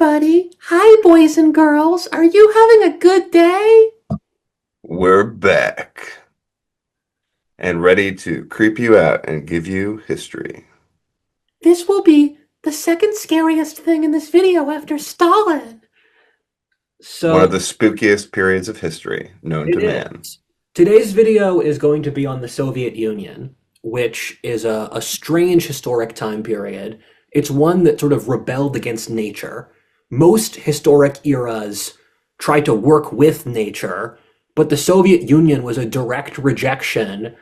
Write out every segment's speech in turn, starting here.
everybody. Hi, boys and girls. Are you having a good day? We're back and ready to creep you out and give you history. This will be the second scariest thing in this video after Stalin. One of So the spookiest periods of history known it to man. is. Today's video is going to be on the Soviet Union, which is a strange historic time period. It's one that sort of rebelled against nature. Most historic eras try to work with nature, but the Soviet Union was a direct rejection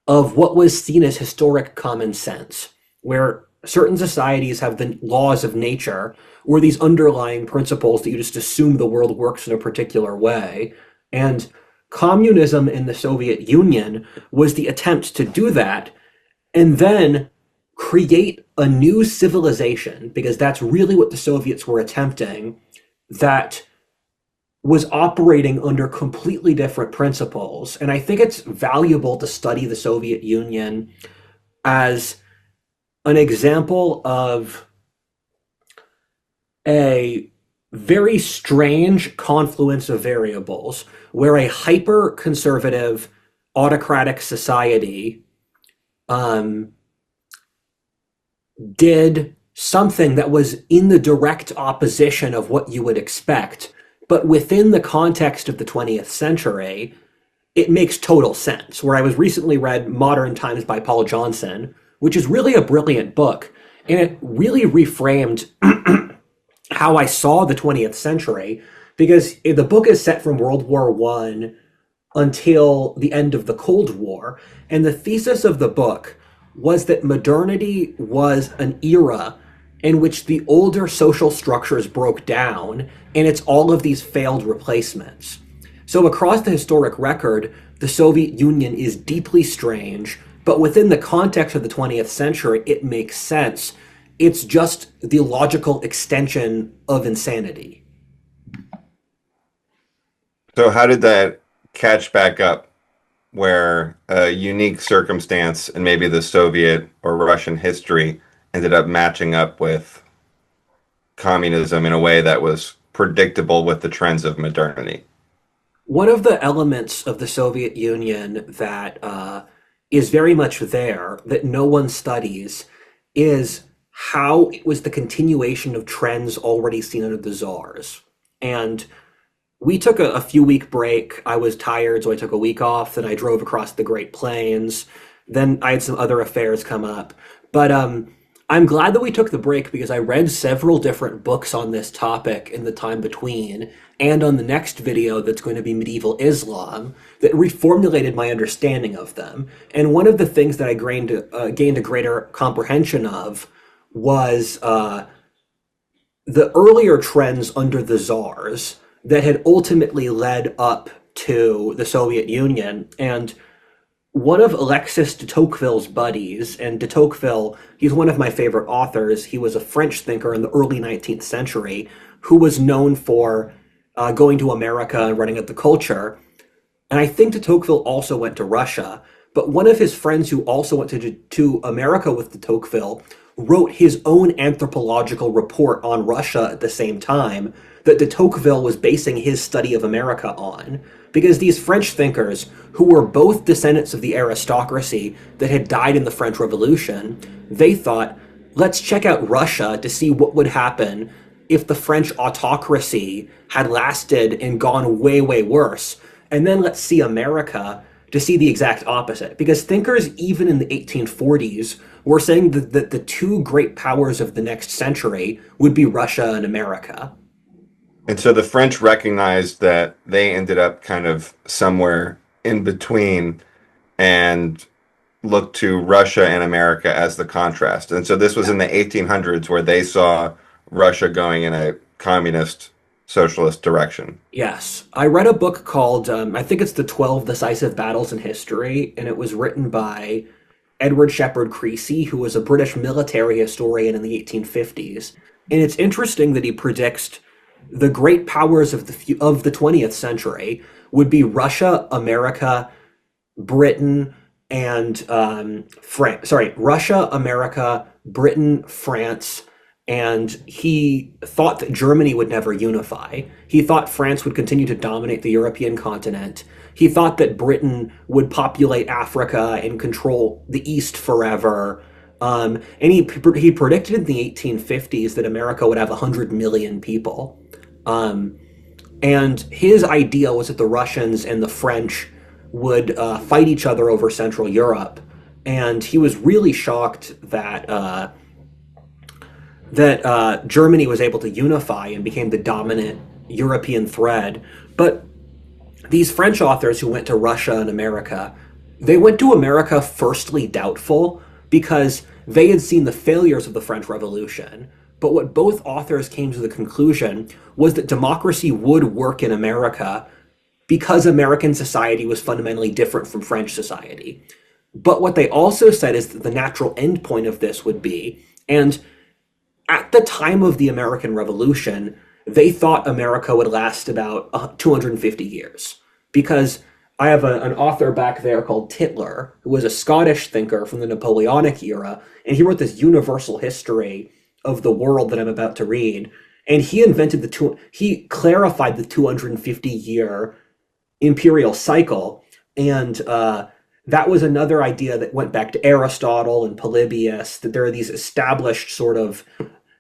of what was seen as historic common sense, where certain societies have the laws of nature or these underlying principles that you just assume the world works in a particular way. And communism in the Soviet Union was the attempt to do that and then create a new civilization, because that's really what the Soviets were attempting, that was operating under completely different principles. And I think it's valuable to study the Soviet Union as an example of a very strange confluence of variables where a hyper conservative autocratic society um, did something that was in the direct opposition of what you would expect, but within the context of the 20th century, it makes total sense. Where I was recently read Modern Times by Paul Johnson, which is really a brilliant book, and it really reframed how I saw the 20th century, because the book is set from World War One until the end of the Cold War. And the thesis of the book was that modernity was an era in which the older social structures broke down, and it's all of these failed replacements. So across the historic record, the Soviet Union is deeply strange, but within the context of the 20th century, it makes sense. It's just the logical extension of insanity. So, how did that catch back up where a unique circumstance and maybe the Soviet or Russian history ended up matching up with communism in a way that was predictable with the trends of modernity? One of the elements of the Soviet Union that is very much there, that no one studies, is how it was the continuation of trends already seen under the czars. And we took a few week break. I was tired, so I took a week off. Then I drove across the Great Plains. Then I had some other affairs come up. But I'm glad that we took the break, because I read several different books on this topic in the time between, and on the next video that's going to be Medieval Islam, that reformulated my understanding of them. And one of the things that I gained a greater comprehension of was the earlier trends under the czars that had ultimately led up to the Soviet Union. And one of Alexis de Tocqueville's buddies, and de Tocqueville, he's one of my favorite authors. He was a French thinker in the early 19th century who was known for going to America and running up the culture. And I think de Tocqueville also went to Russia. But one of his friends who also went to America with de Tocqueville wrote his own anthropological report on Russia at the same time that de Tocqueville was basing his study of America on. Because these French thinkers, who were both descendants of the aristocracy that had died in the French Revolution, they thought, let's check out Russia to see what would happen if the French autocracy had lasted and gone way, way worse. And then let's see America to see the exact opposite. Because thinkers, even in the 1840s, were saying that the two great powers of the next century would be Russia and America. And so the French recognized that they ended up kind of somewhere in between and looked to Russia and America as the contrast. And so this was in the 1800s where they saw Russia going in a communist socialist direction. Yes. I read a book called, I think it's The 12 Decisive Battles in History, and it was written by Edward Shepherd Creasy, who was a British military historian in the 1850s. And it's interesting that he predicts the great powers of the 20th century would be Russia, America, Britain, and France. Sorry, Russia, America, Britain, France, and he thought that Germany would never unify. He thought France would continue to dominate the European continent. He thought that Britain would populate Africa and control the East forever. And he predicted in the 1850s that America would have 100 million people. Um, and his idea was that the Russians and the French would fight each other over Central Europe. And he was really shocked that Germany was able to unify and became the dominant European thread. But these French authors who went to Russia and America, they went to America firstly doubtful because they had seen the failures of the French Revolution. But what both authors came to the conclusion was that democracy would work in America because American society was fundamentally different from French society. But what they also said is that the natural endpoint of this would be, and at the time of the American Revolution, they thought America would last about 250 years. Because I have an author back there called Tytler, who was a Scottish thinker from the Napoleonic era, and he wrote this universal history of the world that I'm about to read. And he clarified the 250-year imperial cycle, and that was another idea that went back to Aristotle and Polybius, that there are these established sort of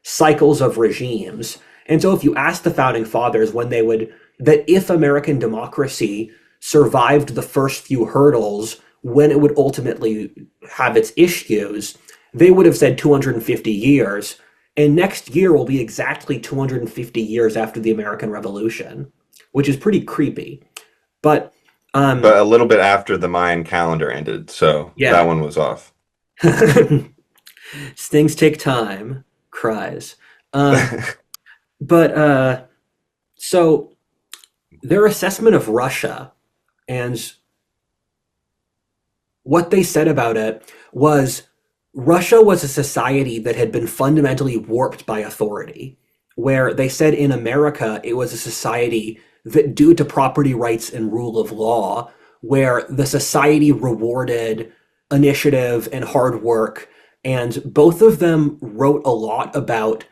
cycles of regimes. And so if you ask the founding fathers that if American democracy survived the first few hurdles, when it would ultimately have its issues, they would have said 250 years. And next year will be exactly 250 years after the American Revolution, which is pretty creepy. But But a little bit after the Mayan calendar ended, so yeah. that one was off. Things take time, cries. But so their assessment of Russia and what they said about it was Russia was a society that had been fundamentally warped by authority, where they said in America it was a society that, due to property rights and rule of law, where the society rewarded initiative and hard work. And both of them wrote a lot about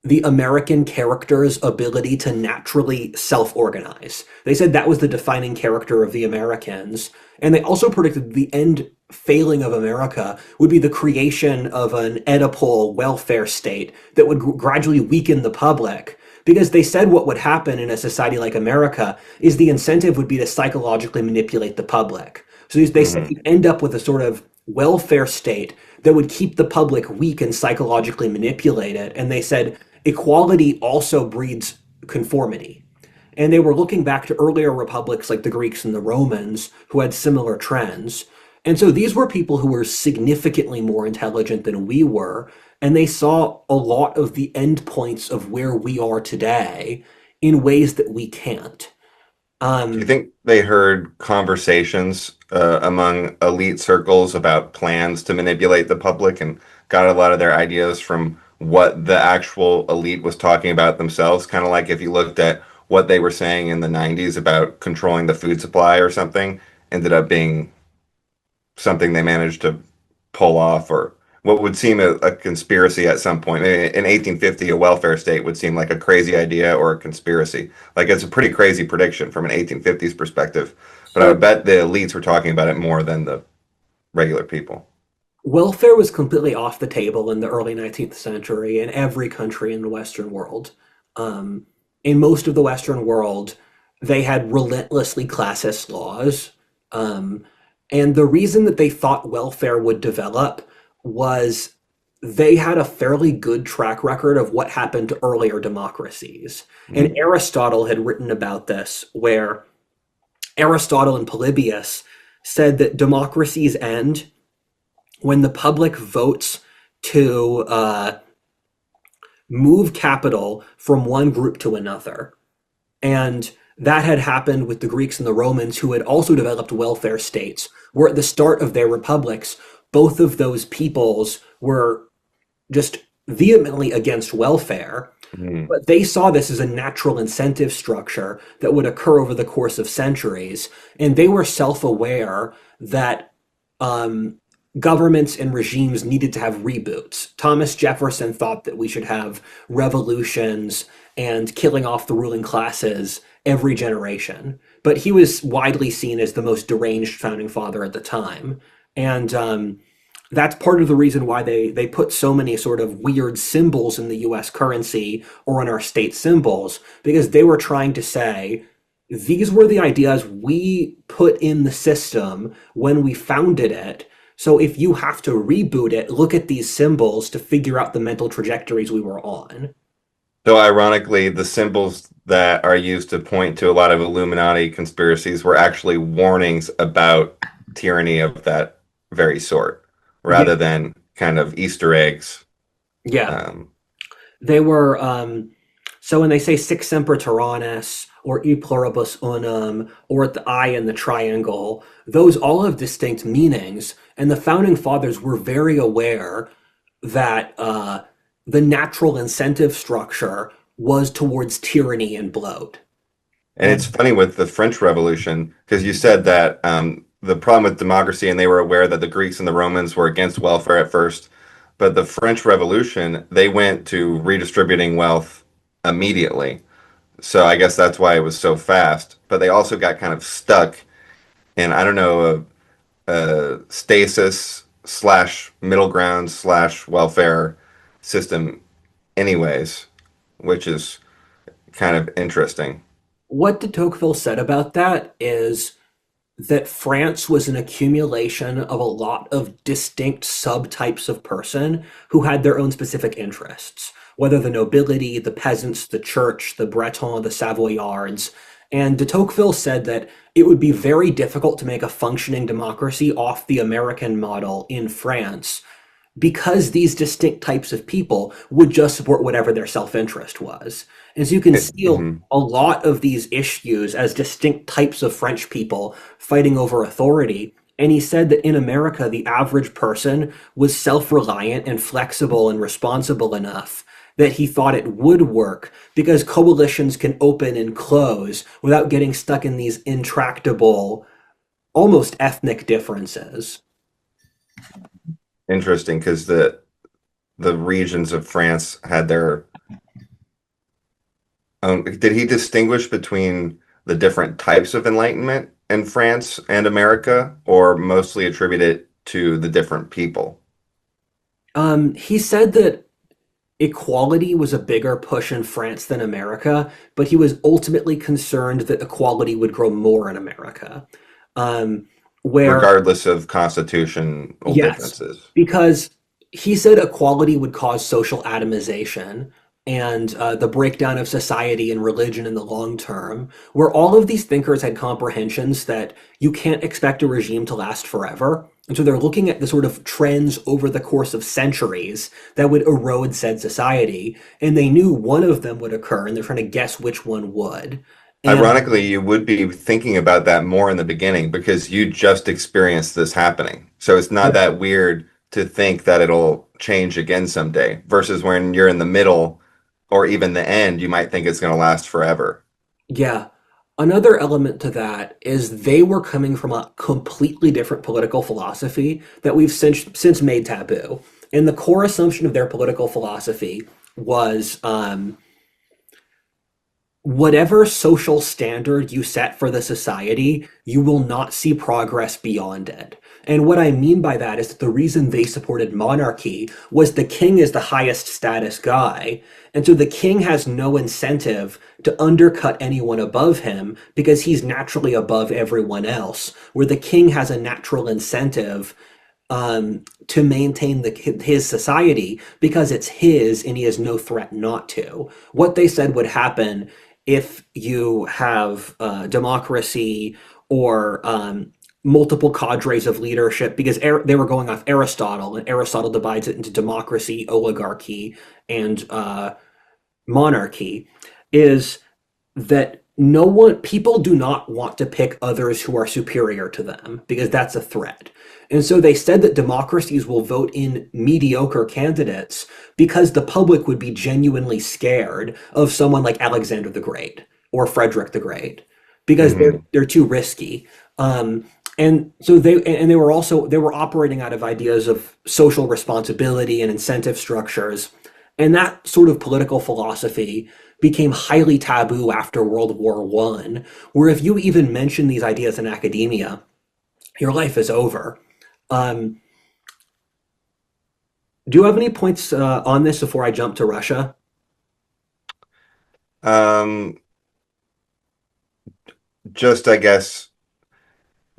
the American character's ability to naturally self-organize. They said that was the defining character of the Americans. And they also predicted the end failing of America would be the creation of an Oedipal welfare state that would gradually weaken the public. Because they said what would happen in a society like America is the incentive would be to psychologically manipulate the public. So they said you'd end up with a sort of welfare state that would keep the public weak and psychologically manipulated. And they said equality also breeds conformity. And they were looking back to earlier republics like the Greeks and the Romans who had similar trends. And so these were people who were significantly more intelligent than we were, and they saw a lot of the endpoints of where we are today in ways that we can't. Do you think they heard conversations among elite circles about plans to manipulate the public and got a lot of their ideas from what the actual elite was talking about themselves? Kind of like if you looked at what they were saying in the 90s about controlling the food supply or something, ended up being something they managed to pull off, or what would seem a conspiracy at some point. In 1850, a welfare state would seem like a crazy idea or a conspiracy. Like, it's a pretty crazy prediction from an 1850s perspective. But I would bet the elites were talking about it more than the regular people. Welfare was completely off the table in the early 19th century in every country in the Western world. In most of the Western world, they had relentlessly classist laws. And the reason that they thought welfare would develop was they had a fairly good track record of what happened to earlier democracies. And Aristotle had written about this, where Aristotle and Polybius said that democracies end when the public votes to move capital from one group to another. And that had happened with the Greeks and the Romans, who had also developed welfare states, where at the start of their republics, both of those peoples were just vehemently against welfare. But they saw this as a natural incentive structure that would occur over the course of centuries. And they were self-aware that governments and regimes needed to have reboots. Thomas Jefferson thought that we should have revolutions and killing off the ruling classes every generation. But he was widely seen as the most deranged founding father at the time. And that's part of the reason why they put so many sort of weird symbols in the US currency or in our state symbols, because they were trying to say, these were the ideas we put in the system when we founded it. So if you have to reboot it, look at these symbols to figure out the mental trajectories we were on. So ironically, the symbols that are used to point to a lot of Illuminati conspiracies were actually warnings about tyranny of that very sort, Yeah, rather than kind of Easter eggs. yeah. Um, They were so when they say sic semper tyrannis or e pluribus unum or the eye in the triangle, those all have distinct meanings, and the founding fathers were very aware that the natural incentive structure was towards tyranny and bloat. and And it's funny with the French Revolution, because you said that the problem with democracy, and they were aware that the Greeks and the Romans were against welfare at first, but the French Revolution, they went to redistributing wealth immediately. So I guess that's why it was so fast. But they also got kind of stuck in, I don't know, a stasis slash middle ground slash welfare system, anyways, which is kind of interesting. what de Tocqueville said about that is that France was an accumulation of a lot of distinct subtypes of person who had their own specific interests, whether the nobility, the peasants, the church, the Bretons, the Savoyards. And de Tocqueville said that it would be very difficult to make a functioning democracy off the American model in France because these distinct types of people would just support whatever their self-interest was. And so you can see Mhm. a lot of these issues as distinct types of French people fighting over authority. And he said that in America, the average person was self-reliant and flexible and responsible enough that he thought it would work because coalitions can open and close without getting stuck in these intractable, almost ethnic differences. Interesting, because the regions of France had their own. Did he distinguish between the different types of enlightenment in France and America, or mostly attribute it to the different people? He said that equality was a bigger push in France than America, but he was ultimately concerned that equality would grow more in America. Um, where, Regardless of constitutional yes, differences. because he said equality would cause social atomization and the breakdown of society and religion in the long term, where all of these thinkers had comprehensions that you can't expect a regime to last forever. And so they're looking at the sort of trends over the course of centuries that would erode said society. And they knew one of them would occur, and they're trying to guess which one would. And Ironically, you would be thinking about that more in the beginning because you just experienced this happening. So it's not that weird to think that it'll change again someday, versus when you're in the middle or even the end, you might think it's going to last forever. yeah. Another element to that is they were coming from a completely different political philosophy that we've since made taboo. And the core assumption of their political philosophy was whatever social standard you set for the society, you will not see progress beyond it. And what I mean by that is that the reason they supported monarchy was the king is the highest status guy. And so the king has no incentive to undercut anyone above him because he's naturally above everyone else, where the king has a natural incentive to maintain his society because it's his and he has no threat not to. What they said would happen if you have democracy or multiple cadres of leadership, because they were going off Aristotle, and Aristotle divides it into democracy, oligarchy, and monarchy, is that no one people do not want to pick others who are superior to them because that's a threat. And so they said that democracies will vote in mediocre candidates because the public would be genuinely scared of someone like Alexander the Great or Frederick the Great because Hmm. they're too risky. And so they were also they were operating out of ideas of social responsibility and incentive structures, and that sort of political philosophy became highly taboo after World War One, where if you even mention these ideas in academia, your life is over. Um, do you have any points on this before I jump to Russia? Um, just I guess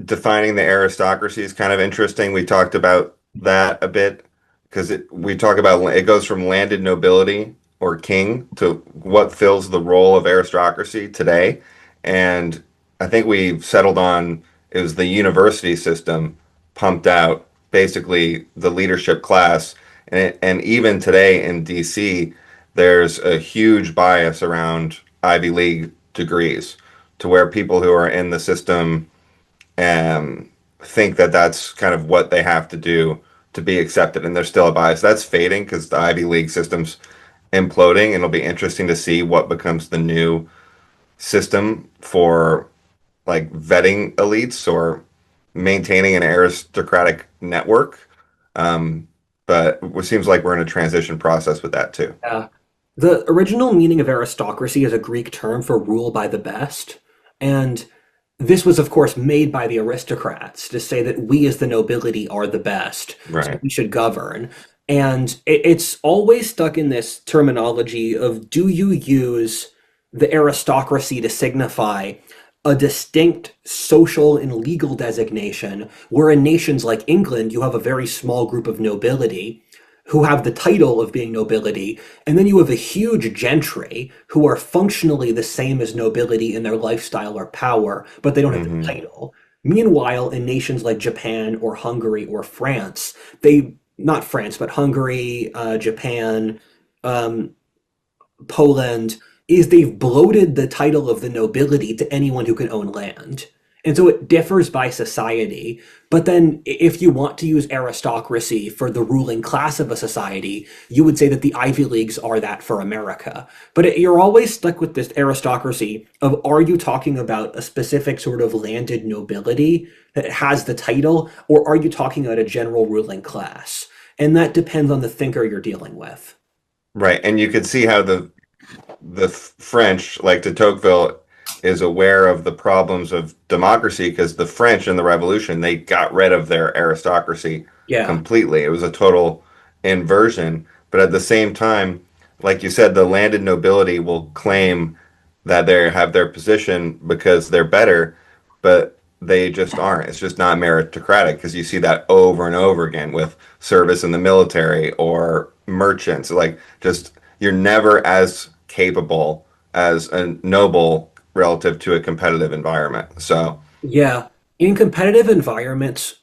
defining the aristocracy is kind of interesting. We talked about that a bit because we talk about it goes from landed nobility or king to what fills the role of aristocracy today. And I think we settled on it was the university system pumped out basically the leadership class. And even today in DC, there's a huge bias around Ivy League degrees to where people who are in the system think that that's kind of what they have to do to be accepted, and there's still a bias that's fading because the Ivy League system's imploding, and it'll be interesting to see what becomes the new system for like vetting elites or maintaining an aristocratic network. Um, but it seems like we're in a transition process with that too. Yeah. The original meaning of aristocracy is a Greek term for rule by the best. And this was, of course, made by the aristocrats to say that we as the nobility are the best, so Right. we should govern. And it's always stuck in this terminology of do you use the aristocracy to signify a distinct social and legal designation, where in nations like England, you have a very small group of nobility who have the title of being nobility, and then you have a huge gentry who are functionally the same as nobility in their lifestyle or power, but they don't have the Hmm. title. Meanwhile, in nations like Japan or Hungary or France, they not France, but Hungary, Japan, um, Poland is they've bloated the title of the nobility to anyone who can own land. And so it differs by society. But then, if you want to use aristocracy for the ruling class of a society, you would say that the Ivy Leagues are that for America. But you're always stuck with this aristocracy of are you talking about a specific sort of landed nobility that has the title, or are you talking about a general ruling class? And that depends on the thinker you're dealing with. Right. And you could see how the French, like de Tocqueville, is aware of the problems of democracy because the French in the Revolution they got rid of their aristocracy Yeah. completely. It was a total inversion. But at the same time, like you said, the landed nobility will claim that they have their position because they're better, but they just aren't. It's just not meritocratic because you see that over and over again with service in the military or merchants. Like just you're never as capable as a noble relative to a competitive environment. So, Yeah. In competitive environments,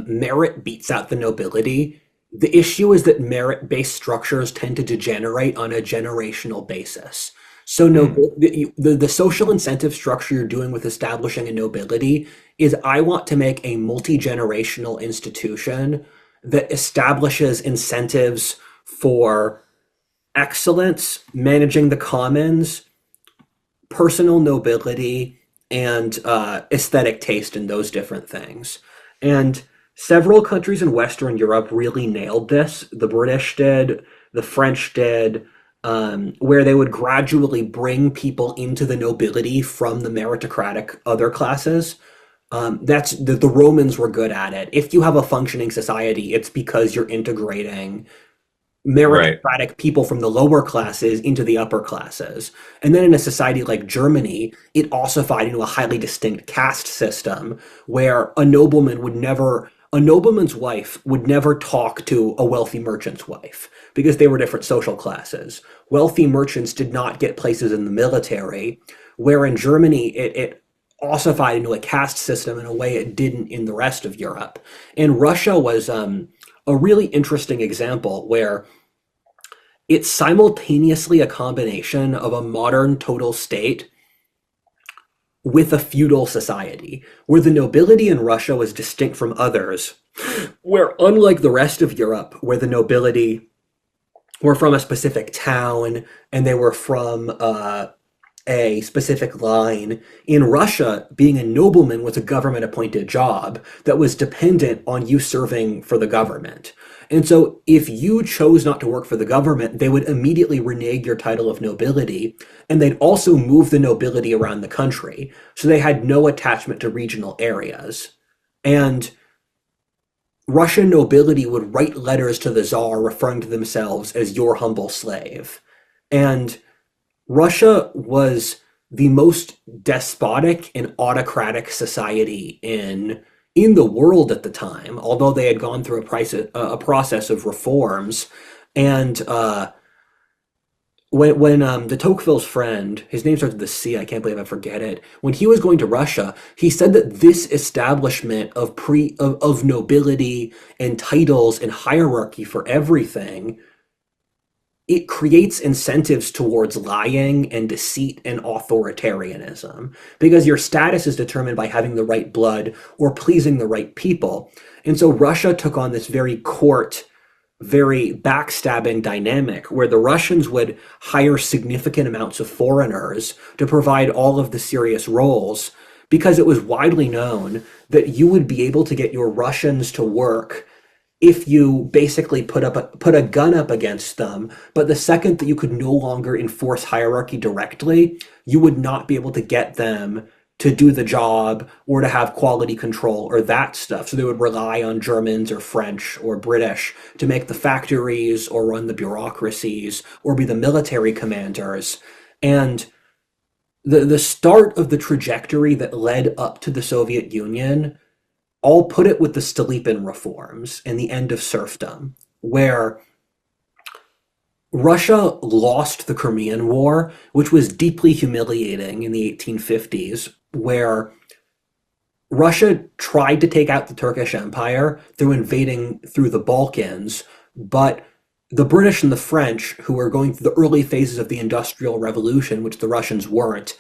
merit beats out the nobility. The issue is that merit-based structures tend to degenerate on a generational basis. So mm, the social incentive structure you're doing with establishing a nobility is I want to make a multi-generational institution that establishes incentives for excellence, managing the commons, personal nobility, and aesthetic taste in those different things. And several countries in Western Europe really nailed this. The British did, the French did, where they would gradually bring people into the nobility from the meritocratic other classes. That's the Romans were good at it. If you have a functioning society, it's because you're integrating right. meritocratic people from the lower classes into the upper classes. And then in a society like Germany, it ossified into a highly distinct caste system where a nobleman's wife would never talk to a wealthy merchant's wife because they were different social classes. Wealthy merchants did not get places in the military, where in Germany it ossified into a caste system in a way it didn't in the rest of Europe. And Russia was a really interesting example where it's simultaneously a combination of a modern total state with a feudal society, where the nobility in Russia was distinct from others, where unlike the rest of Europe, where the nobility were from a specific town and they were from a specific line. In Russia, being a nobleman was a government appointed job that was dependent on you serving for the government. And so if you chose not to work for the government, they would immediately renege your title of nobility, and they'd also move the nobility around the country. So they had no attachment to regional areas. And Russian nobility would write letters to the Tsar referring to themselves as your humble slave. And Russia was the most despotic and autocratic society in the world at the time, although they had gone through a process of reforms. And when de Tocqueville's friend, his name starts with the C, I can't believe I forget it. When he was going to Russia, he said that this establishment of nobility and titles and hierarchy for everything, it creates incentives towards lying and deceit and authoritarianism because your status is determined by having the right blood or pleasing the right people. And so Russia took on this very backstabbing dynamic where the Russians would hire significant amounts of foreigners to provide all of the serious roles because it was widely known that you would be able to get your Russians to work if you basically put a gun up against them, but the second that you could no longer enforce hierarchy directly, you would not be able to get them to do the job or to have quality control or that stuff. So they would rely on Germans or French or British to make the factories or run the bureaucracies or be the military commanders. And the start of the trajectory that led up to the Soviet Union, I'll put it with the Stolypin reforms and the end of serfdom, where Russia lost the Crimean War, which was deeply humiliating in the 1850s, where Russia tried to take out the Turkish Empire through invading through the Balkans, but the British and the French, who were going through the early phases of the Industrial Revolution, which the Russians weren't,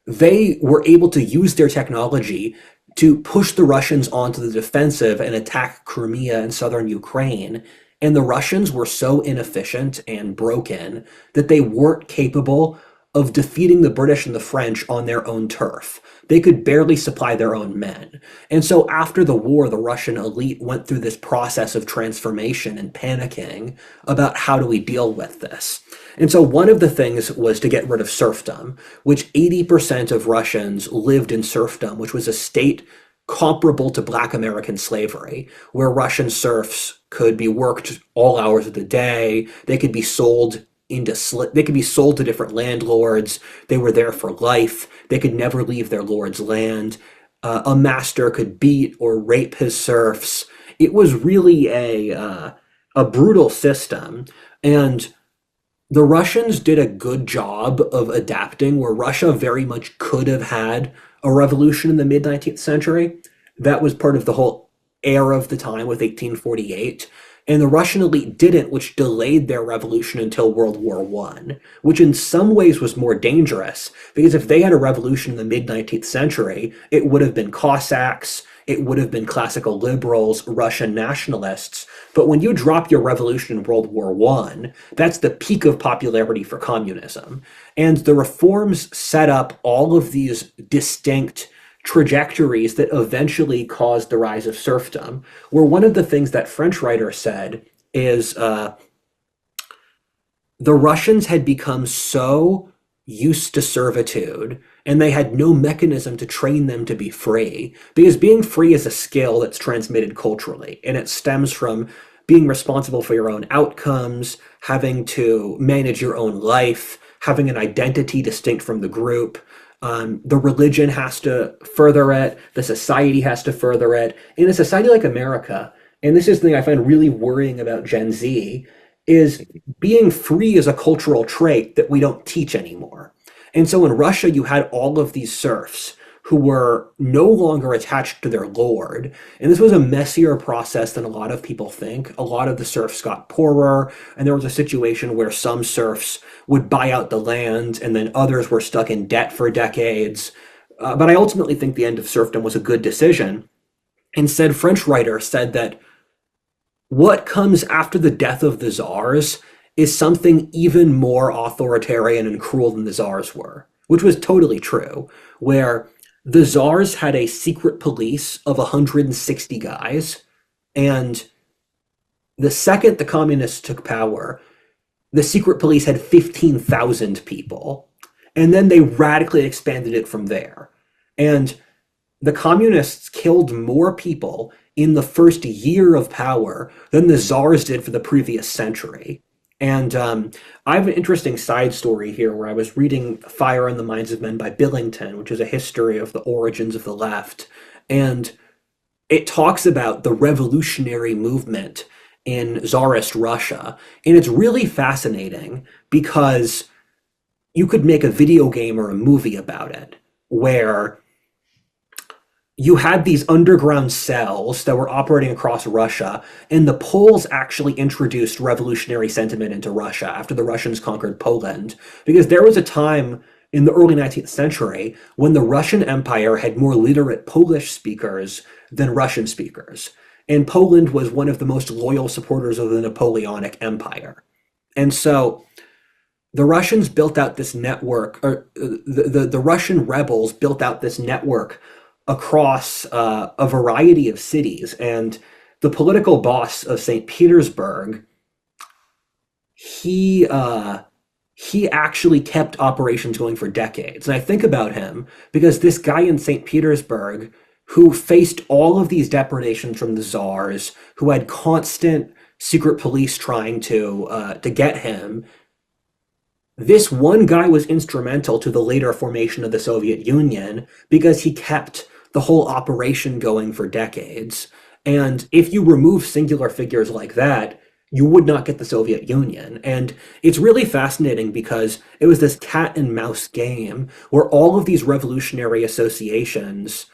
they were able to use their technology to push the Russians onto the defensive and attack Crimea and southern Ukraine. And the Russians were so inefficient and broken that they weren't capable of defeating the British and the French on their own turf. They could barely supply their own men. And so after the war, the Russian elite went through this process of transformation and panicking about how do we deal with this. And so one of the things was to get rid of serfdom, which 80% of Russians lived in serfdom, which was a state comparable to Black American slavery, where Russian serfs could be worked all hours of the day. They could be sold they could be sold to different landlords. They were there for life. They could never leave their lord's land. A master could beat or rape his serfs. It was really a brutal system, and the Russians did a good job of adapting, where Russia very much could have had a revolution in the mid 19th century. That was part of the whole era of the time with 1848. And the Russian elite didn't, which delayed their revolution until World War I, which in some ways was more dangerous, because if they had a revolution in the mid 19th century, it would have been Cossacks, it would have been classical liberals, Russian nationalists. But when you drop your revolution in World War I, that's the peak of popularity for communism. And the reforms set up all of these distinct trajectories that eventually caused the rise of serfdom, where one of the things that French writer said is the Russians had become so used to servitude and they had no mechanism to train them to be free, because being free is a skill that's transmitted culturally, and it stems from being responsible for your own outcomes, having to manage your own life, having an identity distinct from the group. The religion has to further it. The society has to further it. In a society like America, and this is the thing I find really worrying about Gen Z, is being free is a cultural trait that we don't teach anymore. And so in Russia, you had all of these serfs who were no longer attached to their lord. And this was a messier process than a lot of people think. A lot of the serfs got poorer, and there was a situation where some serfs would buy out the land, and then others were stuck in debt for decades. But I ultimately think the end of serfdom was a good decision. Instead, French writer said that what comes after the death of the czars is something even more authoritarian and cruel than the czars were. which was totally true, where the czars had a secret police of 160 guys, and the second the communists took power, the secret police had 15,000 people. And then they radically expanded it from there. And the communists killed more people in the first year of power than the czars did for the previous century. And I have an interesting side story here where I was reading Fire in the Minds of Men by Billington, which is a history of the origins of the left. And it talks about the revolutionary movement in Tsarist Russia. And it's really fascinating because you could make a video game or a movie about it where you had these underground cells that were operating across Russia, and the Poles actually introduced revolutionary sentiment into Russia after the Russians conquered Poland. Because there was a time in the early 19th century when the Russian Empire had more literate Polish speakers than Russian speakers. And Poland was one of the most loyal supporters of the Napoleonic Empire. And so the Russians built out this network, or the Russian rebels built out this network across a variety of cities. And the political boss of St. Petersburg, he he actually kept operations going for decades. And I think about him because this guy in St. Petersburg who faced all of these depredations from the czars, who had constant secret police trying to get him, this one guy was instrumental to the later formation of the Soviet Union because he kept the whole operation going for decades. And if you remove singular figures like that, you would not get the Soviet Union. And it's really fascinating because it was this cat and mouse game where all of these revolutionary associations,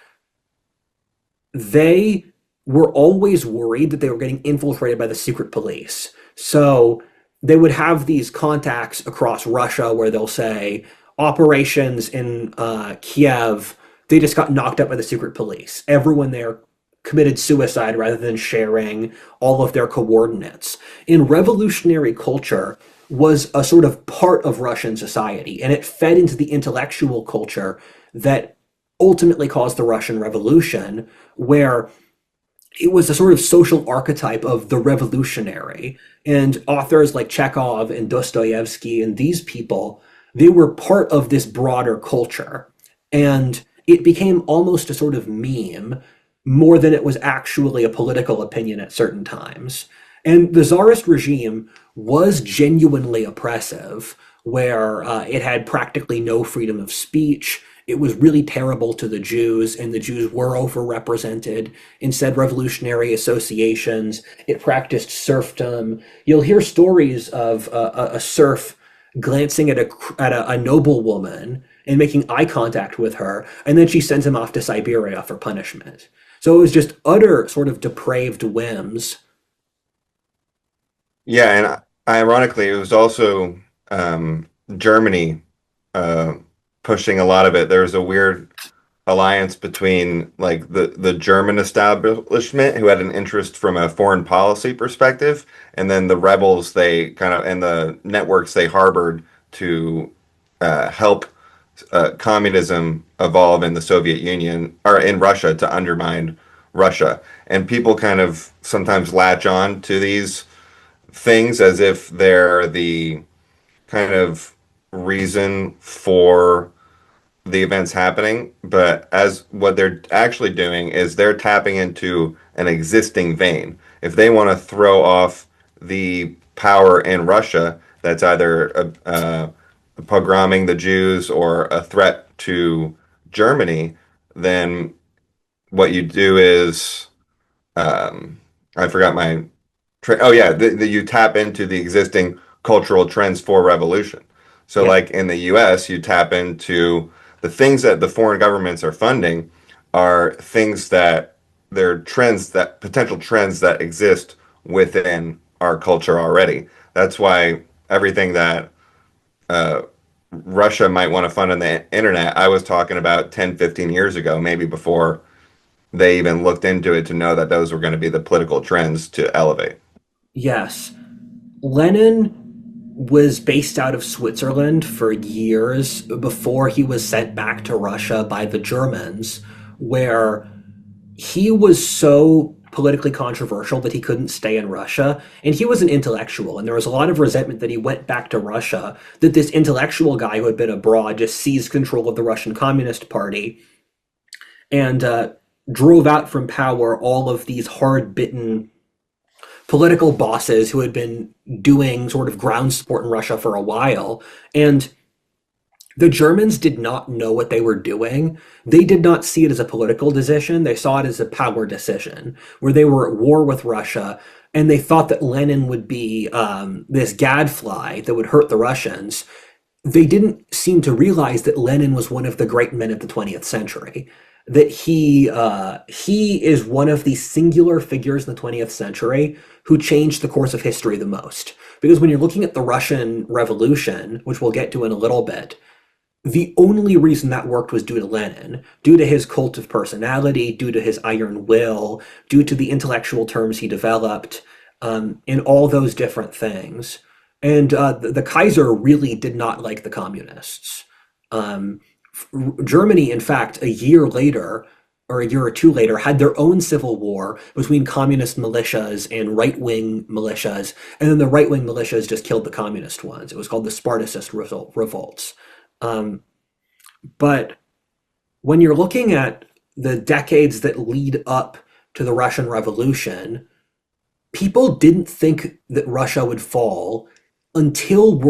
they were always worried that they were getting infiltrated by the secret police. So they would have these contacts across Russia where they'll say operations in Kiev, they just got knocked up by the secret police. Everyone there committed suicide rather than sharing all of their coordinates. In revolutionary culture was a sort of part of Russian society, and it fed into the intellectual culture that ultimately caused the Russian Revolution, where it was a sort of social archetype of the revolutionary. And authors like Chekhov and Dostoevsky and these people, they were part of this broader culture. And it became almost a sort of meme more than it was actually a political opinion at certain times. And the Tsarist regime was genuinely oppressive, where it had practically no freedom of speech. It was really terrible to the Jews, and the Jews were overrepresented in said revolutionary associations. It practiced serfdom. You'll hear stories of a serf glancing at a noblewoman and making eye contact with her, and then she sends him off to Siberia for punishment. So it was just utter sort of depraved whims. Yeah, and ironically, it was also Germany uh, pushing a lot of it. There was a weird alliance between like the German establishment who had an interest from a foreign policy perspective, and then the rebels they kind of and the networks they harbored to help communism evolve in the Soviet Union or in Russia to undermine Russia. And people kind of sometimes latch on to these things as if they're the kind of reason for the events happening, but as what they're actually doing is they're tapping into an existing vein. If they want to throw off the power in Russia, that's either pogroming the Jews or a threat to Germany, then what you do is I forgot my oh yeah, you tap into the existing cultural trends for revolution. So Yeah. like in the US, you tap into the things that the foreign governments are funding are things that they're trends that potential trends that exist within our culture already. That's why everything that uh, Russia might want to fund on the internet, I was talking about 10, 15 years ago, maybe before they even looked into it to know that those were going to be the political trends to elevate. Yes. Lenin. was based out of Switzerland for years before he was sent back to Russia by the Germans, where he was so politically controversial that he couldn't stay in Russia. And he was an intellectual, and there was a lot of resentment that he went back to Russia, that this intellectual guy who had been abroad just seized control of the Russian Communist Party and drove out from power all of these hard bitten political bosses who had been doing sort of ground support in Russia for a while. And the Germans did not know what they were doing. They did not see it as a political decision. They saw it as a power decision, where they were at war with Russia, and they thought that Lenin would be this gadfly that would hurt the Russians. They didn't seem to realize that Lenin was one of the great men of the 20th century. That he is one of the singular figures in the 20th century who changed the course of history the most. Because when you're looking at the Russian Revolution, which we'll get to in a little bit, the only reason that worked was due to Lenin, due to his cult of personality, due to his iron will, due to the intellectual terms he developed, and all those different things. And the Kaiser really did not like the communists. Germany, in fact, a year later, or a year or two later, had their own civil war between communist militias and right-wing militias, and then the right-wing militias just killed the communist ones. It was called the Spartacist revolts. But when you're looking at the decades that lead up to the Russian Revolution, people didn't think that Russia would fall until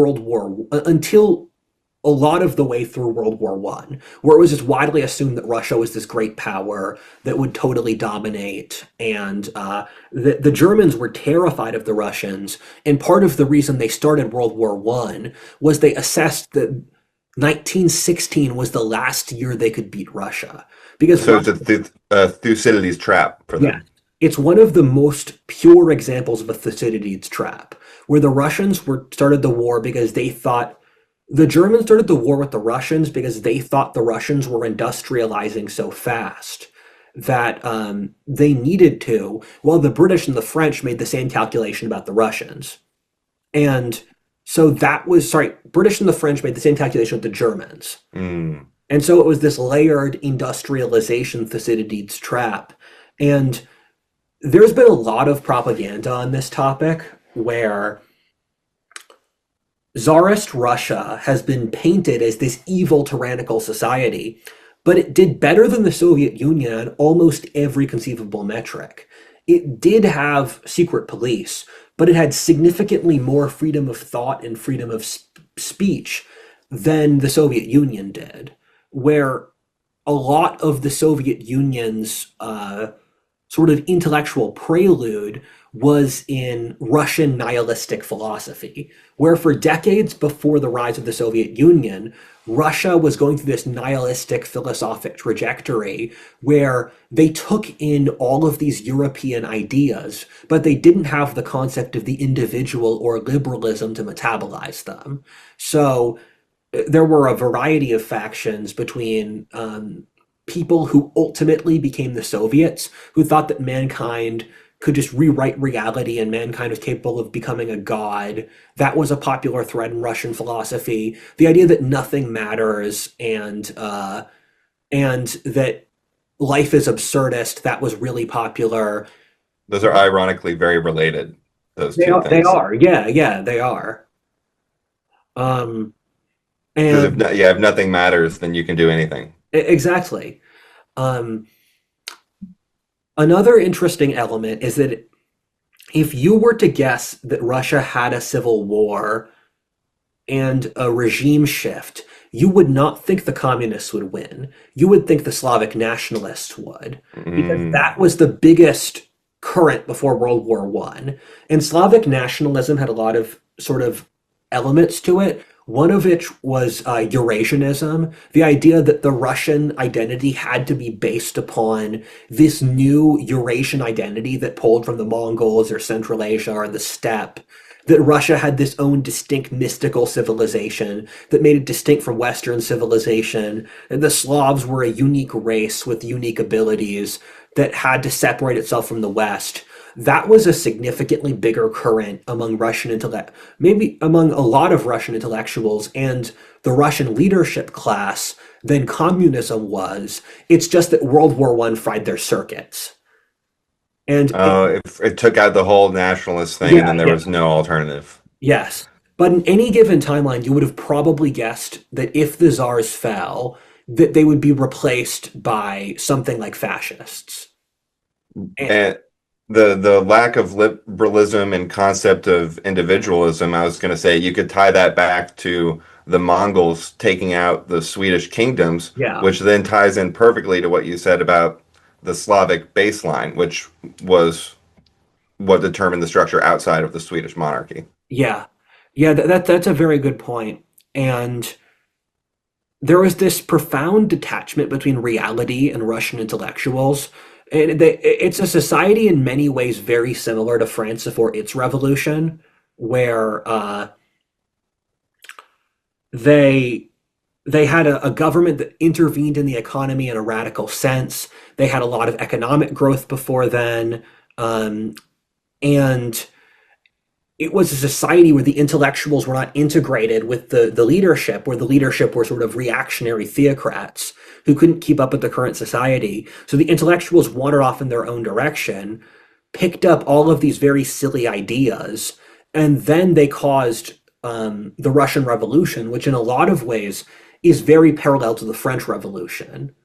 a lot of the way through World War One, where it was just widely assumed that Russia was this great power that would totally dominate, and the Germans were terrified of the Russians. And part of the reason they started World War One was they assessed that 1916 was the last year they could beat Russia, because So it's a Thucydides trap for yeah, them. it's one of the most pure examples of a Thucydides trap, where the Russians were started the war because they thought the Germans started the war with the Russians because they thought the Russians were industrializing so fast that they needed to, while the British and the French made the same calculation about the Russians. And so that was, sorry, British and the French made the same calculation with the Germans. Mm. And so it was this layered industrialization Thucydides trap. And there's been a lot of propaganda on this topic where Tsarist Russia has been painted as this evil, tyrannical society, but it did better than the Soviet Union on almost every conceivable metric. It did have secret police, but it had significantly more freedom of thought and freedom of speech than the Soviet Union did, where a lot of the Soviet Union's sort of intellectual prelude was in Russian nihilistic philosophy, where for decades before the rise of the Soviet Union, Russia was going through this nihilistic philosophic trajectory where they took in all of these European ideas, but they didn't have the concept of the individual or liberalism to metabolize them. So there were a variety of factions between people who ultimately became the Soviets, who thought that mankind could just rewrite reality and mankind was capable of becoming a god. That was a popular thread in Russian philosophy. The idea that nothing matters and that life is absurdist, that was really popular. Those are ironically very related, those They two are, they things. are, yeah, they are. Um, Because and if nothing matters, then you can do anything. exactly. Um, Another interesting element is that if you were to guess that Russia had a civil war and a regime shift, you would not think the communists would win. You would think the Slavic nationalists would, because Mm. that was the biggest current before World War One. And Slavic nationalism had a lot of sort of elements to it. One of which was Eurasianism, the idea that the Russian identity had to be based upon this new Eurasian identity that pulled from the Mongols or Central Asia or the steppe, that Russia had this own distinct mystical civilization that made it distinct from Western civilization, and the Slavs were a unique race with unique abilities, that had to separate itself from the West, that was a significantly bigger current among Russian intellect, maybe among a lot of Russian intellectuals and the Russian leadership class than communism was. It's just that World War One fried their circuits. And it took out the whole nationalist thing, and yeah, then there yeah, was no alternative. yes. But in any given timeline, you would have probably guessed that if the czars fell, that they would be replaced by something like fascists. And, And the lack of liberalism and concept of individualism, I was going to say, you could tie that back to the Mongols taking out the Swedish kingdoms, yeah, which then ties in perfectly to what you said about the Slavic baseline, which was what determined the structure outside of the Swedish monarchy. yeah, yeah. That's a very good point. And there was this profound detachment between reality and Russian intellectuals. It's a society in many ways very similar to France before its revolution, where they they had a government that intervened in the economy in a radical sense. They had a lot of economic growth before then, um, and it was a society where the intellectuals were not integrated with the leadership, where the leadership were sort of reactionary theocrats who couldn't keep up with the current society. So the intellectuals wandered off in their own direction, picked up all of these very silly ideas, and then they caused the Russian Revolution, which in a lot of ways is very parallel to the French Revolution.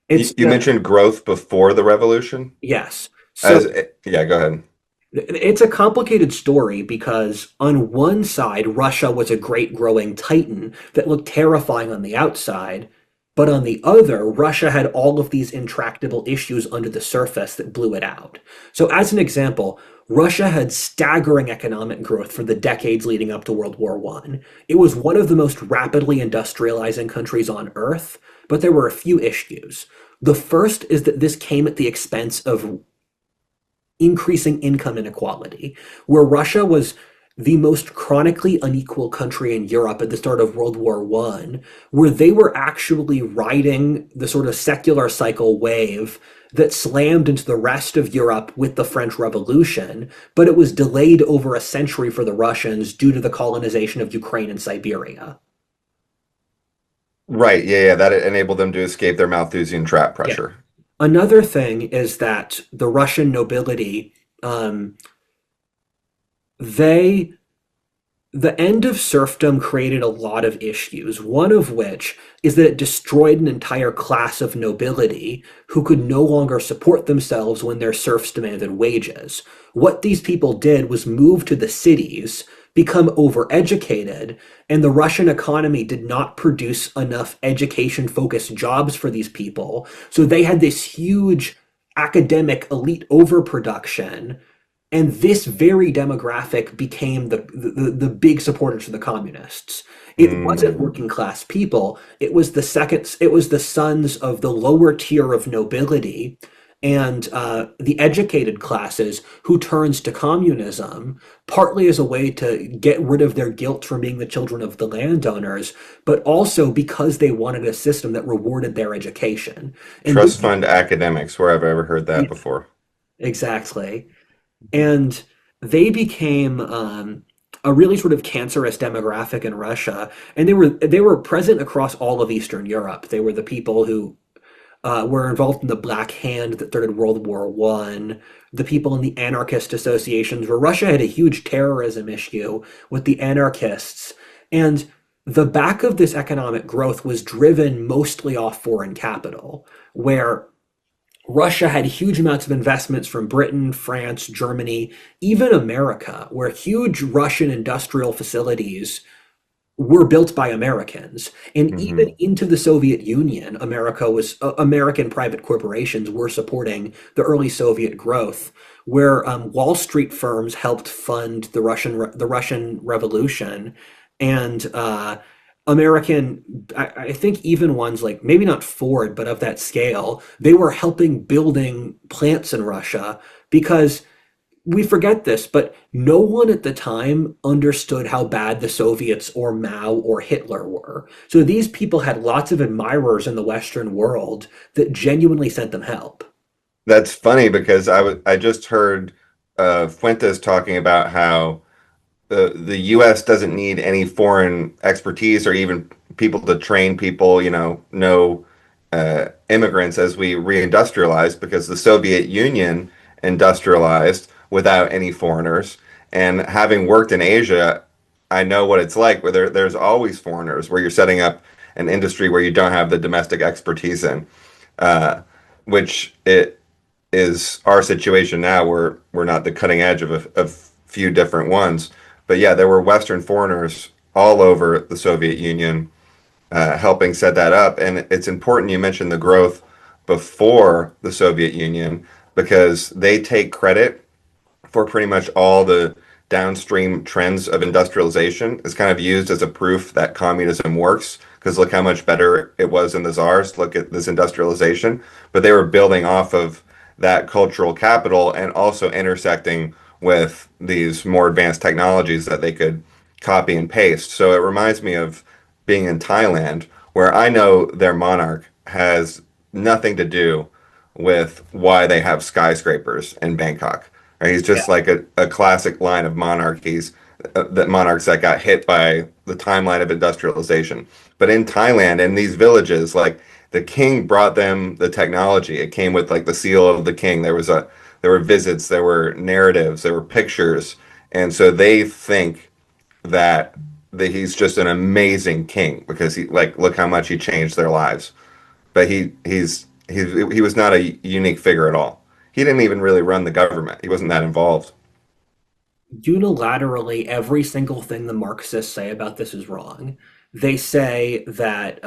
It's You mentioned growth before the revolution. yes. So As yeah, go ahead. it's a complicated story because on one side, Russia was a great growing titan that looked terrifying on the outside, but on the other, Russia had all of these intractable issues under the surface that blew it out. So, as an example, Russia had staggering economic growth for the decades leading up to World War One. It was one of the most rapidly industrializing countries on earth, but there were a few issues. The first is that this came at the expense of increasing income inequality, where Russia was the most chronically unequal country in Europe at the start of World War One, where they were actually riding the sort of secular cycle wave that slammed into the rest of Europe with the French Revolution, but it was delayed over a century for the Russians due to the colonization of Ukraine and Siberia. Right, yeah, yeah, that enabled them to escape their Malthusian trap Yeah. pressure. Another thing is that the Russian nobility, they the end of serfdom created a lot of issues, one of which is that it destroyed an entire class of nobility who could no longer support themselves when their serfs demanded wages. What these people did was move to the cities, become overeducated, and the Russian economy did not produce enough education focused jobs for these people. So they had this huge academic elite overproduction, and this very demographic became the big supporters to the communists. It wasn't Mm. working class people. It was the sons of the lower tier of nobility and the educated classes who turns to communism, partly as a way to get rid of their guilt from being the children of the landowners, but also because they wanted a system that rewarded their education. And this, Trust fund academics, where I've ever heard that yeah, before. exactly. And they became a really sort of cancerous demographic in Russia, and they were present across all of Eastern Europe. They were the people who were involved in the Black Hand that started World War One. The people in the anarchist associations, where Russia had a huge terrorism issue with the anarchists, and the back of this economic growth was driven mostly off foreign capital, where Russia had huge amounts of investments from Britain, France, Germany, even America, where huge Russian industrial facilities were built by Americans. And even Hmm. into the Soviet Union, American private corporations were supporting the early Soviet growth, where Wall Street firms helped fund the Russian Revolution, and I think even ones like maybe not Ford, but of that scale, they were helping building plants in Russia because we forget this, but no one at the time understood how bad the Soviets or Mao or Hitler were. So these people had lots of admirers in the Western world that genuinely sent them help. That's funny because I just heard Fuentes talking about how the U.S. doesn't need any foreign expertise or even people to train people, no immigrants as we reindustrialize because the Soviet Union industrialized without any foreigners. And having worked in Asia, I know what it's like where there's always foreigners, where you're setting up an industry where you don't have the domestic expertise in, uh, which it is our situation now. We're not the cutting edge of a few different ones, but yeah, there were Western foreigners all over the Soviet Union helping set that up. And it's important you mentioned the growth before the Soviet Union because they take credit for pretty much all the downstream trends of industrialization. Is kind of used as a proof that communism works because look how much better it was in the czars. Look at this industrialization. But they were building off of that cultural capital and also intersecting with these more advanced technologies that they could copy and paste. So it reminds me of being in Thailand, where I know their monarch has nothing to do with why they have skyscrapers in Bangkok. Right? He's just like a classic line of monarchies, that monarchs that got hit by the timeline of industrialization. But in Thailand, in these villages, like the king brought them the technology. It came with like the seal of the king. There were visits, there were narratives, there were pictures, and so they think that he's just an amazing king because he like look how much he changed their lives. But he was not a unique figure at all. He didn't even really run the government. He wasn't that involved. Unilaterally, every single thing the Marxists say about this is wrong. They say that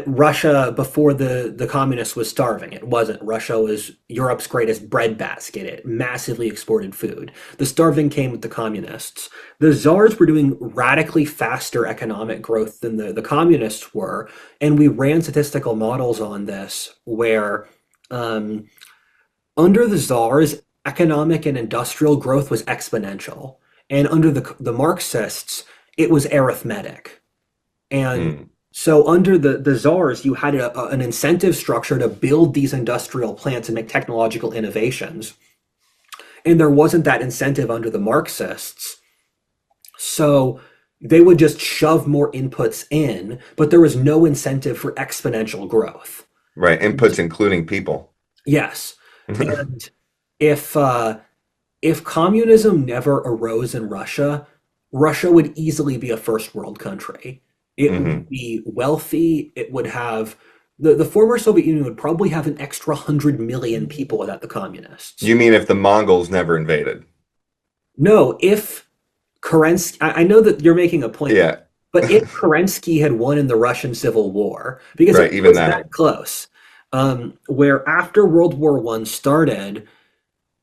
Russia before the communists was starving. It wasn't. Russia was Europe's greatest breadbasket. It massively exported food. The starving came with the communists. The czars were doing radically faster economic growth than the communists were, and we ran statistical models on this where um, under the czars, economic and industrial growth was exponential, and under the Marxists, it was arithmetic. And Mm. so under the czars, you had an incentive structure to build these industrial plants and make technological innovations. And there wasn't that incentive under the Marxists. So they would just shove more inputs in, but there was no incentive for exponential growth. Right. Inputs including people. Yes. And if if communism never arose in Russia, Russia would easily be a first world country. It Hmm. would be wealthy. It would have the former Soviet Union would probably have an extra 100 million people without the communists. You mean if the Mongols never invaded? No, if Kerensky, I know that you're making a point, Yeah. but if Kerensky had won in the Russian Civil War, because Right. it Even was that. that close, where after World War One started,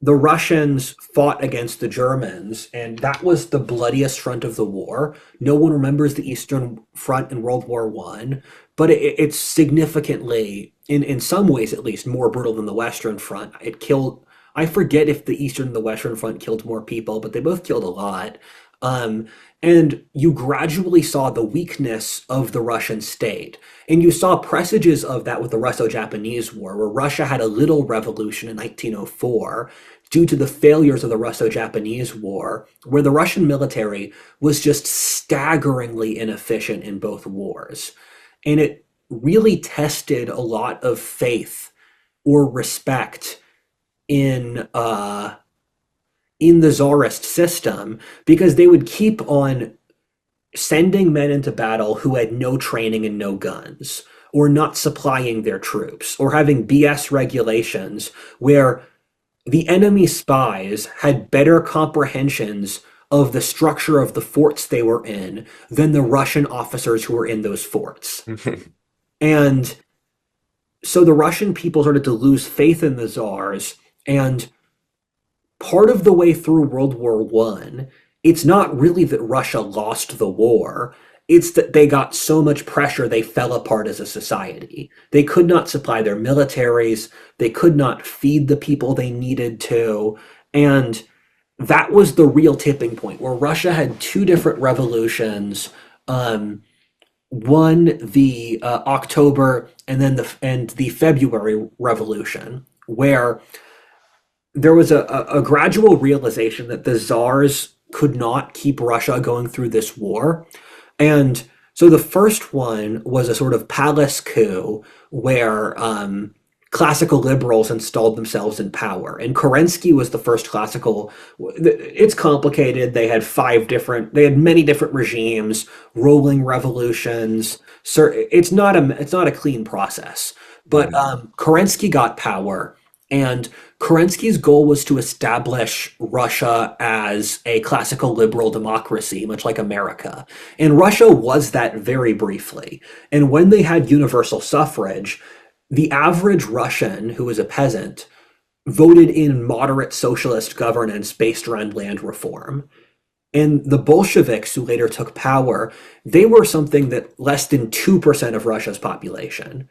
the Russians fought against the Germans, and that was the bloodiest front of the war. No one remembers the Eastern Front in World War One, but it's significantly, in some ways at least, more brutal than the Western Front. It killed. I forget if the Eastern and the Western Front killed more people, but they both killed a lot. Um, and you gradually saw the weakness of the Russian state. And you saw presages of that with the Russo-Japanese War, where Russia had a little revolution in 1904 due to the failures of the Russo-Japanese War, where the Russian military was just staggeringly inefficient in both wars. And it really tested a lot of faith or respect in in the czarist system because they would keep on sending men into battle who had no training and no guns, or not supplying their troops, or having BS regulations where the enemy spies had better comprehensions of the structure of the forts they were in than the Russian officers who were in those forts. And so the Russian people started to lose faith in the czars, and part of the way through World War One, it's not really that Russia lost the war. It's that they got so much pressure they fell apart as a society. They could not supply their militaries. They could not feed the people they needed to. And that was the real tipping point where Russia had two different revolutions. Um, won the October and the February Revolution, where there was a gradual realization that the czars could not keep Russia going through this war. And so the first one was a sort of palace coup where classical liberals installed themselves in power. And Kerensky was the first classical. It's complicated. They had many different regimes, rolling revolutions. So it's not a clean process. But Mhm. Kerensky got power, and Kerensky's goal was to establish Russia as a classical liberal democracy, much like America. And Russia was that very briefly. And when they had universal suffrage, the average Russian who was a peasant voted in moderate socialist governance based around land reform. And the Bolsheviks, who later took power, they were something that less than 2% of Russia's population.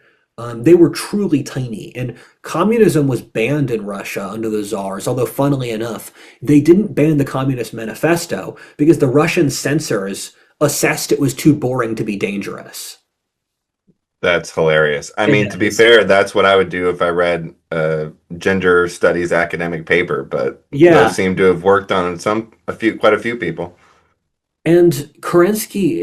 They were truly tiny. And communism was banned in Russia under the czars, although, funnily enough, they didn't ban the Communist Manifesto because the Russian censors assessed it was too boring to be dangerous. That's hilarious. I It mean, to be is. fair, that's what I would do if I read a gender studies academic paper, but those Yeah. seem to have worked on quite a few people. And Kerensky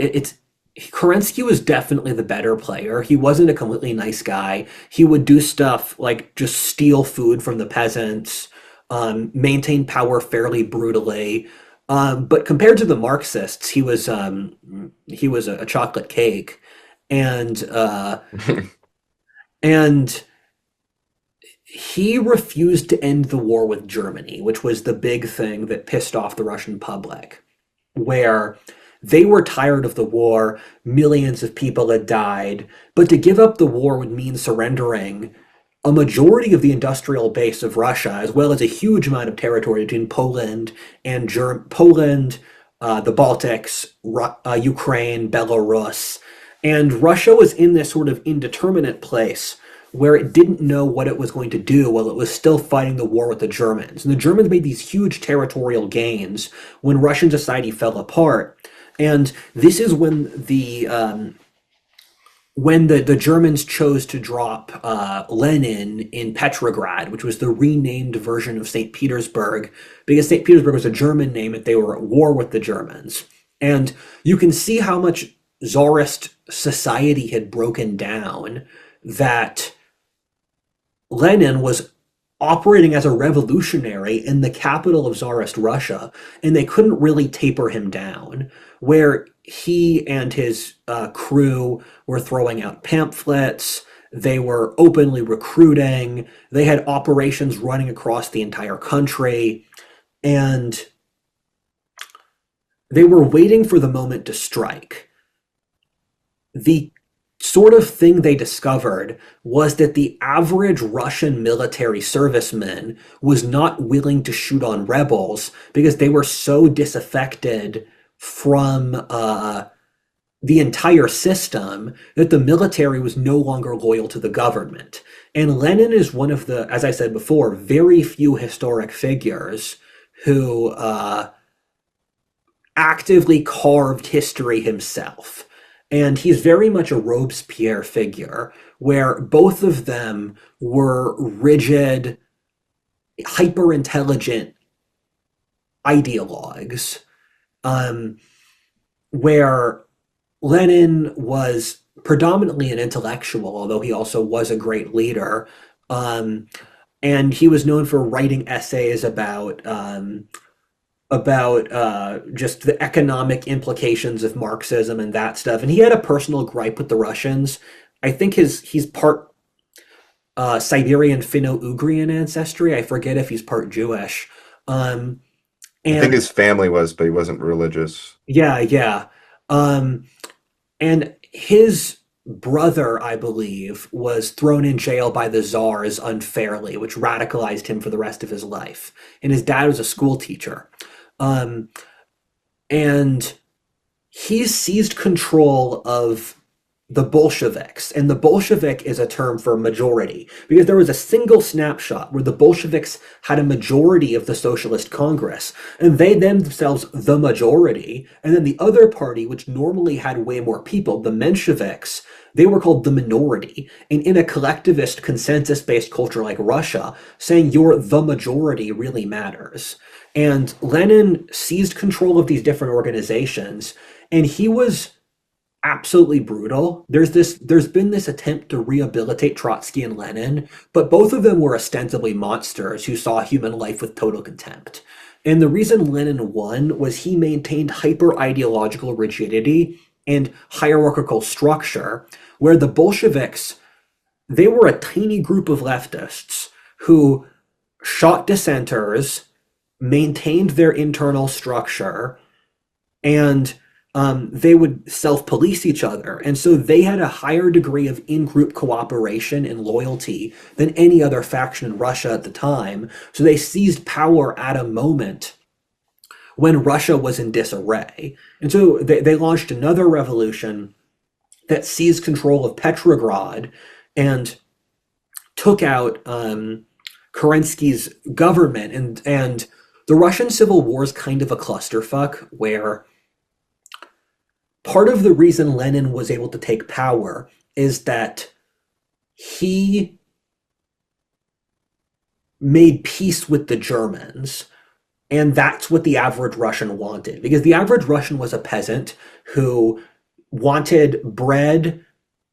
was definitely the better player. He wasn't a completely nice guy. He would do stuff like just steal food from the peasants, maintain power fairly brutally. But compared to the Marxists, he was a chocolate cake, and and he refused to end the war with Germany, which was the big thing that pissed off the Russian public, where they were tired of the war, millions of people had died, but to give up the war would mean surrendering a majority of the industrial base of Russia, as well as a huge amount of territory between Poland, the Baltics, Ukraine, Belarus. And Russia was in this sort of indeterminate place where it didn't know what it was going to do while it was still fighting the war with the Germans. And the Germans made these huge territorial gains when Russian society fell apart. And this is when the Germans chose to drop Lenin in Petrograd, which was the renamed version of St. Petersburg, because St. Petersburg was a German name and they were at war with the Germans. And you can see how much Tsarist society had broken down, that Lenin was operating as a revolutionary in the capital of Tsarist Russia, and they couldn't really taper him down. Where he and his crew were throwing out pamphlets, they were openly recruiting, they had operations running across the entire country, and they were waiting for the moment to strike. The sort of thing they discovered was that the average Russian military serviceman was not willing to shoot on rebels because they were so disaffected from the entire system that the military was no longer loyal to the government. And Lenin is one of the, as I said before, very few historic figures who actively carved history himself. And he's very much a Robespierre figure, where both of them were rigid, hyper intelligent ideologues, um, where Lenin was predominantly an intellectual, although he also was a great leader. Um, and he was known for writing essays about just the economic implications of Marxism and that stuff. And he had a personal gripe with the Russians. I think he's part Siberian Finno-Ugrian ancestry. I forget if he's part Jewish. Um, I think and his family was, but he wasn't religious. yeah, yeah. Um, and his brother, I believe, was thrown in jail by the czars unfairly, which radicalized him for the rest of his life. And his dad was a school teacher. And he seized control of the Bolsheviks. And the Bolshevik is a term for majority because there was a single snapshot where the Bolsheviks had a majority of the Socialist Congress and they themselves the majority. And then the other party, which normally had way more people, the Mensheviks, they were called the minority. And in a collectivist consensus based culture like Russia, saying you're the majority really matters. And Lenin seized control of these different organizations and he was absolutely brutal. There's been this attempt to rehabilitate Trotsky and Lenin, but both of them were ostensibly monsters who saw human life with total contempt. And the reason Lenin won was he maintained hyper ideological rigidity and hierarchical structure, where the Bolsheviks, they were a tiny group of leftists who shot dissenters, maintained their internal structure, and they would self-police each other. And so they had a higher degree of in-group cooperation and loyalty than any other faction in Russia at the time. So they seized power at a moment when Russia was in disarray. And so they launched another revolution that seized control of Petrograd and took out Kerensky's government. And the Russian Civil War is kind of a clusterfuck where part of the reason Lenin was able to take power is that he made peace with the Germans. And that's what the average Russian wanted. Because the average Russian was a peasant who wanted bread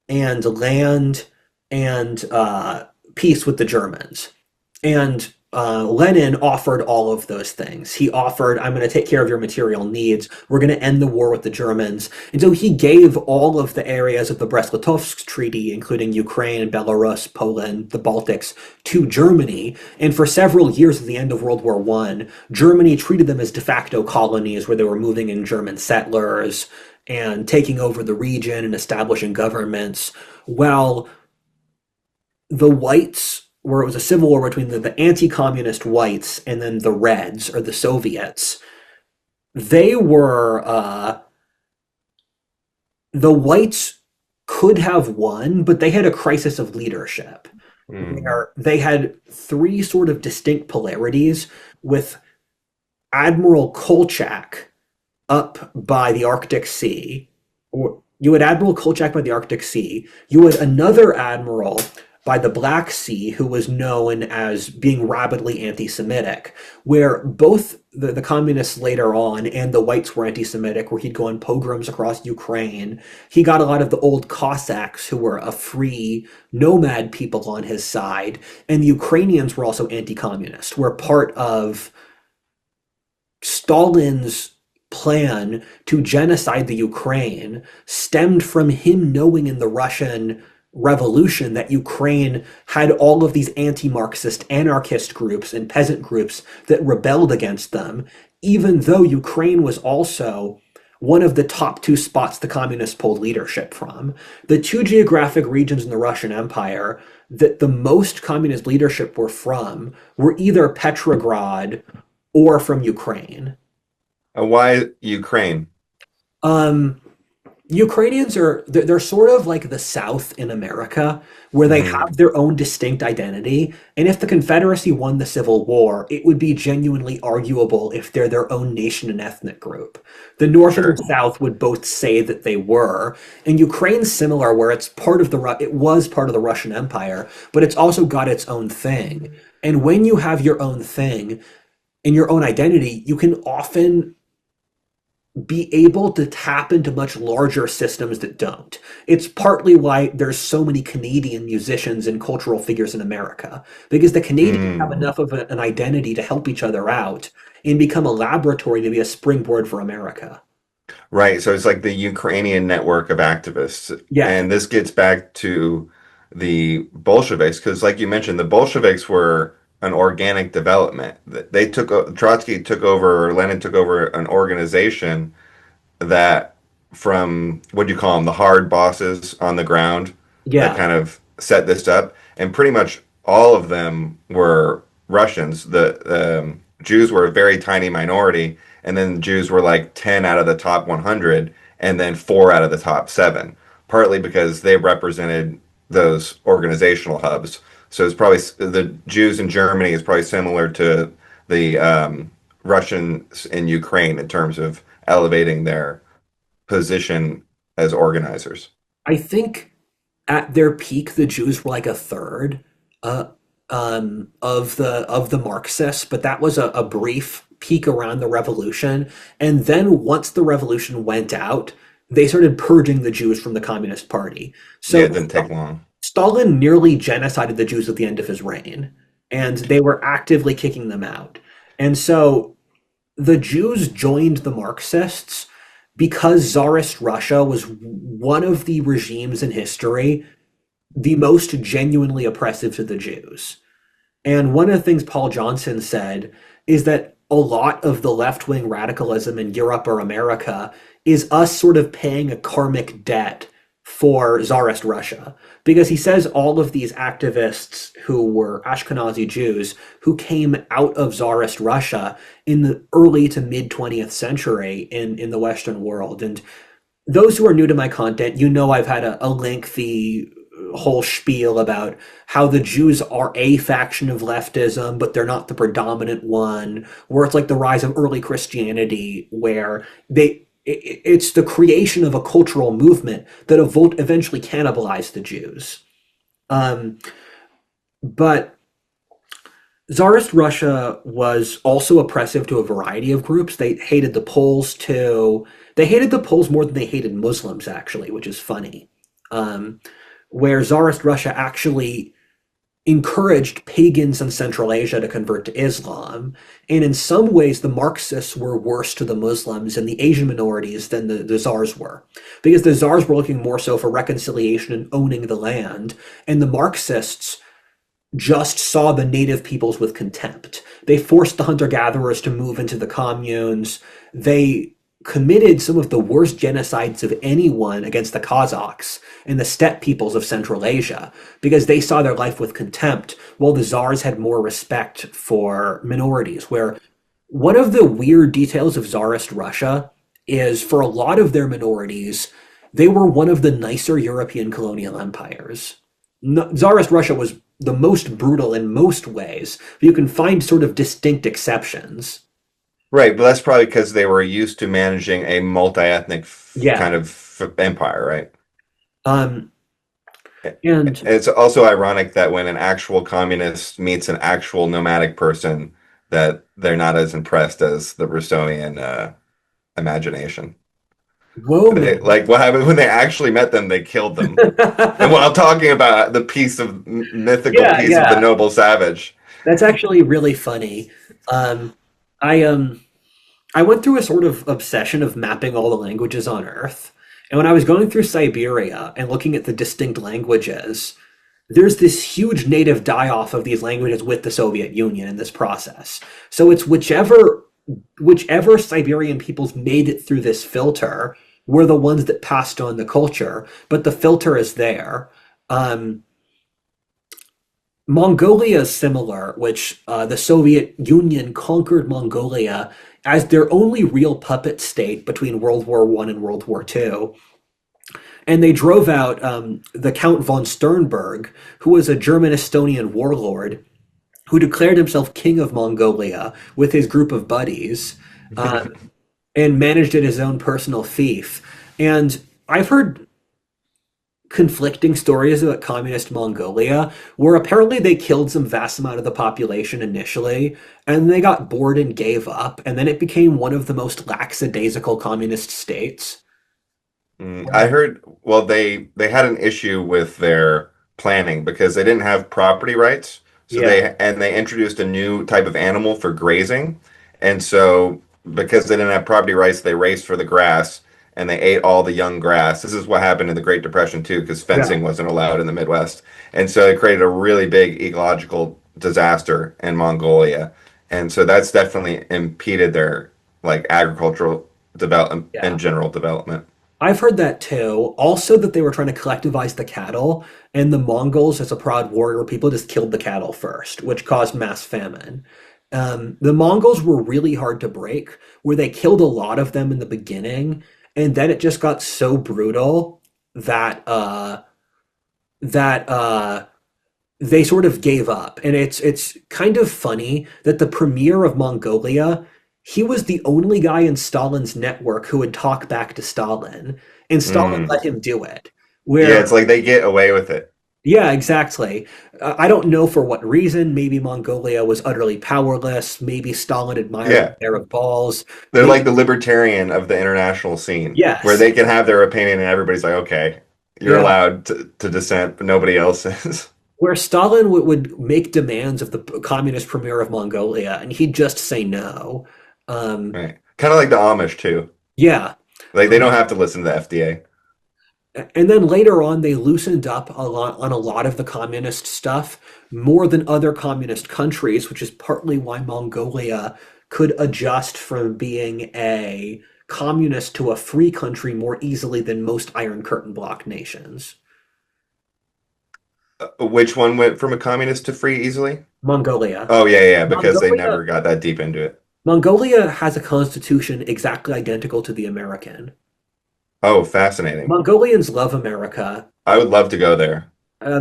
and land and peace with the Germans. And Lenin offered all of those things. He offered, I'm going to take care of your material needs. We're going to end the war with the Germans. And so he gave all of the areas of the Brest-Litovsk Treaty, including Ukraine, Belarus, Poland, the Baltics, to Germany. And for several years at the end of World War I, Germany treated them as de facto colonies where they were moving in German settlers and taking over the region and establishing governments. While the whites, where it was a civil war between the anti-communist whites and then the Reds, or the Soviets, they were, the whites could have won, but they had a crisis of leadership. Where they had three sort of distinct polarities, with Admiral Kolchak up by the Arctic Sea. Or you had Admiral Kolchak by the Arctic Sea. You had another admiral by the Black Sea who was known as being rabidly anti-Semitic, where both the communists later on and the whites were anti-Semitic, where he'd go on pogroms across Ukraine. He got a lot of the old Cossacks, who were a free nomad people, on his side, and the Ukrainians were also anti-communist, were part of Stalin's plan to genocide the Ukraine stemmed from him knowing in the Russian Revolution that Ukraine had all of these anti-Marxist anarchist groups and peasant groups that rebelled against them, even though Ukraine was also one of the top two spots the communists pulled leadership from. The two geographic regions in the Russian Empire that the most communist leadership were from were either Petrograd or from Ukraine. Why Ukraine? Ukrainians they're sort of like the South in America, where they have their own distinct identity. And if the Confederacy won the Civil War, it would be genuinely arguable if they're their own nation and ethnic group. The North and the South would both say that they were. And Ukraine's similar, where it was part of the Russian Empire, but it's also got its own thing. And when you have your own thing and your own identity, you can often be able to tap into much larger systems that don't. It's partly why there's so many Canadian musicians and cultural figures in America, because the Canadians have enough of an identity to help each other out and become a laboratory to be a springboard for America. Right. So it's like the Ukrainian network of activists. Yeah. And this gets back to the Bolsheviks, because like you mentioned, the Bolsheviks were an organic development. Trotsky took over, or Lenin took over an organization that, from, what do you call them, the hard bosses on the ground, that kind of set this up. And pretty much all of them were Russians. The Jews were a very tiny minority, and then the Jews were like 10 out of the top 100, and then 4 out of the top 7. partly because they represented those organizational hubs. So it's probably the Jews in Germany is probably similar to the Russians in Ukraine in terms of elevating their position as organizers. I think at their peak, the Jews were like a third uh, of the Marxists, but that was a brief peak around the revolution. And then once the revolution went out, they started purging the Jews from the Communist Party. Yeah, So it didn't take long. Stalin nearly genocided the Jews at the end of his reign, and they were actively kicking them out. And so the Jews joined the Marxists because Tsarist Russia was one of the regimes in history the most genuinely oppressive to the Jews. And one of the things Paul Johnson said is that a lot of the left wing radicalism in Europe or America is us sort of paying a karmic debt for Tsarist Russia. Because he says all of these activists who were Ashkenazi Jews who came out of Tsarist Russia in the early to mid 20th century in the Western world. And those who are new to my content, you know I've had a lengthy whole spiel about how the Jews are a faction of leftism, but they're not the predominant one, where it's like the rise of early Christianity, where it's the creation of a cultural movement that eventually cannibalized the Jews. Um, but Tsarist Russia was also oppressive to a variety of groups. They hated the Poles too. They hated the Poles more than they hated Muslims, actually, which is funny. Um, where Tsarist Russia actually encouraged pagans in Central Asia to convert to Islam. And in some ways, the Marxists were worse to the Muslims and the Asian minorities than the Tsars were. Because the Tsars were looking more so for reconciliation and owning the land, and the Marxists just saw the native peoples with contempt. They forced the hunter-gatherers to move into the communes. They committed some of the worst genocides of anyone against the Kazakhs and the steppe peoples of Central Asia because they saw their life with contempt, while the Tsars had more respect for minorities. Where one of the weird details of Tsarist Russia is for a lot of their minorities, they were one of the nicer European colonial empires. Tsarist Russia was the most brutal in most ways, but you can find sort of distinct exceptions. Right, but that's probably because they were used to managing a multi-ethnic Yeah. kind of empire, right? Um, and It's also ironic that when an actual communist meets an actual nomadic person, that they're not as impressed as the Rousseauian imagination. Woman. Like what happened when they actually met them, they killed them. And while talking about the piece of mythical Yeah, piece of the yeah. noble savage. That's actually really funny. Um, I went through a sort of obsession of mapping all the languages on Earth. And when I was going through Siberia and looking at the distinct languages, there's this huge native die-off of these languages with the Soviet Union in this process. So it's whichever Siberian peoples made it through this filter were the ones that passed on the culture, but the filter is there. Um, Mongolia is similar, which the Soviet Union conquered Mongolia as their only real puppet state between World War One and World War Two. And they drove out the Count von Sternberg, who was a German Estonian warlord who declared himself king of Mongolia with his group of buddies uh, and managed at his own personal fief. And I've heard conflicting stories about communist Mongolia, where apparently they killed some vast amount of the population initially, and they got bored and gave up, and then it became one of the most lackadaisical communist states. I heard, well, they had an issue with their planning because they didn't have property rights. So Yeah, they introduced a new type of animal for grazing. And so because they didn't have property rights, they raced for the grass and they ate all the young grass. This is what happened in the Great Depression too, because yeah. fencing wasn't allowed in the Midwest. And so it created a really big ecological disaster in Mongolia. And so that's definitely impeded their like agricultural development Yeah. and general development. I've heard that too. Also, that they were trying to collectivize the cattle, and the Mongols, as a proud warrior people, just killed the cattle first, which caused mass famine. The Mongols were really hard to break, where they killed a lot of them in the beginning, and then it just got so brutal. that that they sort of gave up. And it's kind of funny that the premier of Mongolia, he was the only guy in Stalin's network who would talk back to Stalin, and Stalin Mm. let him do it. Yeah, Where it's like they get away with it. yeah, exactly. I don't know for what reason. Maybe Mongolia was utterly powerless. Maybe Stalin admired Yeah. a pair of balls. They're Maybe like the libertarian of the international scene, where yes. they can have their opinion and everybody's like, okay, you're Yeah. allowed to dissent, but nobody else is. Where Stalin would make demands of the communist premier of Mongolia, and he'd just say no. Um, Right. Kind of like the Amish too. yeah. Like they don't have to listen to the FDA. And then later on, they loosened up a lot on a lot of the communist stuff, more than other communist countries, which is partly why Mongolia could adjust from being a communist to a free country more easily than most Iron Curtain bloc nations. Which one went from a communist to free easily? Mongolia. Oh yeah, yeah, because they Mongolia never got that deep into it. Mongolia has a constitution exactly identical to the American. Oh, fascinating. Mongolians love America. I would love to go there.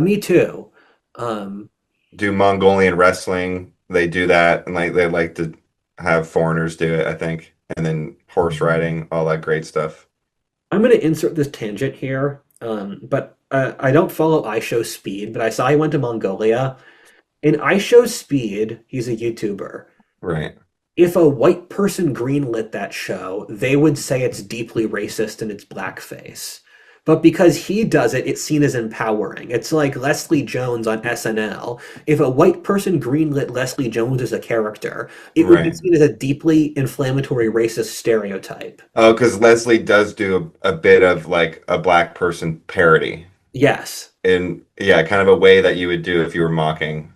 Me too. Um, Do Mongolian wrestling. They do that, and like they like to have foreigners do it, I think. And then horse riding, all that great stuff. I'm going to insert this tangent here, but I don't follow iShowSpeed, but I saw he went to Mongolia. In iShowSpeed, he's a YouTuber. Right. If a white person greenlit that show, they would say it's deeply racist and it's blackface. But because he does it, it's seen as empowering. It's like Leslie Jones on SNL. If a white person greenlit Leslie Jones as a character, it would be Right. seen as a deeply inflammatory racist stereotype. Oh, because Leslie does do a bit of like a black person parody Yes. in yeah, kind of a way that you would do if you were mocking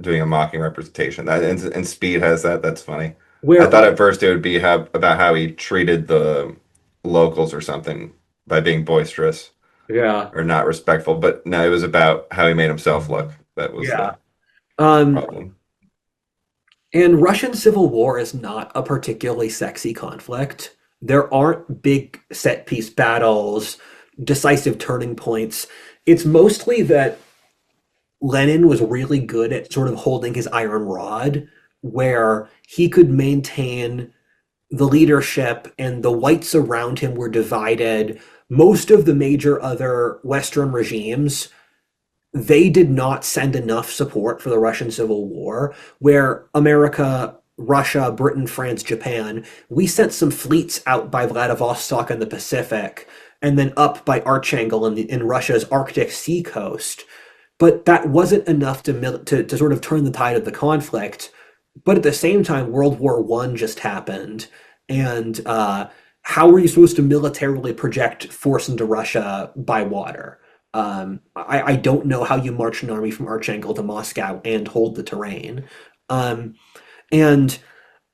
doing a mocking representation. That and Speed has that. That's funny. I Where thought at first it would be about how he treated the locals or something by being boisterous yeah. or not respectful, but no, it was about how he made himself look. That was Yeah. the Um, problem. and Russian Civil War is not a particularly sexy conflict. There aren't big set piece battles, decisive turning points. It's mostly that Lenin was really good at sort of holding his iron rod, where he could maintain the leadership and the whites around him were divided. Most of the major other Western regimes, they did not send enough support for the Russian Civil War, where America, Russia, Britain, France, Japan, we sent some fleets out by Vladivostok in the Pacific and then up by Archangel in Russia's Arctic Sea coast. But that wasn't enough to sort of turn the tide of the conflict. But at the same time, World War One just happened, and how were you supposed to militarily project force into Russia by water? I don't know how you march an army from Archangel to Moscow and hold the terrain. Um, and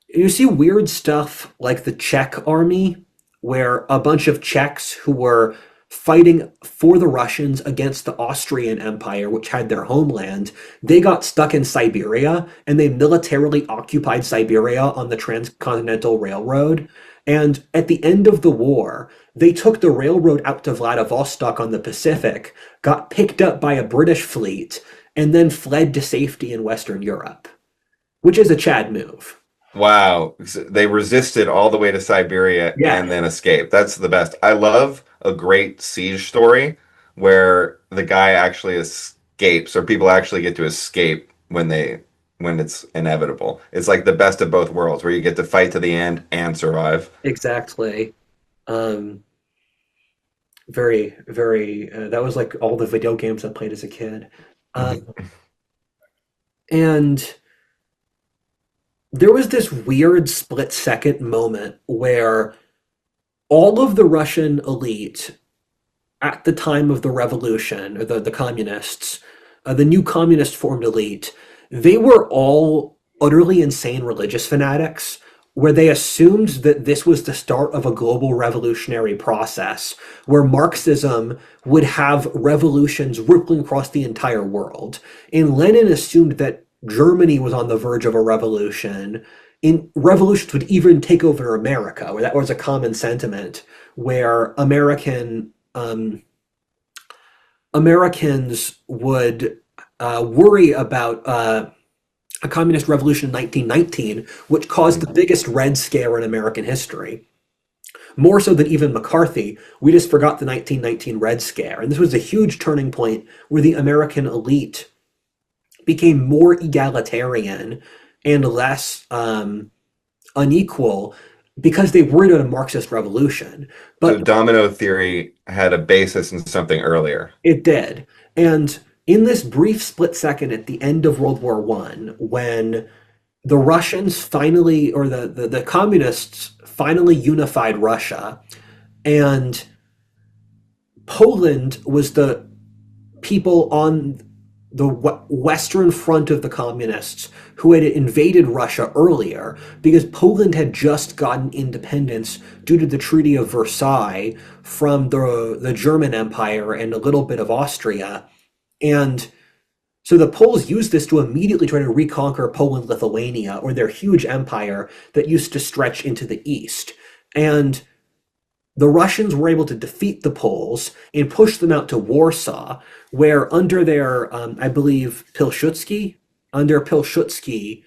you see weird stuff like the Czech army, where a bunch of Czechs who were fighting for the Russians against the Austrian Empire, which had their homeland, they got stuck in Siberia and they militarily occupied Siberia on the Transcontinental Railroad. And at the end of the war, they took the railroad out to Vladivostok on the Pacific, got picked up by a British fleet, and then fled to safety in Western Europe, which is a Chad move. Wow. They resisted all the way to Siberia Yeah, and then escaped. That's the best. I love a great siege story where the guy actually escapes or people actually get to escape when it's inevitable. It's like the best of both worlds where you get to fight to the end and survive. exactly. Um, that was like all the video games I played as a kid. Um, and there was this weird split second moment where all of the Russian elite at the time of the revolution, or the communists, the new communist formed elite, they were all utterly insane religious fanatics, where they assumed that this was the start of a global revolutionary process, where Marxism would have revolutions rippling across the entire world. And Lenin assumed that Germany was on the verge of a revolution. In revolutions would even take over America, where that was a common sentiment, where American Americans would worry about a communist revolution in 1919, which caused the biggest Red Scare in American history. More so than even McCarthy, we just forgot the 1919 Red Scare. And this was a huge turning point where the American elite became more egalitarian and less unequal because they worried about a Marxist revolution. So But domino theory had a basis in something earlier. it did. And in this brief split second at the end of World War One, when the Russians finally, or the communists finally unified Russia, and Poland was the people on the western front of the communists who had invaded Russia earlier because Poland had just gotten independence due to the Treaty of Versailles from the German Empire and a little bit of Austria. And so the Poles used this to immediately try to reconquer Poland, Lithuania, or their huge empire that used to stretch into the east. And the Russians were able to defeat the Poles and push them out to Warsaw, where under their, I believe, Pilsudski, under Pilsudski,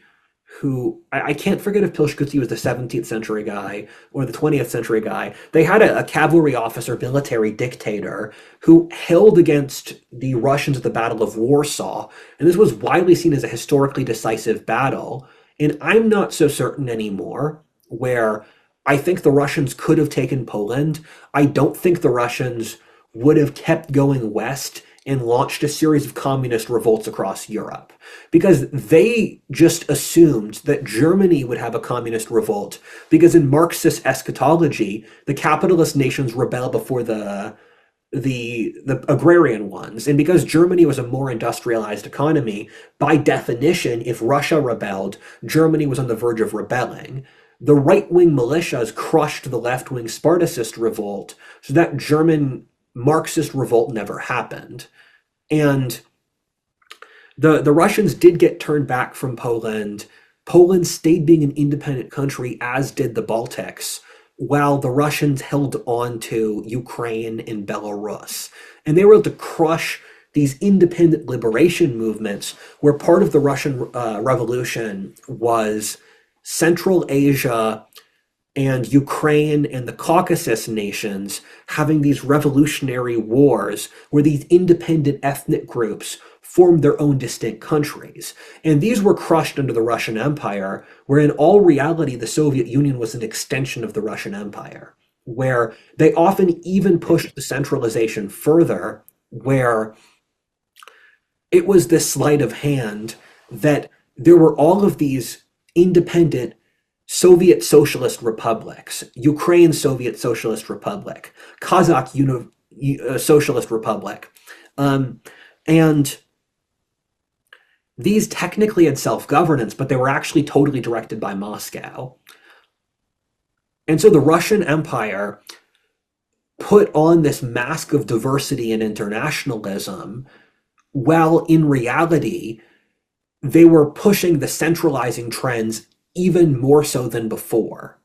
who I can't forget if Pilsudski was the 17th century guy or the 20th century guy. They had a cavalry officer, military dictator, who held against the Russians at the Battle of Warsaw, and this was widely seen as a historically decisive battle. And I'm not so certain anymore where I think the Russians could have taken Poland. I don't think the Russians would have kept going west and launched a series of communist revolts across Europe because they just assumed that Germany would have a communist revolt because in Marxist eschatology, the capitalist nations rebel before the agrarian ones. And because Germany was a more industrialized economy, by definition, if Russia rebelled, Germany was on the verge of rebelling. The right-wing militias crushed the left-wing Spartacist revolt, so that German Marxist revolt never happened. And the Russians did get turned back from Poland. Poland stayed being an independent country, as did the Baltics, while the Russians held on to Ukraine and Belarus. And they were able to crush these independent liberation movements, where part of the Russian Revolution was Central Asia and Ukraine and the Caucasus nations having these revolutionary wars where these independent ethnic groups formed their own distinct countries. And these were crushed under the Russian Empire, where in all reality, the Soviet Union was an extension of the Russian Empire, where they often even pushed the centralization further, where it was this sleight of hand that there were all of these independent Soviet Socialist republics, Ukraine Soviet Socialist Republic, Kazakh Socialist Republic, and these technically had self-governance, but they were actually totally directed by Moscow. And so the Russian Empire put on this mask of diversity and internationalism, while in reality, they were pushing the centralizing trends even more so than before.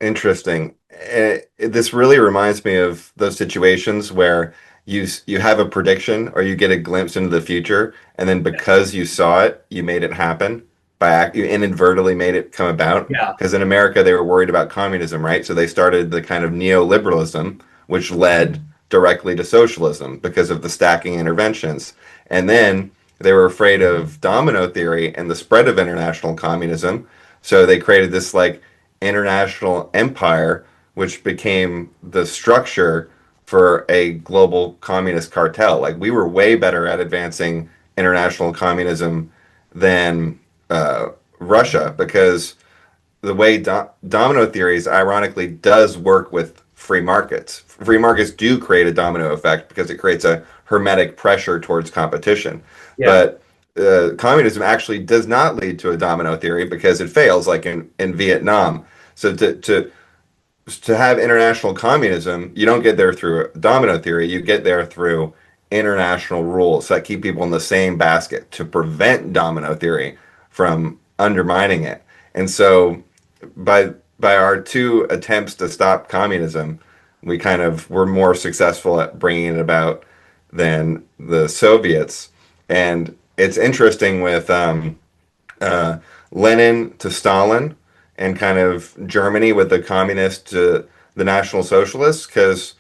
Interesting. This really reminds me of those situations where you have a prediction or you get a glimpse into the future, and then because you saw it, you made it happen you inadvertently made it come about. Yeah. Because in America, they were worried about communism, right? So they started the kind of neoliberalism, which led directly to socialism because of the stacking interventions. And then they were afraid of domino theory and the spread of international communism. So they created this like international empire, which became the structure for a global communist cartel. Like we were way better at advancing international communism than Russia, because the way domino theories ironically does work with free markets. Free markets do create a domino effect because it creates a hermetic pressure towards competition. Yeah. But communism actually does not lead to a domino theory because it fails, like in Vietnam. So to have international communism, you don't get there through domino theory. You get there through international rules that keep people in the same basket to prevent domino theory from undermining it. And so by by our two attempts to stop communism, we kind of were more successful at bringing it about than the Soviets. And it's interesting with uh, Lenin to Stalin and kind of Germany with the communists to the National Socialists, because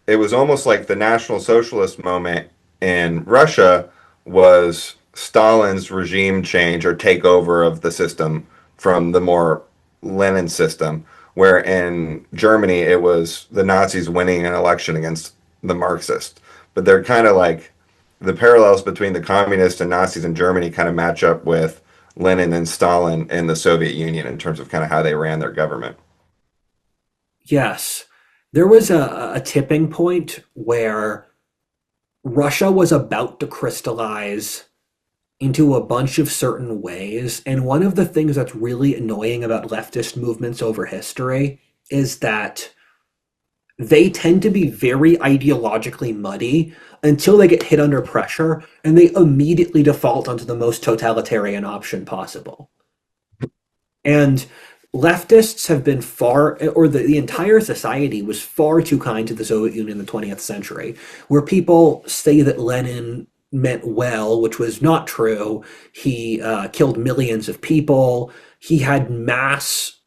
it was almost like the National Socialist moment in Russia was Stalin's regime change or takeover of the system from the more Lenin system, where in Germany it was the Nazis winning an election against the Marxists. But they're kind of like the parallels between the communists and Nazis in Germany kind of match up with Lenin and Stalin in the Soviet Union in terms of kind of how they ran their government. Yes. There was a tipping point where Russia was about to crystallize into a bunch of certain ways. And one of the things that's really annoying about leftist movements over history is that they tend to be very ideologically muddy until they get hit under pressure and they immediately default onto the most totalitarian option possible. And leftists have been far, or the entire society was far too kind to the Soviet Union in the 20th century, where people say that Lenin meant well, which was not true. He killed millions of people. He had mass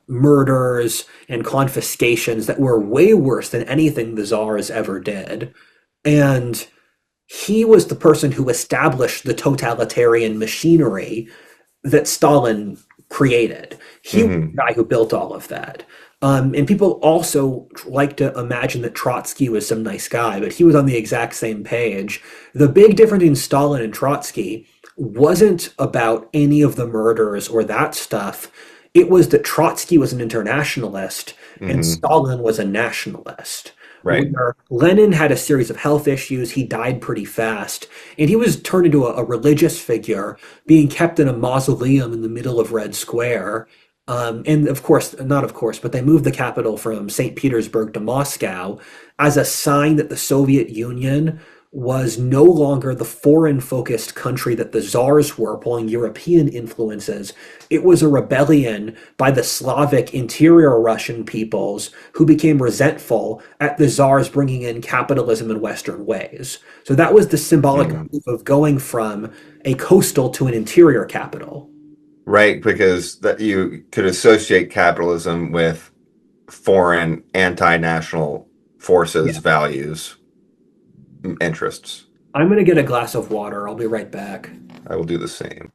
murders and confiscations that were way worse than anything the czars ever did. And he was the person who established the totalitarian machinery that Stalin created. He was the Hmm. guy who built all of that. And people also like to imagine that Trotsky was some nice guy, but he was on the exact same page. The big difference in Stalin and Trotsky wasn't about any of the murders or that stuff. It was that Trotsky was an internationalist and Hmm. Stalin was a nationalist. Right. Where Lenin had a series of health issues, he died pretty fast, and he was turned into a religious figure, being kept in a mausoleum in the middle of Red Square. And of course, not of course, but they moved the capital from St. Petersburg to Moscow as a sign that the Soviet Union was no longer the foreign focused country that the czars were, pulling European influences. It was a rebellion by the Slavic interior Russian peoples who became resentful at the czars bringing in capitalism in Western ways. So that was the symbolic Hmm. move of going from a coastal to an interior capital. Right, because that you could associate capitalism with foreign anti-national forces, Yeah. values, interests. I'm going to get a glass of water. I'll be right back. I will do the same.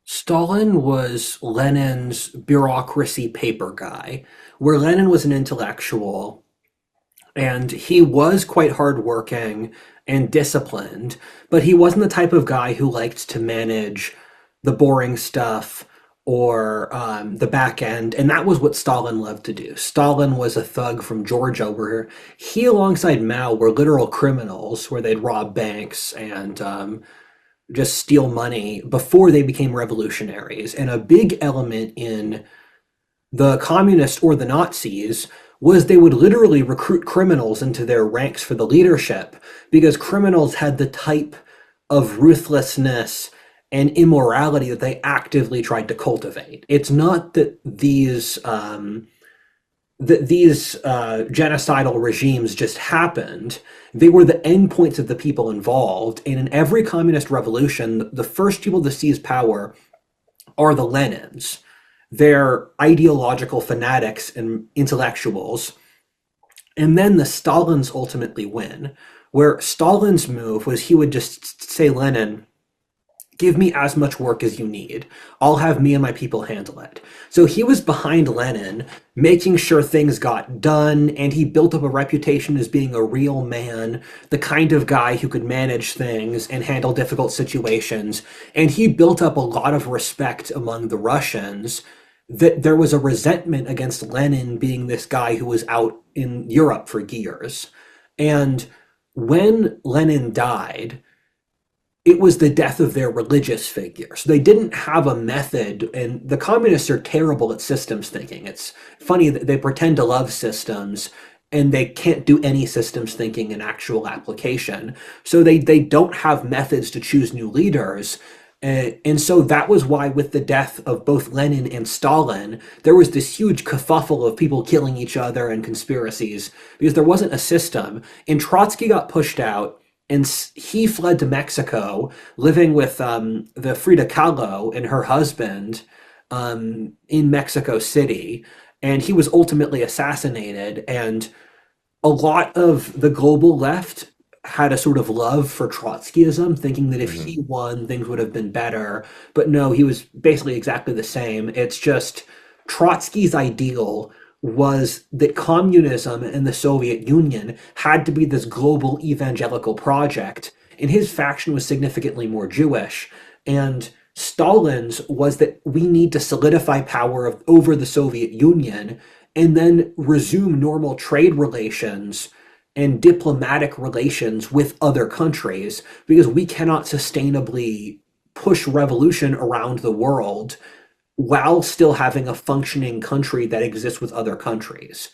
Stalin was Lenin's bureaucracy paper guy, where Lenin was an intellectual and he was quite hardworking and disciplined, but he wasn't the type of guy who liked to manage the boring stuff or the back end. And that was what Stalin loved to do. Stalin was a thug from Georgia, where he, alongside Mao, were literal criminals, where they'd rob banks and just steal money before they became revolutionaries. And a big element in the communists or the Nazis was they would literally recruit criminals into their ranks for the leadership because criminals had the type of ruthlessness and immorality that they actively tried to cultivate. It's not that these genocidal regimes just happened. They were the endpoints of the people involved. And in every communist revolution, the first people to seize power are the Lenins. They're ideological fanatics and intellectuals. And then the Stalins ultimately win, where Stalin's move was he would just say, Lenin, give me as much work as you need. I'll have me and my people handle it. So he was behind Lenin, making sure things got done, and he built up a reputation as being a real man, the kind of guy who could manage things and handle difficult situations. And he built up a lot of respect among the Russians that there was a resentment against Lenin being this guy who was out in Europe for years. And when Lenin died, it was the death of their religious figure. So they didn't have a method, and the communists are terrible at systems thinking. It's funny that they pretend to love systems and they can't do any systems thinking in actual application. So they don't have methods to choose new leaders. And so that was why, with the death of both Lenin and Stalin, there was this huge kerfuffle of people killing each other and conspiracies because there wasn't a system. And Trotsky got pushed out, and he fled to Mexico, living with the Frida Kahlo and her husband in Mexico City. And he was ultimately assassinated. And a lot of the global left had a sort of love for Trotskyism, thinking that if Hmm. he won, things would have been better. But no, he was basically exactly the same. It's just Trotsky's ideal was that communism and the Soviet Union had to be this global evangelical project, and his faction was significantly more Jewish. And Stalin's was that we need to solidify power over the Soviet Union and then resume normal trade relations and diplomatic relations with other countries because we cannot sustainably push revolution around the world while still having a functioning country that exists with other countries.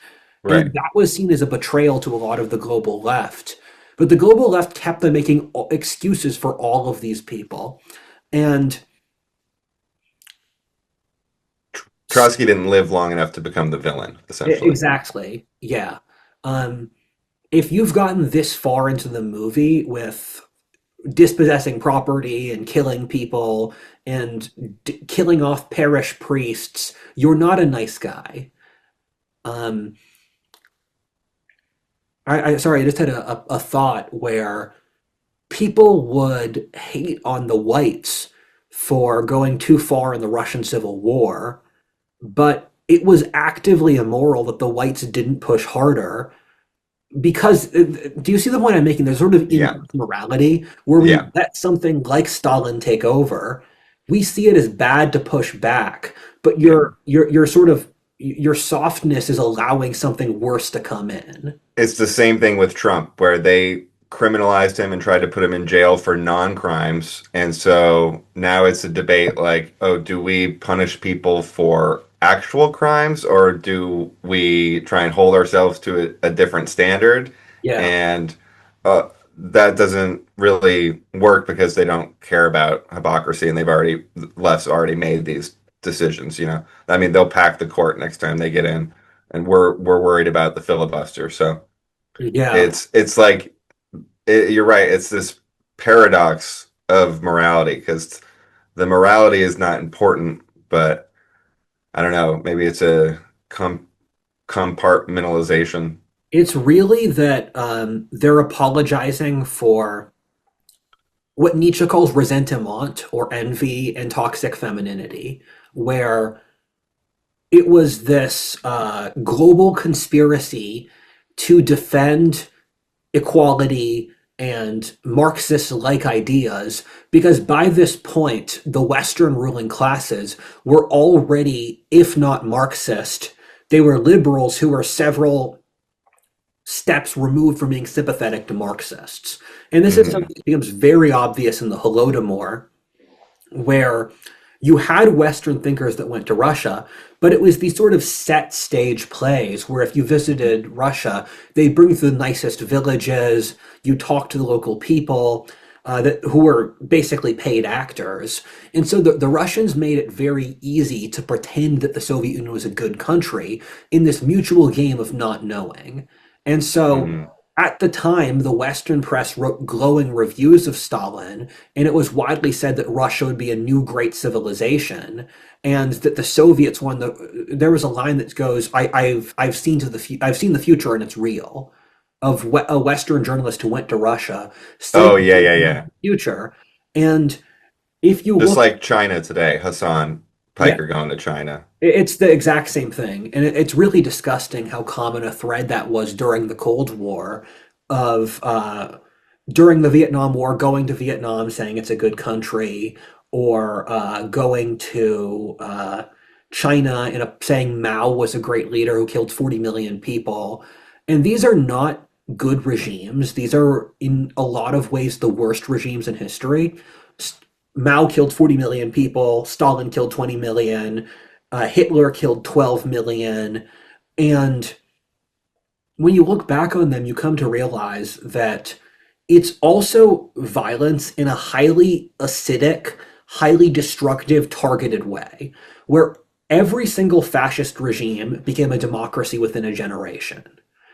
And Right. that was seen as a betrayal to a lot of the global left. But the global left kept on making excuses for all of these people. And Trotsky didn't live long enough to become the villain, essentially. exactly, yeah. Um, if you've gotten this far into the movie with dispossessing property and killing people and killing off parish priests, you're not a nice guy. Um, sorry, I just had a thought where people would hate on the whites for going too far in the Russian Civil War, but it was actively immoral that the whites didn't push harder because do you see the point I'm making? There's sort of Yeah. inverse morality where when you Yeah. let something like Stalin take over, we see it as bad to push back, but Yeah. your sort of your softness is allowing something worse to come in. It's the same thing with Trump, where they criminalized him and tried to put him in jail for non-crimes. And so now it's a debate like, oh, do we punish people for actual crimes or do we try and hold ourselves to a different standard? Yeah, And that doesn't really work because they don't care about hypocrisy and left's already made these decisions, you know. I mean, they'll pack the court next time they get in and we're worried about the filibuster. So yeah. it's like you're right. It's this paradox of morality because the morality is not important, but I don't know. Maybe it's a compartmentalization. It's really that they're apologizing for what Nietzsche calls resentment or envy and toxic femininity, where it was this global conspiracy to defend equality and Marxist like ideas, because by this point, the Western ruling classes were already, if not Marxist, they were liberals who were several steps removed from being sympathetic to Marxists. And this is Hmm. something that becomes very obvious in the Holodomor, where you had Western thinkers that went to Russia, but it was these sort of set stage plays where if you visited Russia, they bring you to the nicest villages, you talk to the local people. Who were basically paid actors. And so the Russians made it very easy to pretend that the Soviet Union was a good country in this mutual game of not knowing. And so Hmm. at the time, the Western press wrote glowing reviews of Stalin, and it was widely said that Russia would be a new great civilization, and that the Soviets won the. There was a line that goes, I've seen I've seen the future, and it's real." Of a Western journalist who went to Russia Oh saying yeah, yeah, yeah. the future, and if you Just look, like China today, Hassan yeah, Piker going to China. it's the exact same thing, and it's really disgusting how common a thread that was during the Cold War, of during the Vietnam War, going to Vietnam saying it's a good country, or going to China and saying Mao was a great leader who killed 40 million people. And these are not good regimes. These are, in a lot of ways, the worst regimes in history. Mao killed 40 million people, Stalin killed 20 million, Hitler killed 12 million. And when you look back on them, you come to realize that it's also violence in a highly acidic, highly destructive, targeted way, where every single fascist regime became a democracy within a generation.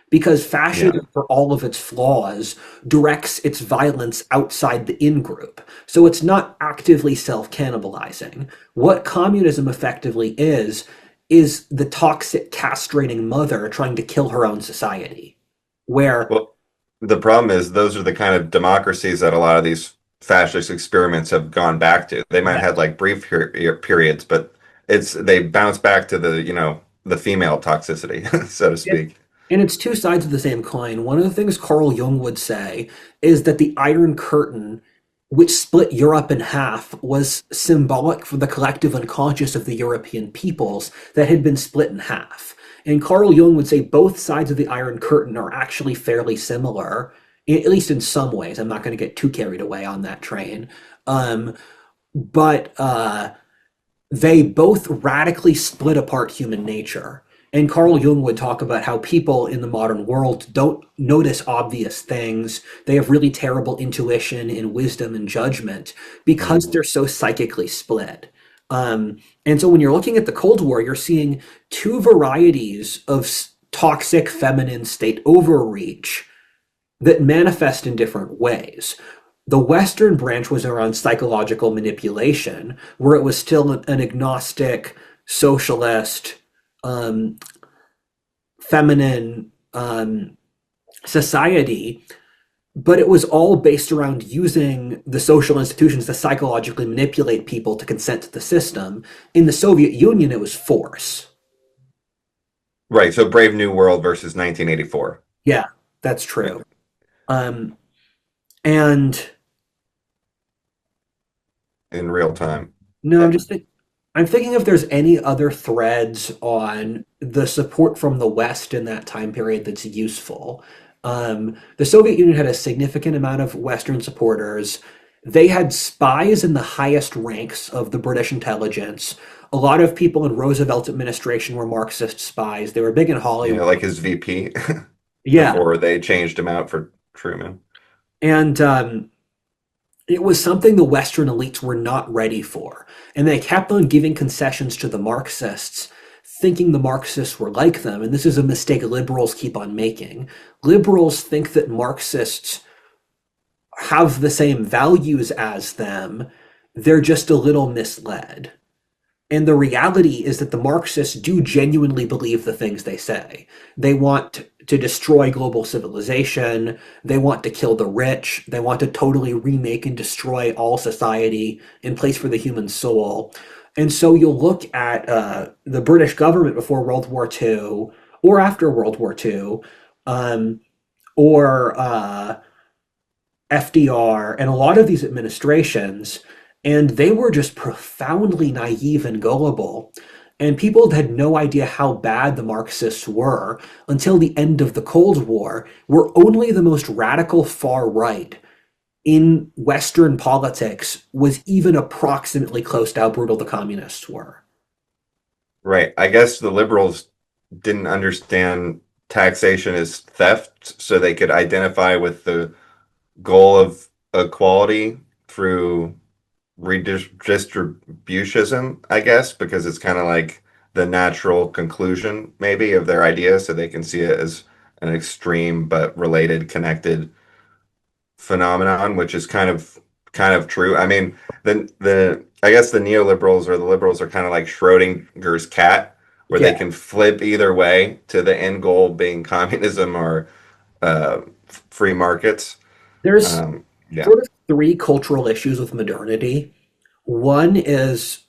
Because Yeah. fascism, for all of its flaws, directs its violence outside the in group. So it's not actively self cannibalizing. What communism effectively is the toxic, castrating mother trying to kill her own society. Where, Well, the problem is those are the kind of democracies that a lot of these fascist experiments have gone back to. They might yeah, have had like brief periods, but it's they bounce back to the, the female toxicity, so to speak. and it's two sides of the same coin. One of the things Carl Jung would say is that the Iron Curtain, which split Europe in half, was symbolic for the collective unconscious of the European peoples that had been split in half. And Carl Jung would say both sides of the Iron Curtain are actually fairly similar, at least in some ways. I'm not going to get too carried away on that train. Um, but they both radically split apart human nature. And Carl Jung would talk about how people in the modern world don't notice obvious things. They have really terrible intuition and wisdom and judgment because Mhm. they're so psychically split. And so when you're looking at the Cold War, you're seeing two varieties of toxic feminine state overreach that manifest in different ways. The Western branch was around psychological manipulation, where it was still an agnostic, socialist, um, feminine society, but it was all based around using the social institutions to psychologically manipulate people to consent to the system. In the Soviet Union, it was force. Right. So Brave New World versus 1984. Yeah, that's true. Okay. Um, and In real time. no, Uh, I'm thinking if there's any other threads on the support from the West in that time period that's useful. The Soviet Union had a significant amount of Western supporters. They had spies in the highest ranks of the British intelligence. A lot of people in Roosevelt administration were Marxist spies. They were big in Yeah, Hollywood. like his VP Yeah, before they changed him out for Truman. and it was something the Western elites were not ready for. And they kept on giving concessions to the Marxists, thinking the Marxists were like them. And this is a mistake liberals keep on making. Liberals think that Marxists have the same values as them, they're just a little misled. And the reality is that the Marxists do genuinely believe the things they say. They want to destroy global civilization. They want to kill the rich. They want to totally remake and destroy all society in place for the human soul. And so you'll look at the British government before World War II or after World War II, um, or FDR and a lot of these administrations, and they were just profoundly naive and gullible. And people had no idea how bad the Marxists were until the end of the Cold War, where only the most radical far right in Western politics was even approximately close to how brutal the communists were. Right. I guess the liberals didn't understand taxation as theft, so they could identify with the goal of equality through redistributionism, I guess, because it's kind of like the natural conclusion, maybe, of their idea, so they can see it as an extreme but related, connected phenomenon, which is kind of true. I mean, the I guess the neoliberals or the liberals are kind of like Schrodinger's cat, where they Yeah, can flip either way to the end goal being communism or free markets. there's Yeah. sort of three cultural issues with modernity. One is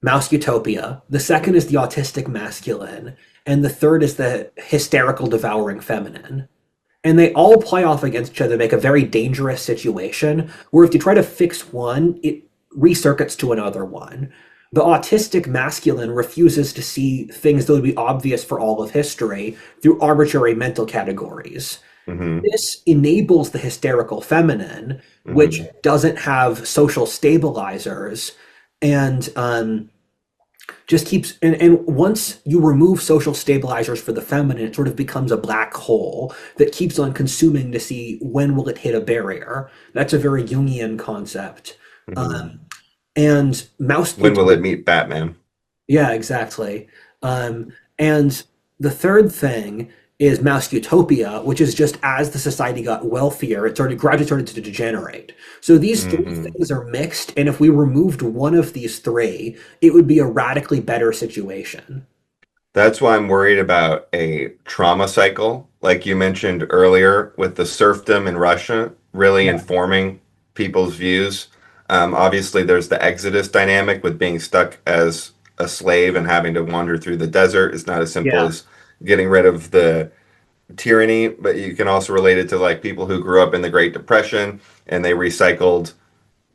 Mouse Utopia. The second is the autistic masculine. And the third is the hysterical devouring feminine. And they all play off against each other to make a very dangerous situation where if you try to fix one, it recircuits to another one. The autistic masculine refuses to see things that would be obvious for all of history through arbitrary mental categories. Hmm. This enables the hysterical feminine, which Hmm. doesn't have social stabilizers and just keeps and once you remove social stabilizers for the feminine, it sort of becomes a black hole that keeps on consuming to see when will it hit a barrier. That's a very Jungian concept. Hmm. um, And Mouse When will it meet Batman? yeah, exactly. And the third thing is Mouse Utopia, which is just as the society got wealthier, it started gradually started to degenerate. So these three Hmm. things are mixed, and if we removed one of these three, it would be a radically better situation. That's why I'm worried about a trauma cycle, like you mentioned earlier, with the serfdom in Russia really Yeah. informing people's views. Obviously, there's the Exodus dynamic with being stuck as a slave and having to wander through the desert. It's not as simple Yeah. as getting rid of the tyranny, but you can also relate it to like people who grew up in the Great Depression and they recycled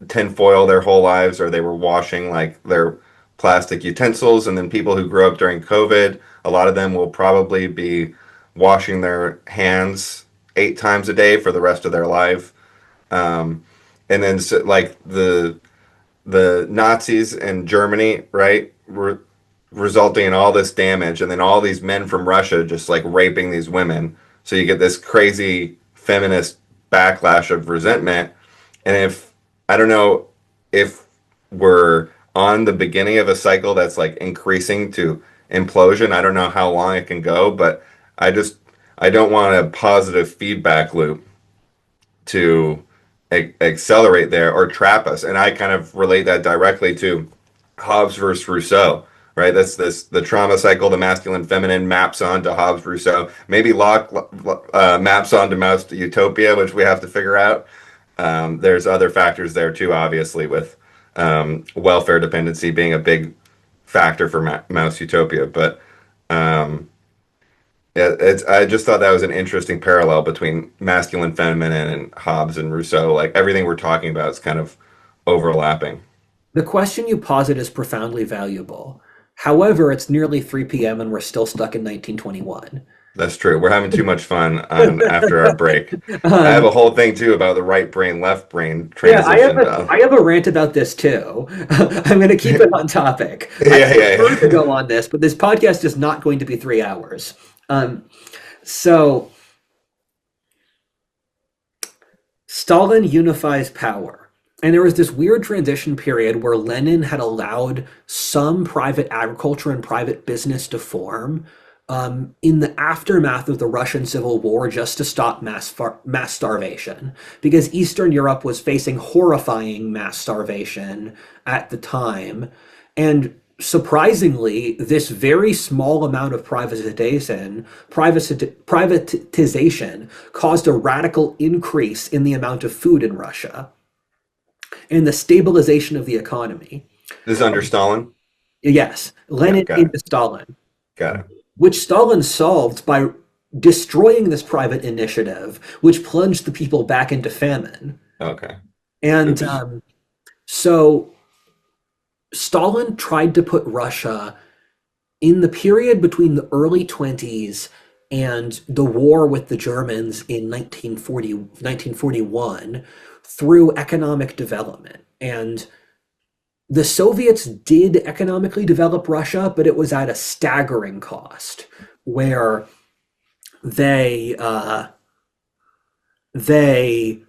tinfoil their whole lives, or they were washing like their plastic utensils. And then people who grew up during COVID, a lot of them will probably be washing their hands 8 times a day for the rest of their life. Um, and then so, like the Nazis in Germany, right, were resulting in all this damage, and then all these men from Russia just like raping these women. So you get this crazy feminist backlash of resentment. And if I don't know if we're on the beginning of a cycle that's like increasing to implosion, I don't know how long it can go, but I just I don't want a positive feedback loop to accelerate there or trap us. And I kind of relate that directly to Hobbes versus Rousseau, right? That's this the trauma cycle, the masculine feminine maps onto Hobbes Rousseau. Maybe Locke maps onto Mouse Utopia, which we have to figure out. There's other factors there too, obviously, with welfare dependency being a big factor for Mouse Utopia. But um, yeah, I just thought that was an interesting parallel between masculine, feminine, and Hobbes and Rousseau. Like everything we're talking about is kind of overlapping. The question you posit is profoundly valuable. However, it's nearly 3 p.m. and we're still stuck in 1921. That's true. We're having too much fun on after our break. I have Um, a whole thing too about the right brain, left brain yeah, transition, though. I have a rant about this too. I'm going to keep it on topic. I Yeah, yeah, prefer to yeah. go on this, but this podcast is not going to be 3 hours. Um, so Stalin unifies power. And there was this weird transition period where Lenin had allowed some private agriculture and private business to form in the aftermath of the Russian Civil War just to stop mass starvation. Because Eastern Europe was facing horrifying mass starvation at the time. And surprisingly, this very small amount of privatization caused a radical increase in the amount of food in Russia and the stabilization of the economy. This is under Stalin. Yes, Yeah, Lenin got it. into Stalin, Got it. which Stalin solved by destroying this private initiative, which plunged the people back into famine. Okay. And Oops. so Stalin tried to put Russia in the period between the early 20s and the war with the Germans in 1941 through economic development. And the Soviets did economically develop Russia, but it was at a staggering cost, where they they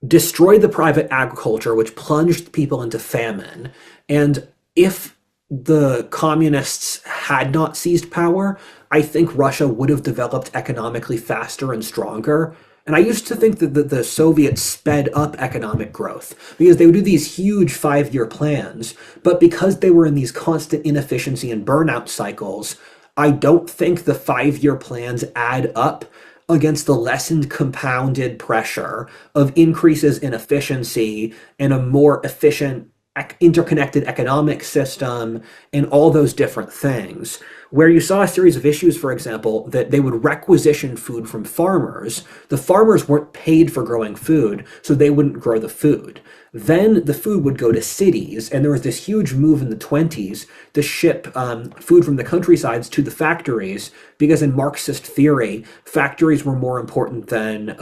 destroyed the private agriculture, which plunged people into famine. And if the communists had not seized power, I think Russia would have developed economically faster and stronger. And I used to think that the Soviets sped up economic growth because they would do these huge 5 year plans. But because they were in these constant inefficiency and burnout cycles, I don't think the 5 year plans add up against the lessened compounded pressure of increases in efficiency and a more efficient interconnected economic system and all those different things. Where you saw a series of issues, for example, that they would requisition food from farmers. The farmers weren't paid for growing food, so they wouldn't grow the food. Then the food would go to cities, and there was this huge move in the 20s to ship food from the countrysides to the factories, because in Marxist theory, factories were more important than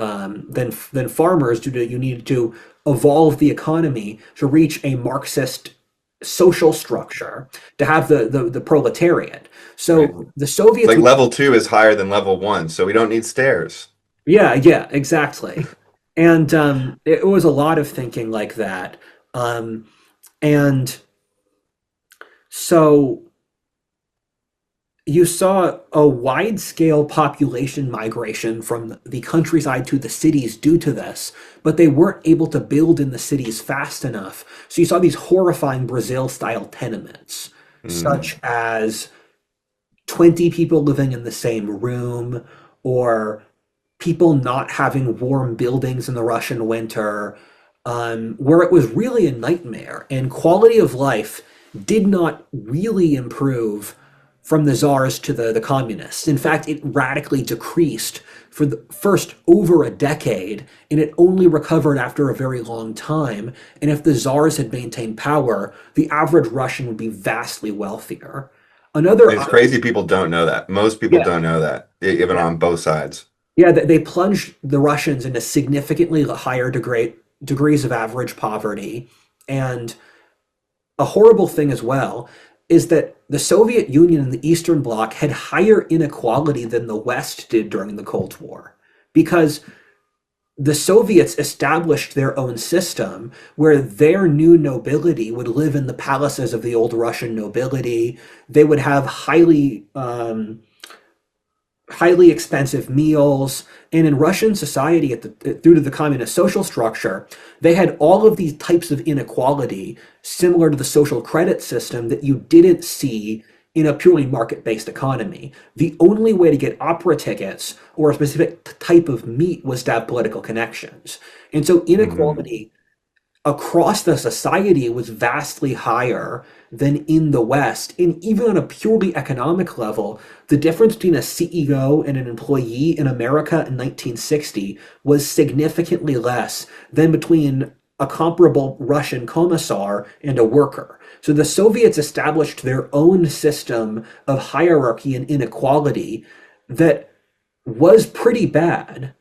farmers. Due to you needed to evolve the economy to reach a Marxist social structure, to have the proletariat. Right. So the It's Soviets like would, level two is higher than level one, so we don't need stairs. yeah, yeah, exactly. And it was a lot of thinking like that. Um, and so you saw a wide scale population migration from the countryside to the cities due to this, but they weren't able to build in the cities fast enough. So you saw these horrifying Brazil style tenements, Mm. such as 20 people living in the same room, or people not having warm buildings in the Russian winter, where it was really a nightmare. And quality of life did not really improve from the czars to the communists. In fact, it radically decreased for the first over a decade, and it only recovered after a very long time. And if the czars had maintained power, the average Russian would be vastly wealthier. Another, It's crazy people don't know that. Most people yeah, don't know that, even yeah, on both sides. yeah, they plunged the Russians into significantly higher degrees of average poverty. And a horrible thing as well is that the Soviet Union and the Eastern Bloc had higher inequality than the West did during the Cold War, because the Soviets established their own system where their new nobility would live in the palaces of the old Russian nobility. They would have highly expensive meals. And in Russian society, due to the communist social structure, they had all of these types of inequality similar to the social credit system that you didn't see in a purely market-based economy. The only way to get opera tickets or a specific type of meat was to have political connections. And so Hmm. inequality across the society was vastly higher than in the West. And even on a purely economic level, the difference between a CEO and an employee in America in 1960 was significantly less than between a comparable Russian commissar and a worker. So the Soviets established their own system of hierarchy and inequality that was pretty bad.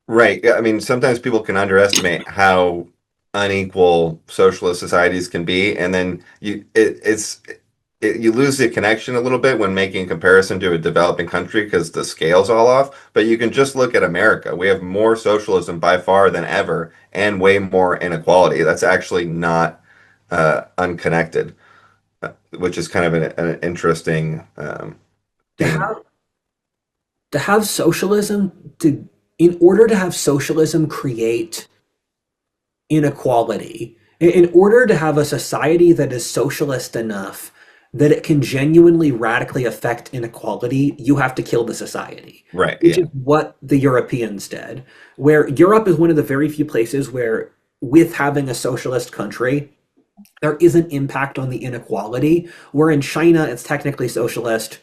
Right. Yeah, I mean, sometimes people can underestimate how unequal socialist societies can be, and then you lose the connection a little bit when making a comparison to a developing country because the scale's all off. But you can just look at America. We have more socialism by far than ever, and way more inequality. That's actually not unconnected, which is kind of an interesting To theme. have to have socialism to in order to have socialism create inequality, in order to have a society that is socialist enough that it can genuinely radically affect inequality, you have to kill the society, Right. which is Yeah. what the Europeans did. Where Europe is one of the very few places where, with having a socialist country, there is an impact on the inequality. Where in China, it's technically socialist,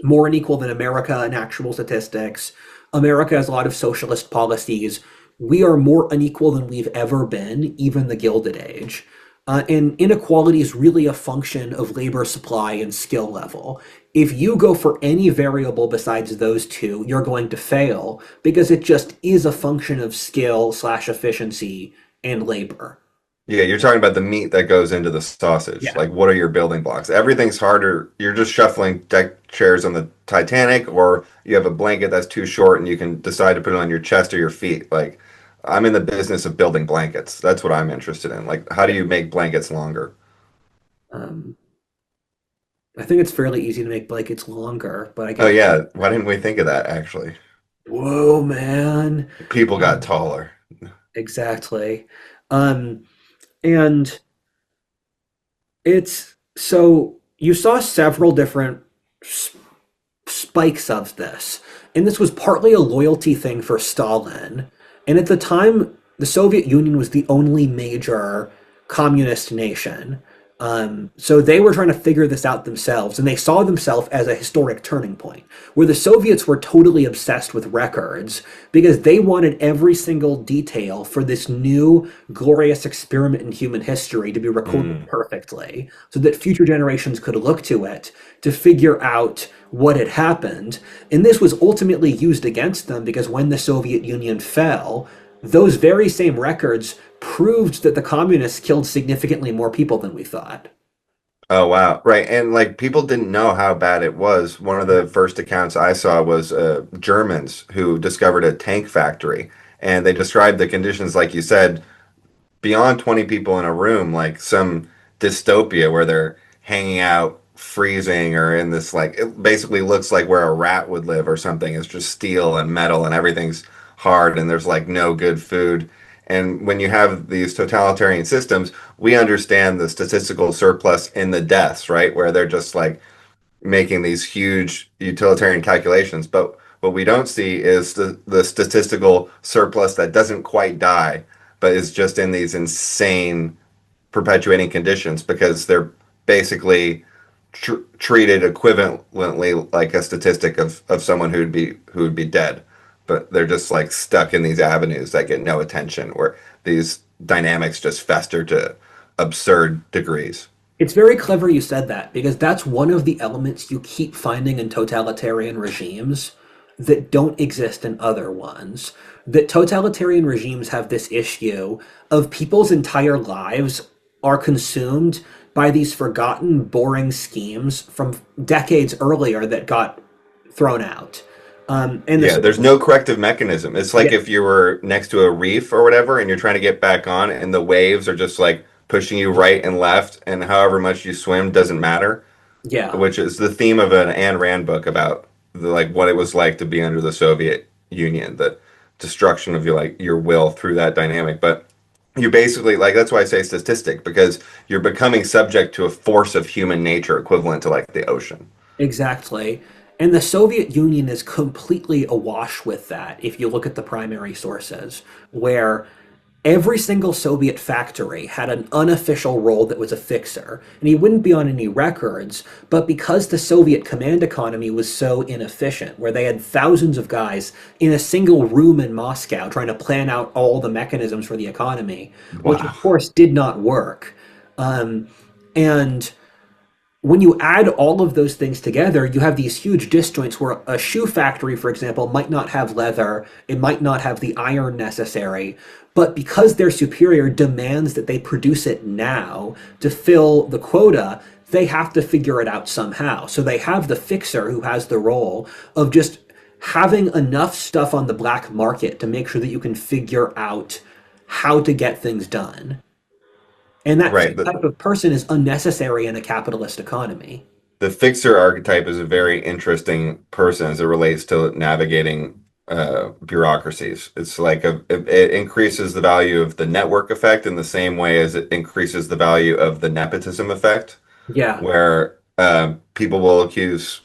more unequal than America in actual statistics. America has a lot of socialist policies. We are more unequal than we've ever been, even the Gilded Age. And inequality is really a function of labor supply and skill level. If you go for any variable besides those two, you're going to fail because it just is a function of skill slash efficiency and labor. Yeah, you're talking about the meat that goes into the sausage. Yeah. Like, what are your building blocks? Everything's harder. You're just shuffling deck chairs on the Titanic, or you have a blanket that's too short and you can decide to put it on your chest or your feet. Like, I'm in the business of building blankets. That's what I'm interested in. Like, how do Yeah. you make blankets longer? Um, I think it's fairly easy to make blankets longer, but I Oh, guess, yeah. Why didn't we think of that, actually? whoa, man. People got Um, taller. exactly. Um, and it's so you saw several different s- spikes of this, and this was partly a loyalty thing for Stalin. And at the time, the Soviet Union was the only major communist nation. So they were trying to figure this out themselves, and they saw themselves as a historic turning point, where the Soviets were totally obsessed with records because they wanted every single detail for this new glorious experiment in human history to be recorded Mm. perfectly, so that future generations could look to it to figure out what had happened. And this was ultimately used against them because when the Soviet Union fell, those very same records proved that the communists killed significantly more people than we thought. Oh wow. Right. And like people didn't know how bad it was. One of the first accounts I saw was Germans who discovered a tank factory and they described the conditions like you said. beyond 20 people in a room, like some dystopia where they're hanging out, freezing, or in this like it basically looks like where a rat would live or something. It's just steel and metal and everything's hard and there's like no good food. And when you have these totalitarian systems, we understand the statistical surplus in the deaths, right? Where they're just like making these huge utilitarian calculations. But what we don't see is the statistical surplus that doesn't quite die, but is just in these insane perpetuating conditions because they're basically treated equivalently like a statistic of someone who would be dead. But they're just like stuck in these avenues that get no attention, where these dynamics just fester to absurd degrees. It's very clever you said that because that's one of the elements you keep finding in totalitarian regimes that don't exist in other ones. That totalitarian regimes have this issue of people's entire lives are consumed by these forgotten, boring schemes from decades earlier that got thrown out. And Yeah, this, there's no corrective mechanism. It's yeah, like if you were next to a reef or whatever and you're trying to get back on and the waves are just like pushing you right and left and however much you swim doesn't matter, yeah, which is the theme of an Ayn Rand book about like what it was like to be under the Soviet Union, the destruction of your will through that dynamic. But you basically like that's why I say statistic because you're becoming subject to a force of human nature equivalent to like the ocean. exactly. And the Soviet Union is completely awash with that if you look at the primary sources, where every single Soviet factory had an unofficial role that was a fixer, and he wouldn't be on any records, but because the Soviet command economy was so inefficient, where they had thousands of guys in a single room in Moscow trying to plan out all the mechanisms for the economy, which of Wow. course did not work. Um, and when you add all of those things together, you have these huge disjoints where a shoe factory, for example, might not have leather, it might not have the iron necessary, but because their superior demands that they produce it now to fill the quota, they have to figure it out somehow. So they have the fixer who has the role of just having enough stuff on the black market to make sure that you can figure out how to get things done. And that Right. type of person is unnecessary in a capitalist economy. The fixer archetype is a very interesting person as it relates to navigating bureaucracies. It's like it increases the value of the network effect in the same way as it increases the value of the nepotism effect, Yeah, where people will accuse,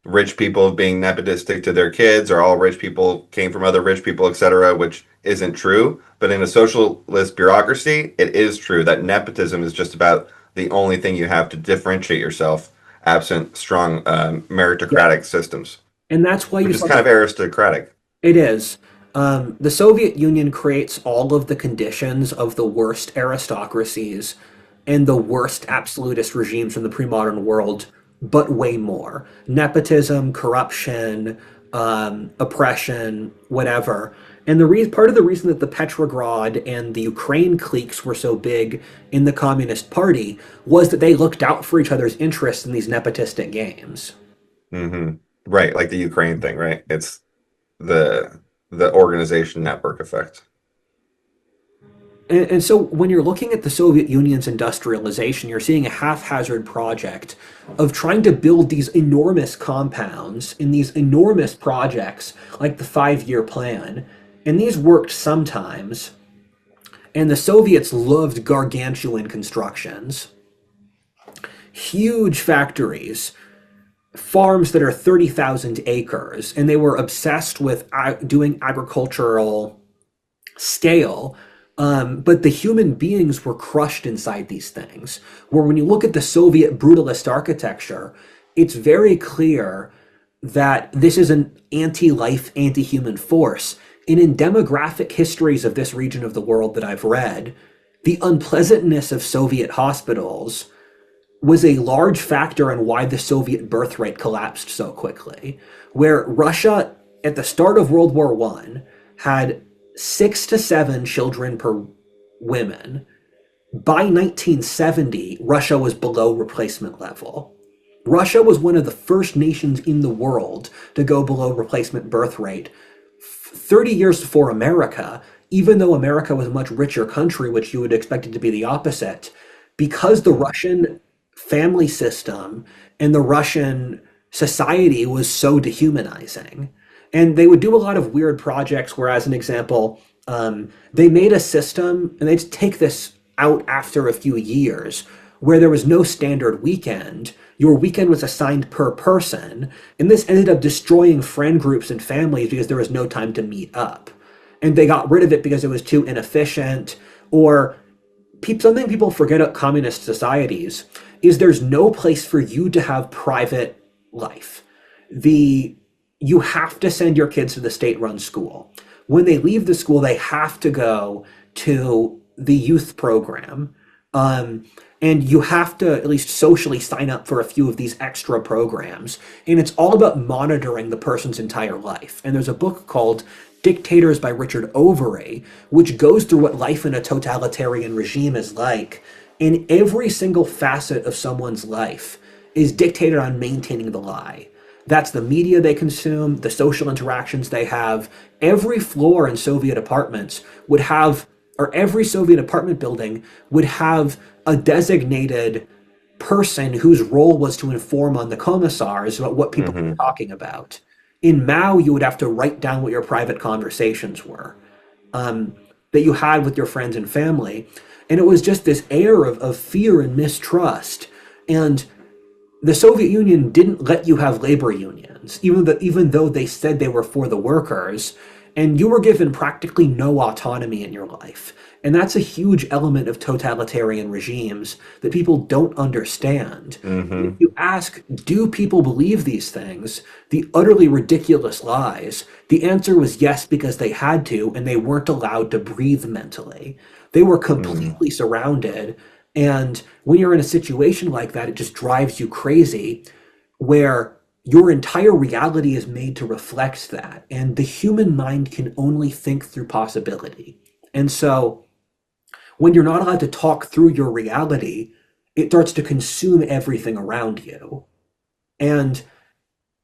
rich people of being nepotistic to their kids, or all rich people came from other rich people, etc., which isn't true. But in a socialist bureaucracy, it is true that nepotism is just about the only thing you have to differentiate yourself, absent strong yeah. meritocratic systems, And that's why you which is saw kind of aristocratic. it is. The Soviet Union creates all of the conditions of the worst aristocracies and the worst absolutist regimes from the pre-modern world, but way more. Nepotism, corruption, oppression, whatever. And part of the reason that the Petrograd and the Ukraine cliques were so big in the Communist Party was that they looked out for each other's interests in these nepotistic games. Hmm. Right, like the Ukraine thing, right? It's the the organization network effect. And so when you're looking at the Soviet Union's industrialization, you're seeing a haphazard project of trying to build these enormous compounds in these enormous projects, like the 5-year plan. And these worked sometimes, and the Soviets loved gargantuan constructions, huge factories, farms that are 30,000 acres, and they were obsessed with doing agricultural scale. But the human beings were crushed inside these things. Where when you look at the Soviet brutalist architecture, it's very clear that this is an anti life, anti human force. And in demographic histories of this region of the world that I've read, the unpleasantness of Soviet hospitals was a large factor in why the Soviet birth rate collapsed so quickly. Where Russia, at the start of World War One, had 6 to 7 children per women. By 1970, Russia was below replacement level. Russia was one of the first nations in the world to go below replacement birth rate. 30 years before America, even though America was a much richer country, which you would expect it to be the opposite, because the Russian family system and the Russian society was so dehumanizing. And they would do a lot of weird projects where, as an example, they made a system, and they'd take this out after a few years, where there was no standard weekend. Your weekend was assigned per person, and this ended up destroying friend groups and families because there was no time to meet up. And they got rid of it because it was too inefficient, or something people forget about communist societies is there's no place for you to have private life. The You have to send your kids to the state-run school. When they leave the school, they have to go to the youth program. And you have to at least socially sign up for a few of these extra programs. And it's all about monitoring the person's entire life. And there's a book called Dictators by Richard Overy, which goes through what life in a totalitarian regime is like. And every single facet of someone's life is dictated on maintaining the lie. That's the media they consume, the social interactions they have. Every floor in Soviet apartments would have, or every Soviet apartment building would have a designated person whose role was to inform on the commissars about what people were talking about. In Mao, you would have to write down what your private conversations were, that you had with your friends and family. And it was just this air of fear and mistrust. And the Soviet Union didn't let you have labor unions, even though they said they were for the workers, and you were given practically no autonomy in your life. And that's a huge element of totalitarian regimes that people don't understand. If you ask, do people believe these things, the utterly ridiculous lies, the answer was yes, because they had to, and they weren't allowed to breathe mentally. They were completely surrounded. And when you're in a situation like that, it just drives you crazy, where your entire reality is made to reflect that. And the human mind can only think through possibility. And so when you're not allowed to talk through your reality, it starts to consume everything around you. And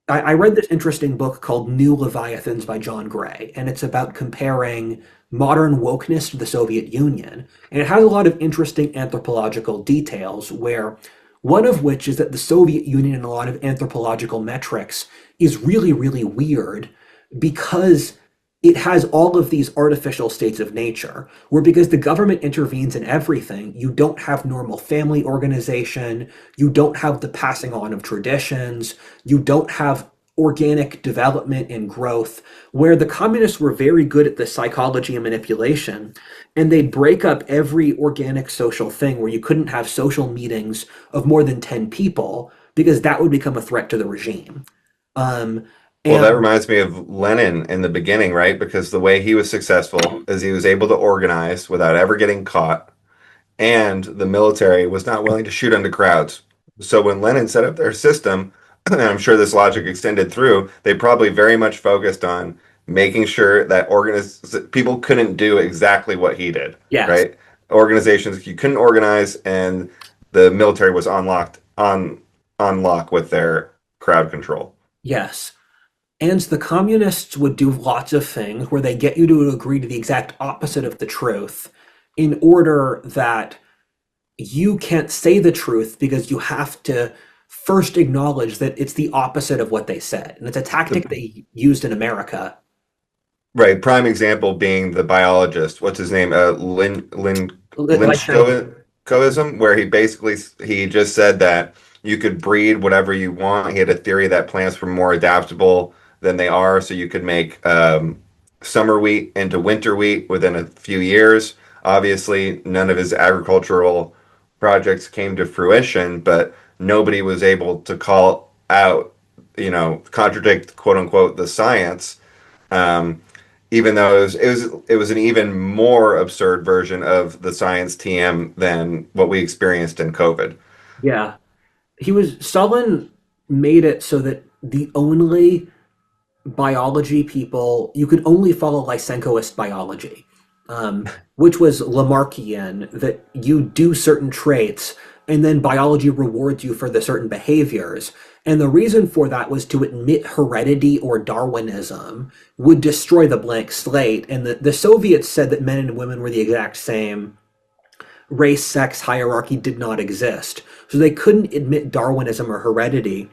I read this interesting book called New Leviathans by John Gray, and it's about comparing modern wokeness to the Soviet Union. And it has a lot of interesting anthropological details, where one of which is that the Soviet Union in a lot of anthropological metrics is really, really weird, because it has all of these artificial states of nature, where because the government intervenes in everything, you don't have normal family organization, you don't have the passing on of traditions, you don't have organic development and growth, where the communists were very good at the psychology and manipulation, and they'd break up every organic social thing where you couldn't have social meetings of more than 10 people, because that would become a threat to the regime. Well, that And reminds me of Lenin in the beginning, right? Because the way he was successful is he was able to organize without ever getting caught, and the military was not willing to shoot into crowds. So when Lenin set up their system, and I'm sure this logic extended through, they probably very much focused on making sure that people couldn't do exactly what he did, yes, right? Organizations you couldn't organize, and the military was on lock with their crowd control. yes. And the communists would do lots of things where they get you to agree to the exact opposite of the truth, in order that you can't say the truth, because you have to first acknowledge that it's the opposite of what they said. And it's a tactic The they used in America. Right, prime example being the biologist. What's his name? Like Lynchkoism, where he just said that you could breed whatever you want. He had a theory that plants were more adaptable than they are, so you could make summer wheat into winter wheat within a few years. Obviously, none of his agricultural projects came to fruition, but nobody was able to call out, contradict, quote unquote, the science. Um, Even though it was an even more absurd version of the science TM than what we experienced in COVID. yeah, Stalin made it so that the only biology people, you could only follow Lysenkoist biology, which was Lamarckian, that you do certain traits and then biology rewards you for the certain behaviors. And the reason for that was to admit heredity or Darwinism would destroy the blank slate. And the Soviets said that men and women were the exact same. Race sex hierarchy did not exist. So they couldn't admit Darwinism or heredity.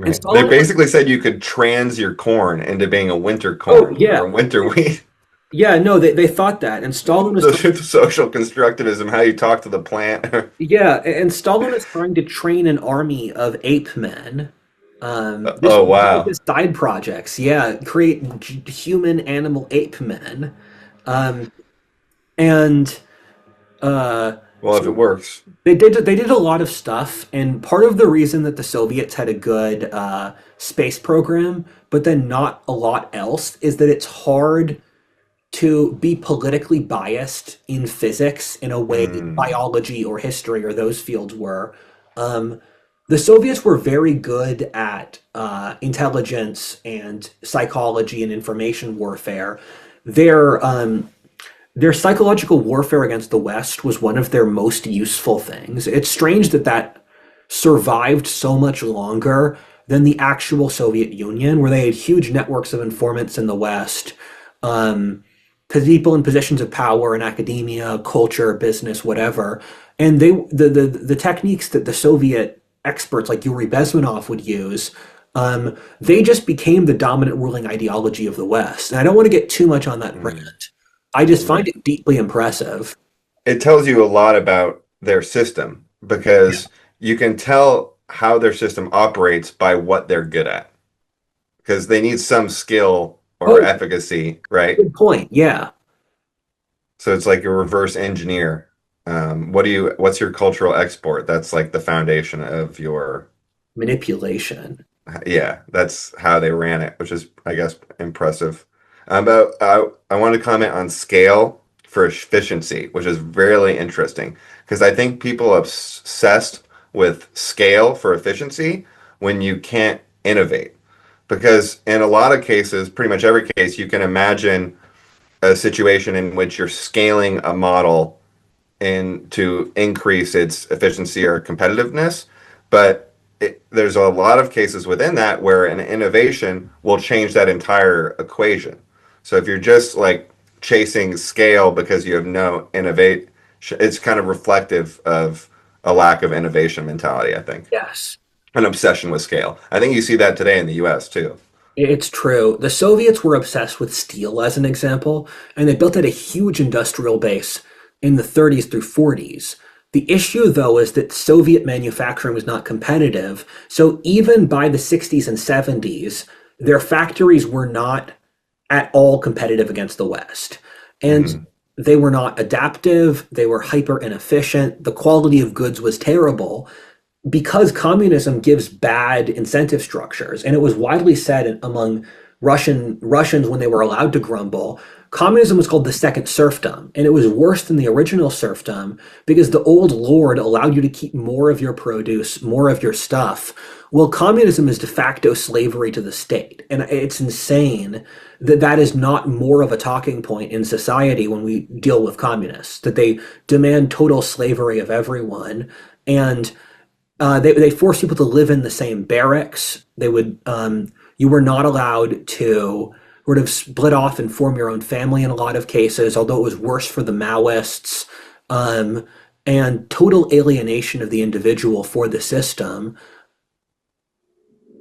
And Right. They Stalin, basically said you could trans your corn into being a winter oh, corn or yeah. a winter wheat. Yeah, no, they thought that. And Stalin was The social constructivism, how you talk to the plant. Yeah, and Stalin is trying to train an army of ape men. This Oh, was one of wow. his side projects. Yeah, create human animal ape men. Um, and Well, if it so works. they did a lot of stuff, and part of the reason that the Soviets had a good space program, but then not a lot else, is that it's hard to be politically biased in physics in a way Mm, biology or history or those fields were. Um, the Soviets were very good at intelligence and psychology and information warfare. Their their psychological warfare against the West was one of their most useful things. It's strange that that survived so much longer than the actual Soviet Union, where they had huge networks of informants in the West, um, people in positions of power in academia, culture, business, whatever. And the techniques that the Soviet experts like Yuri Bezmenov would use, they just became the dominant ruling ideology of the West. And I don't want to get too much on that mm, rant. I just find right. it deeply impressive. It tells you a lot about their system because you can tell how their system operates by what they're good at because they need some skill or Oh, efficacy, right? good point. Yeah. So it's like a reverse engineer. What's your cultural export? That's like the foundation of your, Manipulation. yeah, that's how they ran it, which is, I guess, impressive. But I want to comment on scale for efficiency, which is really interesting because I think people are obsessed with scale for efficiency when you can't innovate. Because in a lot of cases, pretty much every case, you can imagine a situation in which you're scaling a model in to increase its efficiency or competitiveness. But there's a lot of cases within that where an innovation will change that entire equation. So if you're just like chasing scale because you have no innovate, it's kind of reflective of a lack of innovation mentality, I think. Yes. An obsession with scale. I think you see that today in the US too. It's true. The Soviets were obsessed with steel, as an example, and they built out a huge industrial base in the 30s through 40s. The issue, though, is that Soviet manufacturing was not competitive. So even by the 60s and 70s, their factories were not at all competitive against the West. And Hmm. they were not adaptive, they were hyper inefficient, the quality of goods was terrible because communism gives bad incentive structures, and it was widely said among Russians when they were allowed to grumble, communism was called the second serfdom, and it was worse than the original serfdom because the old lord allowed you to keep more of your produce, more of your stuff. Well, communism is de facto slavery to the state, and it's insane that that is not more of a talking point in society when we deal with communists, that they demand total slavery of everyone. And they forced people to live in the same barracks. You were not allowed to sort of split off and form your own family in a lot of cases, although it was worse for the Maoists, um, and total alienation of the individual for the system.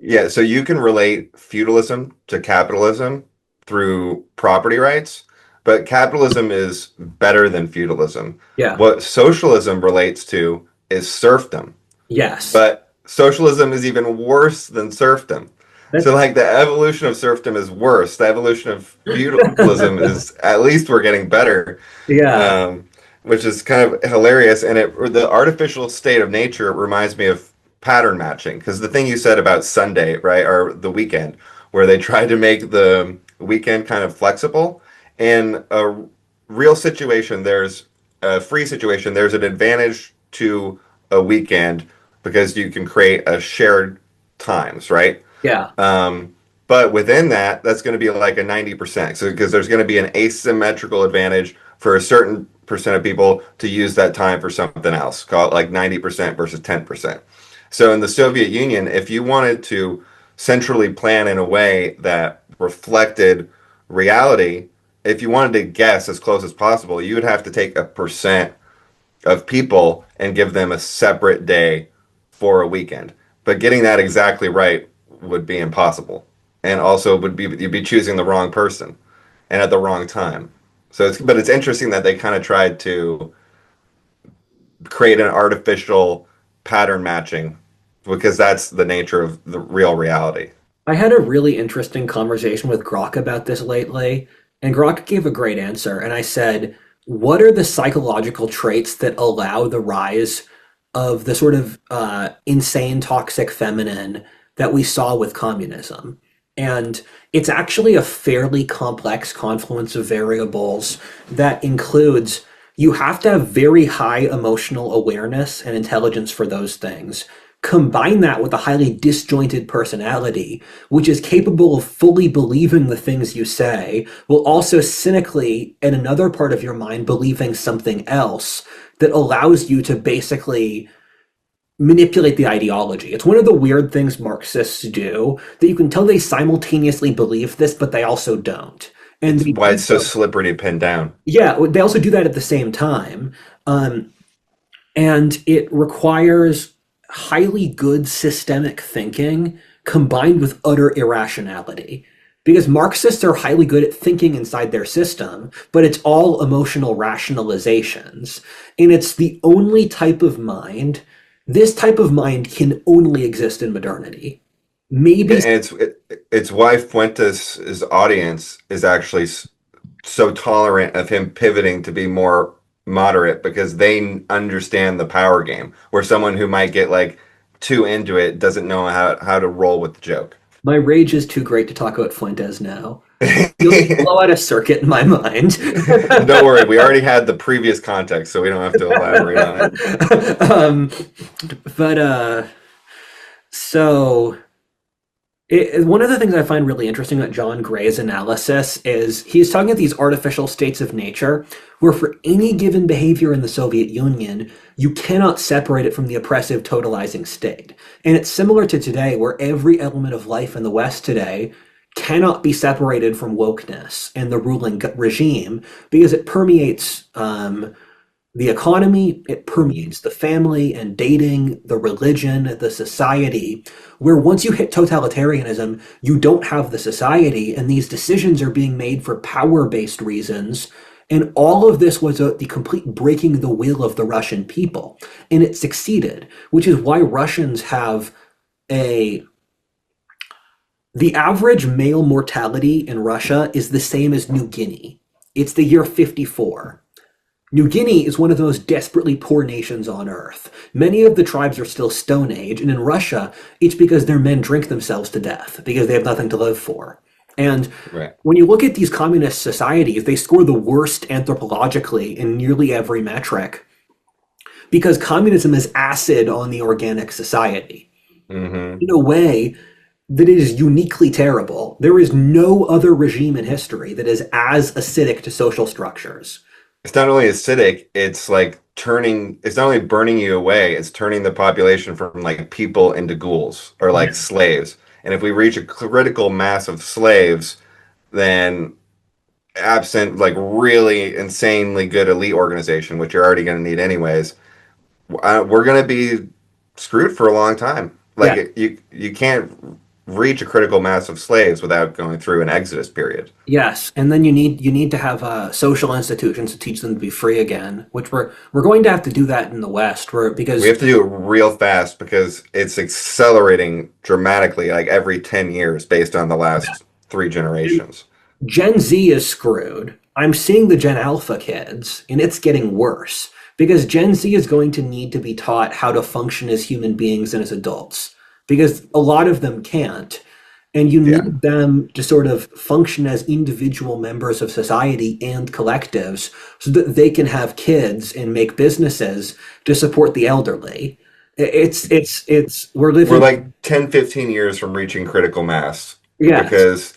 Yeah, so you can relate feudalism to capitalism through property rights, but capitalism is better than feudalism. Yeah. What socialism relates to is serfdom, Yes. but socialism is even worse than serfdom. So, That's like, the evolution of serfdom is worse. The evolution of feudalism is at least we're getting better, yeah. um, which is kind of hilarious. And the artificial state of nature reminds me of pattern matching because the thing you said about Sunday, right, or the weekend, where they tried to make the weekend kind of flexible. In a real situation, there's a free situation, there's an advantage to a weekend because you can create a shared times, right? Yeah. Um, but within that, that's going to be like a 90%. So because there's going to be an asymmetrical advantage for a certain percent of people to use that time for something else. Call it like 90% versus 10%. So in the Soviet Union, if you wanted to centrally plan in a way that reflected reality, if you wanted to guess as close as possible, you would have to take a percent of people and give them a separate day for a weekend. But getting that exactly right would be impossible. And also would be you'd be choosing the wrong person and at the wrong time. So it's interesting that they kind of tried to create an artificial pattern matching because that's the nature of the real reality. I had a really interesting conversation with Grok about this lately, and Grok gave a great answer. And I said, what are the psychological traits that allow the rise of the sort of insane, toxic feminine that we saw with communism? And it's actually a fairly complex confluence of variables that includes you have to have very high emotional awareness and intelligence for those things. Combine that with a highly disjointed personality, which is capable of fully believing the things you say, while also cynically, in another part of your mind, believing something else that allows you to basically manipulate the ideology. It's one of the weird things Marxists do that you can tell they simultaneously believe this, but they also don't. And It's they why do it's so so. slippery to pin down. Yeah, they also do that at the same time. Um, and it requires highly good systemic thinking combined with utter irrationality. Because Marxists are highly good at thinking inside their system, but it's all emotional rationalizations. And it's the only type of mind, this type of mind can only exist in modernity. And Maybe, it's why Fuentes' audience is actually so tolerant of him pivoting to be more moderate because they understand the power game, where someone who might get like too into it doesn't know how to roll with the joke. my rage is too great to talk about Fuentes now. You'll blow out a circuit in my mind. Don't worry, we already had the previous context, so we don't have to elaborate on it. um, but so one of the things I find really interesting about John Gray's analysis is he's talking about these artificial states of nature, where for any given behavior in the Soviet Union, you cannot separate it from the oppressive totalizing state. And it's similar to today, where every element of life in the West today cannot be separated from wokeness and the ruling regime because it permeates the economy, it permeates the family and dating, the religion, the society, where once you hit totalitarianism, you don't have the society, and these decisions are being made for power based reasons. And all of this was the complete breaking the will of the Russian people. And it succeeded, which is why Russians have a. The average male mortality in Russia is the same as New Guinea. It's the year 54. New Guinea is one of the most desperately poor nations on earth. Many of the tribes are still Stone Age, and in Russia, it's because their men drink themselves to death because they have nothing to live for. And Right. when you look at these communist societies, they score the worst anthropologically in nearly every metric because communism is acid on the organic society Hmm. in a way that is uniquely terrible. There is no other regime in history that is as acidic to social structures. It's not only acidic, it's like it's not only burning you away, it's turning the population from like people into ghouls or like slaves. And if we reach a critical mass of slaves, then absent like really insanely good elite organization, which you're already going to need anyways, we're going to be screwed for a long time. Yeah. Like you can't reach a critical mass of slaves without going through an exodus period. Yes, and then you need to have social institutions to teach them to be free again, which we're going to have to do that in the West, where We because have to do it real fast because it's accelerating dramatically, like every 10 years based on the last three generations. Gen Z is screwed. I'm seeing the Gen Alpha kids, and it's getting worse because Gen Z is going to need to be taught how to function as human beings and as adults because a lot of them can't. And you Yeah. need them to sort of function as individual members of society and collectives so that they can have kids and make businesses to support the elderly. We're We're living, like 10, 15 years from reaching critical mass yes. because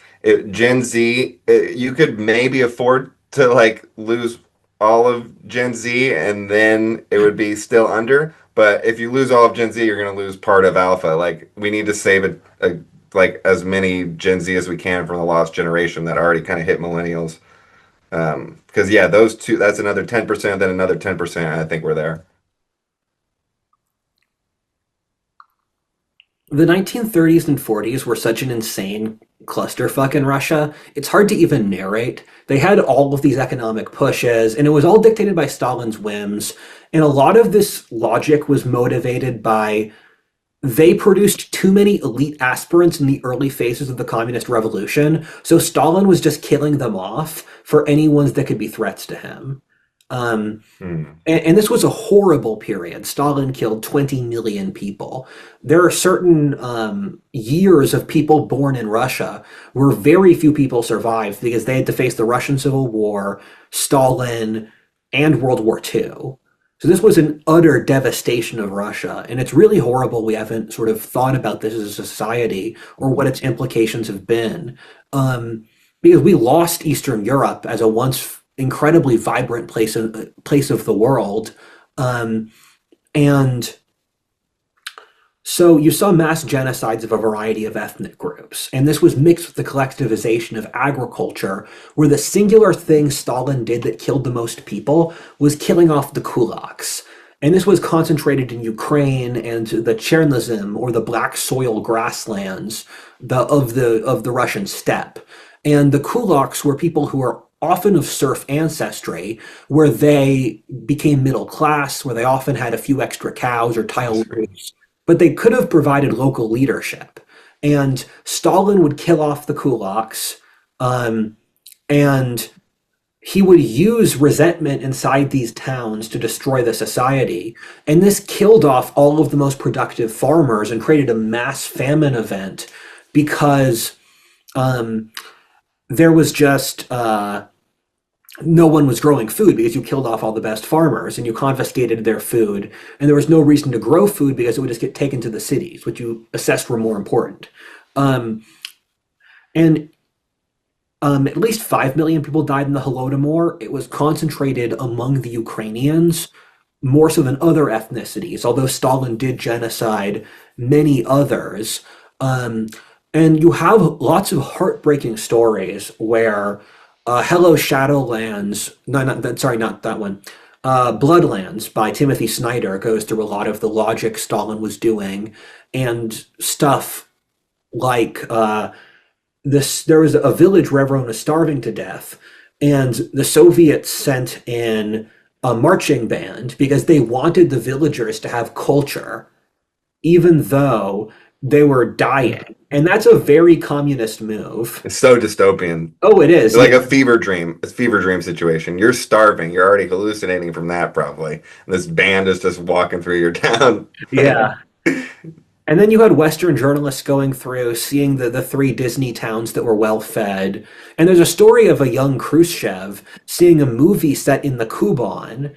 Gen Z, you could maybe afford to like lose all of Gen Z and then it would be still under. But if you lose all of Gen Z, you're going to lose part of Alpha. Like we need to save like as many Gen Z as we can from the lost generation that already kind of hit millennials. Because yeah, those two, that's another 10%, then another 10%. I think we're there. The 1930s and 40s were such an insane clusterfuck in Russia. It's hard to even narrate. They had all of these economic pushes, and it was all dictated by Stalin's whims. And a lot of this logic was motivated by they produced too many elite aspirants in the early phases of the communist revolution. So Stalin was just killing them off for any ones that could be threats to him. Um, Hmm. and this was a horrible period. Stalin killed 20 million people. There are certain years of people born in Russia where very few people survived because they had to face the Russian Civil War, Stalin, and World War II. So this was an utter devastation of Russia. And it's really horrible we haven't sort of thought about this as a society or what its implications have been. Because we lost Eastern Europe as a once incredibly vibrant place of the world. Um, and so you saw mass genocides of a variety of ethnic groups, and this was mixed with the collectivization of agriculture, where the singular thing Stalin did that killed the most people was killing off the kulaks. And this was concentrated in Ukraine and the Chernozem, or the black soil grasslands of the Russian steppe. And the kulaks were people who were often of serf ancestry, where they became middle class, where they often had a few extra cows or tile roofs, but they could have provided local leadership. And Stalin would kill off the kulaks, um, and he would use resentment inside these towns to destroy the society. And this killed off all of the most productive farmers and created a mass famine event because um, there was just no one was growing food because you killed off all the best farmers and you confiscated their food. And there was no reason to grow food because it would just get taken to the cities, which you assessed were more important. Um, and At least 5 million people died in the Holodomor. It was concentrated among the Ukrainians more so than other ethnicities, although Stalin did genocide many others. Um, and you have lots of heartbreaking stories where Hello Shadowlands, no, not that, sorry, not that one. Bloodlands by Timothy Snyder goes through a lot of the logic Stalin was doing and stuff like this. There was a village where everyone was starving to death, and the Soviets sent in a marching band because they wanted the villagers to have culture, even though they were dying. And that's a very communist move. It's so dystopian. Oh, it is. It's like Yeah. a fever dream situation. You're starving. You're already hallucinating from that, probably. And this band is just walking through your town. Yeah. And then you had Western journalists going through, seeing the three Disney towns that were well fed. And there's a story of a young Khrushchev seeing a movie set in the Kuban,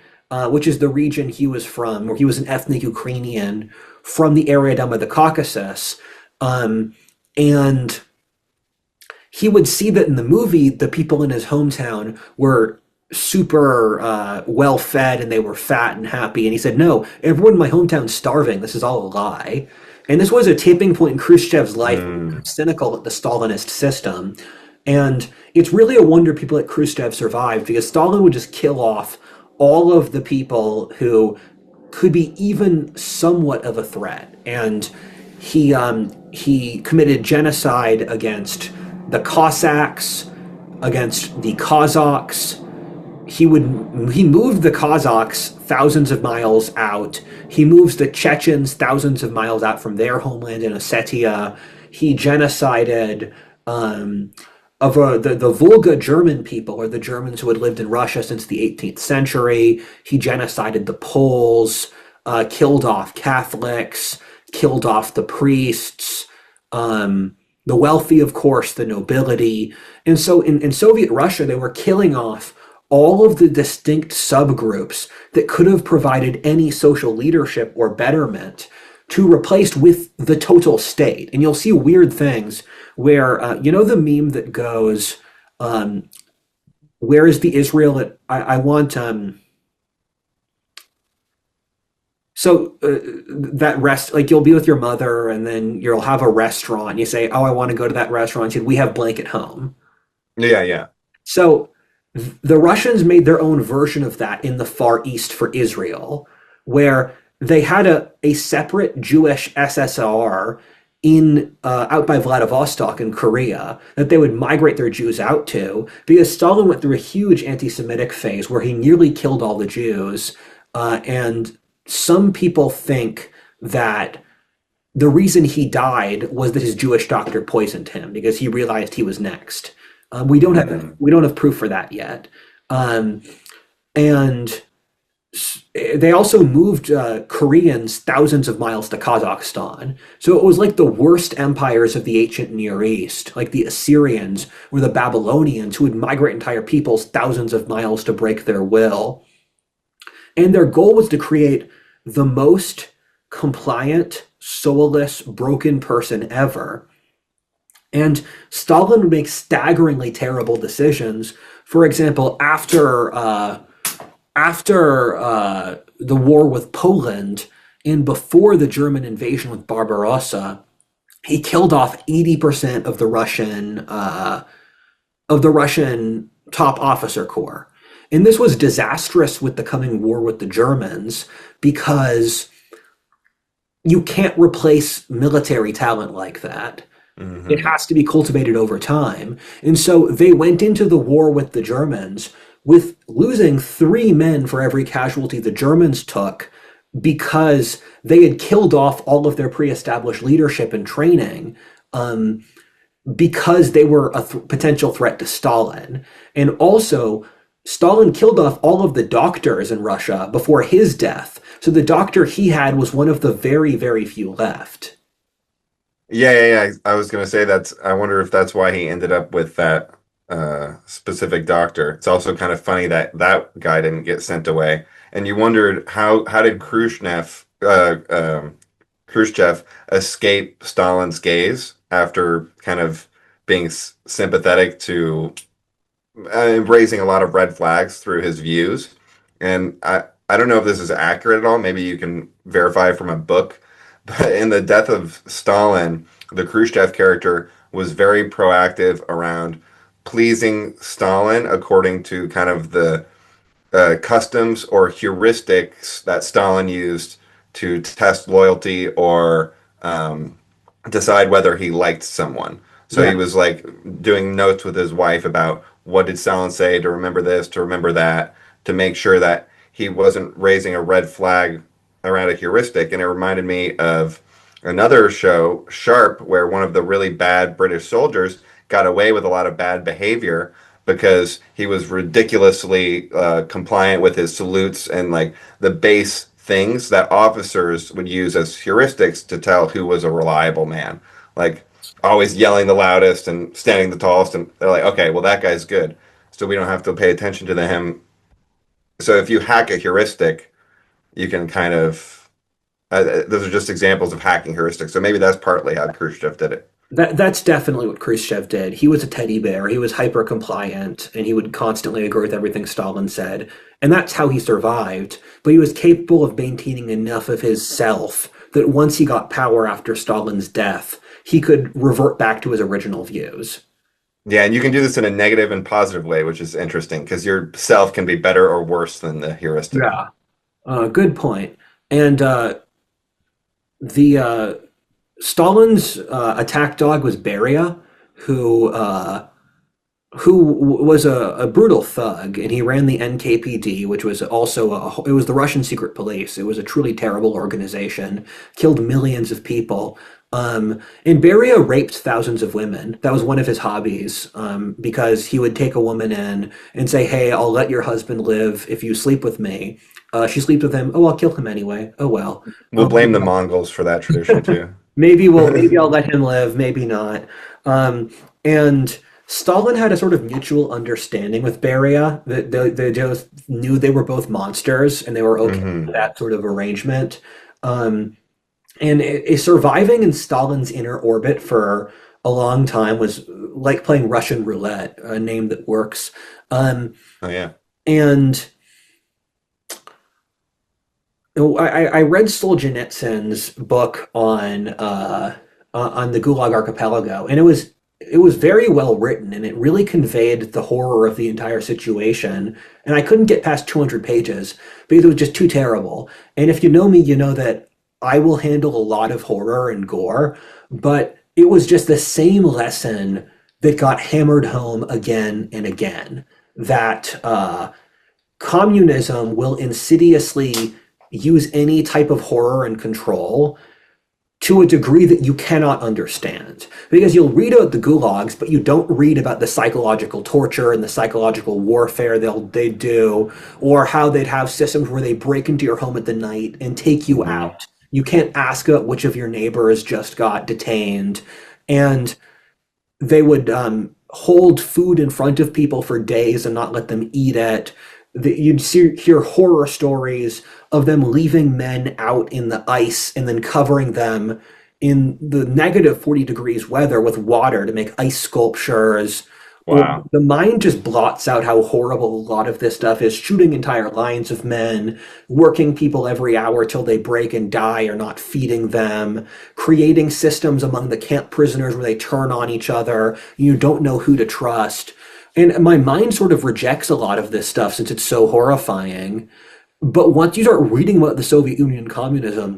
which is the region he was from, where he was an ethnic Ukrainian from the area down by the Caucasus. And he would see that in the movie, the people in his hometown were super well fed and they were fat and happy. And he said, no, everyone in my hometown's starving. This is all a lie. And this was a tipping point in Khrushchev's life, cynical at the Stalinist system. And it's really a wonder people like Khrushchev survived because Stalin would just kill off all of the people who could be even somewhat of a threat. And he committed genocide against the Cossacks, against the Kazakhs. He moved the Kazakhs thousands of miles out. He moves the Chechens thousands of miles out from their homeland in Ossetia. He genocided the Volga German people, or the Germans who had lived in Russia since the 18th century. He genocided the Poles, killed off Catholics, killed off the priests, the wealthy, of course, the nobility. And so in Soviet Russia, they were killing off all of the distinct subgroups that could have provided any social leadership or betterment to replace with the total state. And you'll see weird things where, you know, the meme that goes, where is the Israel? I want So that rest, like you'll be with your mother, and then you'll have a restaurant. And you say, "Oh, I want to go to that restaurant." She said, "We have blank at home." Yeah, yeah. So the Russians made their own version of that in the Far East for Israel, where they had a separate Jewish SSR in out by Vladivostok in Korea that they would migrate their Jews out to because Stalin went through a huge anti-Semitic phase where he nearly killed all the Jews, and some people think that the reason he died was that his Jewish doctor poisoned him because he realized he was next. Hmm. We don't have proof for that yet, um, and they also moved Koreans thousands of miles to Kazakhstan. So it was like the worst empires of the ancient Near East, like the Assyrians or the Babylonians, who would migrate entire peoples thousands of miles to break their will. And their goal was to create the most compliant, soulless, broken person ever. And Stalin would make staggeringly terrible decisions. For example, after the war with Poland and before the German invasion with Barbarossa, he killed off 80% of the Russian top officer corps. And this was disastrous with the coming war with the Germans because you can't replace military talent like that. It Hmm. has to be cultivated over time. And so they went into the war with the Germans with losing 3 men for every casualty the Germans took because they had killed off all of their pre-established leadership and training, um, because they were a potential threat to Stalin. And also, Stalin killed off all of the doctors in Russia before his death. So the doctor he had was one of the very, very few left. Yeah, yeah, yeah. I was gonna say that's. I wonder if that's why he ended up with that specific doctor. It's also kind of funny that that guy didn't get sent away, and you wondered how did Khrushchev escape Stalin's gaze after kind of being sympathetic to embracing a lot of red flags through his views. And I don't know if this is accurate at all. Maybe you can verify from a book. But in the death of Stalin, the Khrushchev character was very proactive around pleasing Stalin according to kind of the customs or heuristics that Stalin used to test loyalty or decide whether he liked someone. So Yeah. he was like doing notes with his wife about what did Stalin say to remember this, to remember that, to make sure that he wasn't raising a red flag around a heuristic. And it reminded me of another show, Sharp, where one of the really bad British soldiers got away with a lot of bad behavior because he was ridiculously compliant with his salutes and like the base things that officers would use as heuristics to tell who was a reliable man. Like always yelling the loudest and standing the tallest. And they're like, okay, well, that guy's good. So we don't have to pay attention to him. So if you hack a heuristic, you can kind of, those are just examples of hacking heuristics. So maybe that's partly how Khrushchev did it. That's definitely what Khrushchev did. He was a teddy bear. He was hyper compliant and he would constantly agree with everything Stalin said. And that's how he survived. But he was capable of maintaining enough of his self that once he got power after Stalin's death, he could revert back to his original views. Yeah, and you can do this in a negative and positive way, which is interesting because your self can be better or worse than the heuristic. Yeah. Good point. And the Stalin's attack dog was Beria, who was a brutal thug, and he ran the NKPD, which was also it was the Russian secret police. It was a truly terrible organization, killed millions of people. And Beria raped thousands of women. That was one of his hobbies, because he would take a woman in and say, "Hey, I'll let your husband live if you sleep with me." She sleeps with him. Oh, I'll kill him anyway. Oh well. We'll blame the Mongols for that tradition too. Maybe I'll let him live, maybe not. And Stalin had a sort of mutual understanding with Beria that they just knew they were both monsters and they were okay with Hmm. that sort of arrangement. Um, and surviving in Stalin's inner orbit for a long time was like playing Russian roulette, a name that works. Um, Oh yeah. and I read Solzhenitsyn's book on the Gulag Archipelago, and it was very well written, and it really conveyed the horror of the entire situation. And I couldn't get past 200 pages because it was just too terrible. And if you know me, you know that I will handle a lot of horror and gore, but it was just the same lesson that got hammered home again and again. That communism will insidiously use any type of horror and control to a degree that you cannot understand. Because you'll read about the gulags, but you don't read about the psychological torture and the psychological warfare they do, or how they'd have systems where they break into your home at the night and take you Mhm. out. You can't ask about which of your neighbors just got detained. And they would hold food in front of people for days and not let them eat it. Hear horror stories of them leaving men out in the ice and then covering them in the negative 40 degrees weather with water to make ice sculptures. Or Wow. the mind just blots out how horrible a lot of this stuff is, shooting entire lines of men, working people every hour till they break and die or not feeding them, creating systems among the camp prisoners where they turn on each other. You don't know who to trust. And my mind sort of rejects a lot of this stuff since it's so horrifying. But once you start reading about the Soviet Union and communism,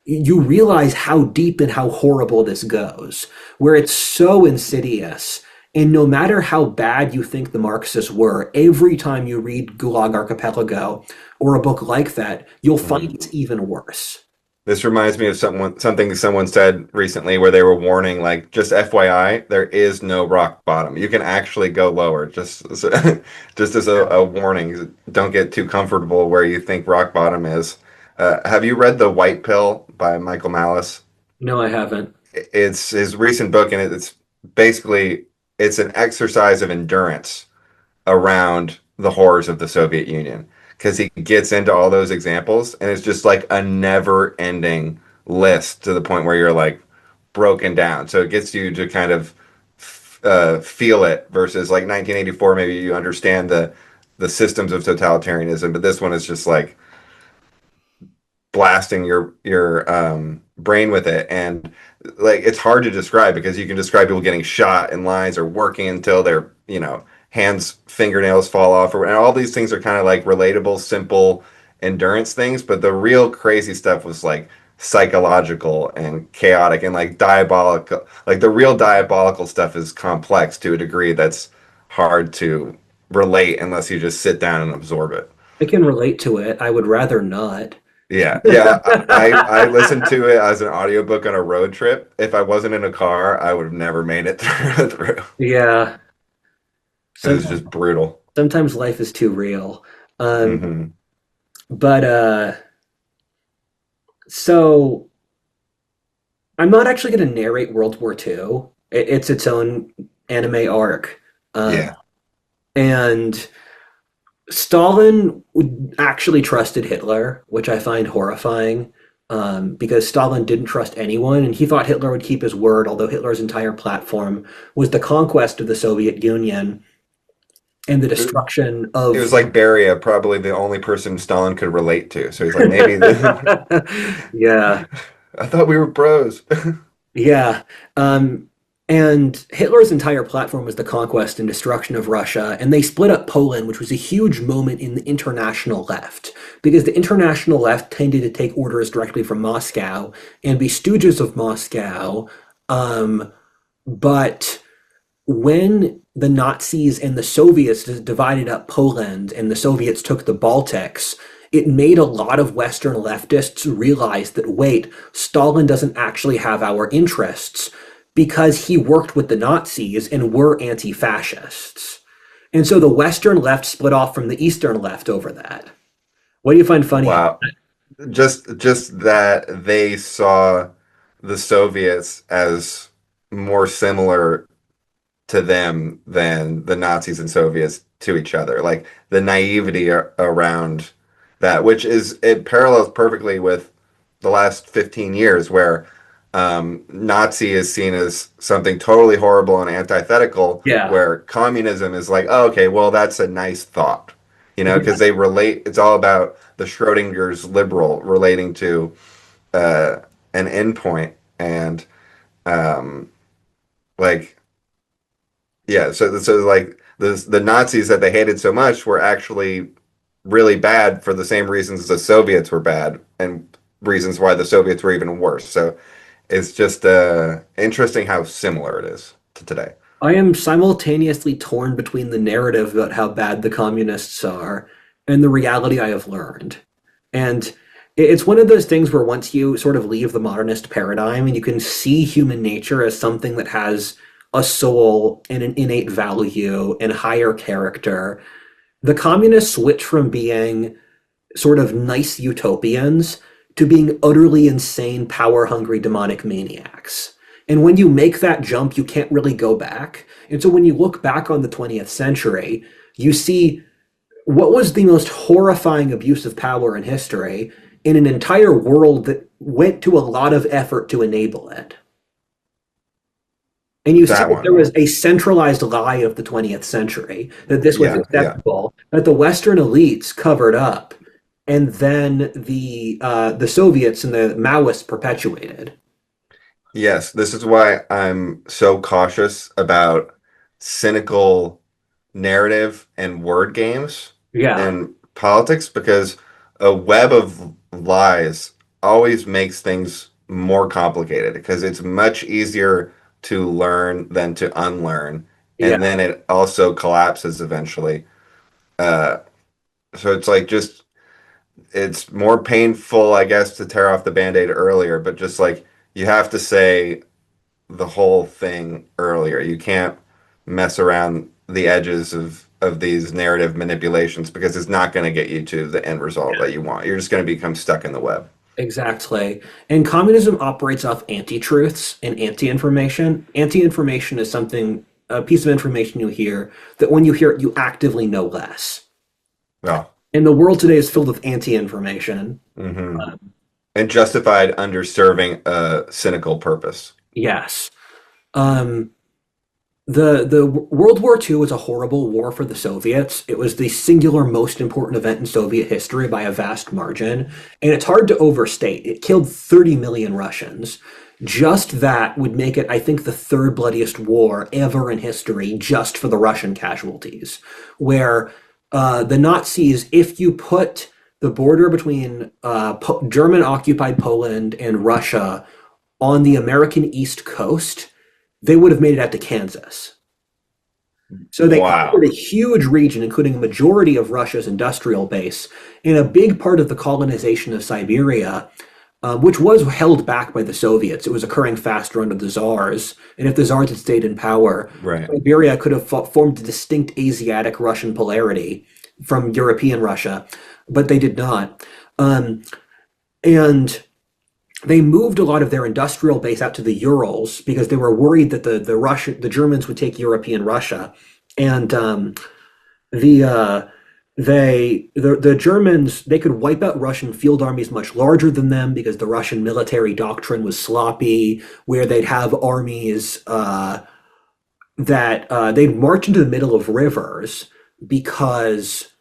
you realize how deep and how horrible this goes, where it's so insidious. And no matter how bad you think the Marxists were, every time you read Gulag Archipelago or a book like that, you'll find Mhm. it's even worse. This reminds me of something someone said recently where they were warning, like, just FYI, there is no rock bottom. You can actually go lower. Just as a warning, don't get too comfortable where you think rock bottom is. Have you read The White Pill by Michael Malice? No, I haven't. It's his recent book, and it's basically it's an exercise of endurance around the horrors of the Soviet Union because he gets into all those examples and it's just like a never ending list to the point where you're like broken down. So it gets you to kind of feel it versus like 1984, maybe you understand the systems of totalitarianism, but this one is just like blasting your brain with it. And like it's hard to describe because you can describe people getting shot in lines or working until their hands fingernails fall off, and all these things are kind of like relatable simple endurance things, but the real crazy stuff was like psychological and chaotic and like diabolical. Like the real diabolical stuff is complex to a degree that's hard to relate unless you just sit down and absorb it. I can relate to it. I would rather not. Yeah, yeah. I listened to it as an audiobook on a road trip. If I wasn't in a car, I would have never made it through. Yeah. It was Sometimes, just brutal. sometimes life is too real. Hmm. But so I'm not actually going to narrate World War II. It's its own anime arc. Um, Yeah. and Stalin actually trusted Hitler, which I find horrifying, because Stalin didn't trust anyone, and he thought Hitler would keep his word, although Hitler's entire platform was the conquest of the Soviet Union and the It, destruction it of. was like Beria, probably the only person Stalin could relate to. So he's like, maybe Yeah, I thought we were bros. yeah. Um, and Hitler's entire platform was the conquest and destruction of Russia, and they split up Poland, which was a huge moment in the international left, because the international left tended to take orders directly from Moscow and be stooges of Moscow. But when the Nazis and the Soviets divided up Poland and the Soviets took the Baltics, it made a lot of Western leftists realize that, wait, Stalin doesn't actually have our interests because he worked with the Nazis and were anti fascists. And so the Western left split off from the Eastern left over that. What do you find funny about Wow. Just that they saw the Soviets as more similar to them than the Nazis and Soviets to each other. Like the naivety around that, which is it parallels perfectly with the last 15 years, where Nazi is seen as something totally horrible and antithetical, that? Yeah. where communism is like, oh, okay, well, that's a nice thought. because they relate. It's all about the Schrodinger's liberal relating to uh, an endpoint, and um, like yeah, so like the Nazis that they hated so much were actually really bad for the same reasons the Soviets were bad, and reasons why the Soviets were even worse. So it's just interesting how similar it is to today. I am simultaneously torn between the narrative about how bad the communists are and the reality I have learned. And it's one of those things where once you sort of leave the modernist paradigm and you can see human nature as something that has a soul and an innate value and higher character, the communists switch from being sort of nice utopians to being utterly insane, power hungry, demonic maniacs. And when you make that jump, you can't really go back. And so when you look back on the 20th century, you see what was the most horrifying abuse of power in history in an entire world that went to a lot of effort to enable it. And you see That that one, there was a centralized lie of the 20th century, that this was yeah, yeah. acceptable, that the Western elites covered up, and then the Soviets and the Maoists perpetuated. Yes, this is why I'm so cautious about cynical narrative and word games Yeah, in politics because a web of lies always makes things more complicated because it's much easier to learn than to unlearn. yeah, And then it also collapses eventually. Uh, so it's like just it's more painful, I guess, to tear off the band-aid earlier, but just like you have to say the whole thing earlier. You can't mess around the edges of these narrative manipulations because it's not going to get you to the end result that you want. You're just going to become stuck in the web. exactly. And communism operates off anti-truths and anti-information. Anti-information is something, a piece of information you hear that when you hear it, you actively know less. Well, And the world today is filled with anti-information. hmm and justified under serving a cynical purpose. Yes. Um, the World War II was a horrible war for the Soviets. It was the singular most important event in Soviet history by a vast margin, and it's hard to overstate. It killed 30 million Russians. Just that would make it, I think, the third bloodiest war ever in history, just for the Russian casualties. Where the Nazis, if you put the border between German occupied Poland and Russia on the American East Coast, they would have made it out to Kansas. So they covered Wow. a huge region, including a majority of Russia's industrial base, and a big part of the colonization of Siberia, which was held back by the Soviets. It was occurring faster under the Czars, and if the Czars had stayed in power, Right. Siberia could have formed a distinct Asiatic Russian polarity from European Russia, but they did not. And they moved a lot of their industrial base out to the Urals because they were worried that the Germans would take European Russia, and the the Germans, they could wipe out Russian field armies much larger than them because the Russian military doctrine was sloppy, where they'd have armies that they'd march into the middle of rivers because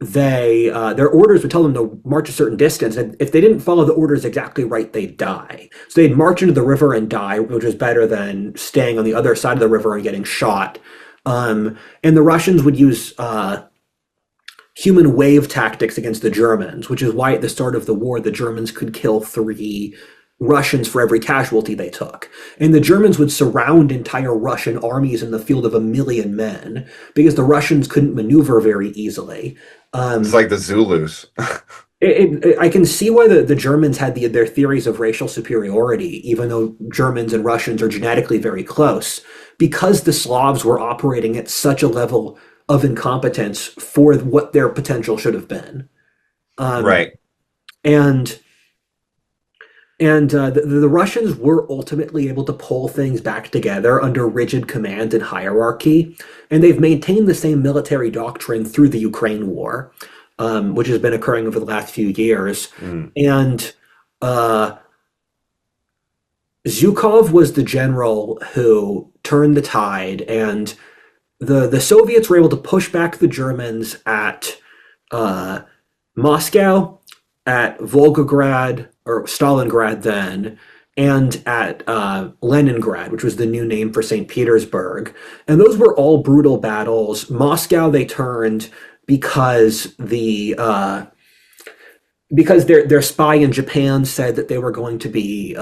their orders would tell them to march a certain distance, and if they didn't follow the orders exactly right, they'd die. So they'd march into the river and die, which was better than staying on the other side of the river and getting shot. And the Russians would use human wave tactics against the Germans, which is why at the start of the war the Germans could kill 3 Russians for every casualty they took. And the Germans would surround entire Russian armies in the field of 1 million men because the Russians couldn't maneuver very easily. It's Um, like the Zulus. I can see why the Germans had their theories of racial superiority, even though Germans and Russians are genetically very close, because the Slavs were operating at such a level of incompetence for what their potential should have been. Um, Right. and the Russians were ultimately able to pull things back together under rigid command and hierarchy, and they've maintained the same military doctrine through the Ukraine war, which has been occurring over the last few years. Mm. And uh, Zhukov was the general who turned the tide, and the Soviets were able to push back the Germans at uh, Moscow, at Volgograd or Stalingrad then, and at Leningrad, which was the new name for St. Petersburg. And those were all brutal battles. Moscow they turned because their spy in Japan said that they were going to be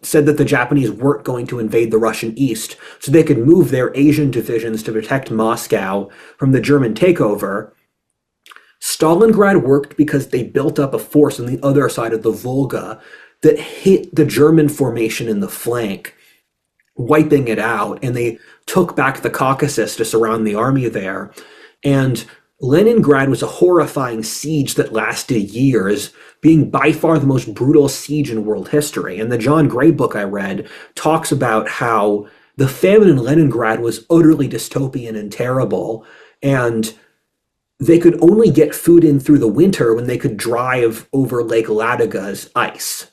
said that the Japanese weren't going to invade the Russian East, so they could move their Asian divisions to protect Moscow from the German takeover. Stalingrad worked because they built up a force on the other side of the Volga that hit the German formation in the flank, wiping it out, and they took back the Caucasus to surround the army there. And Leningrad was a horrifying siege that lasted years, being by far the most brutal siege in world history. And the John Gray book I read talks about how the famine in Leningrad was utterly dystopian and terrible, and they could only get food in through the winter when they could drive over Lake Ladoga's ice.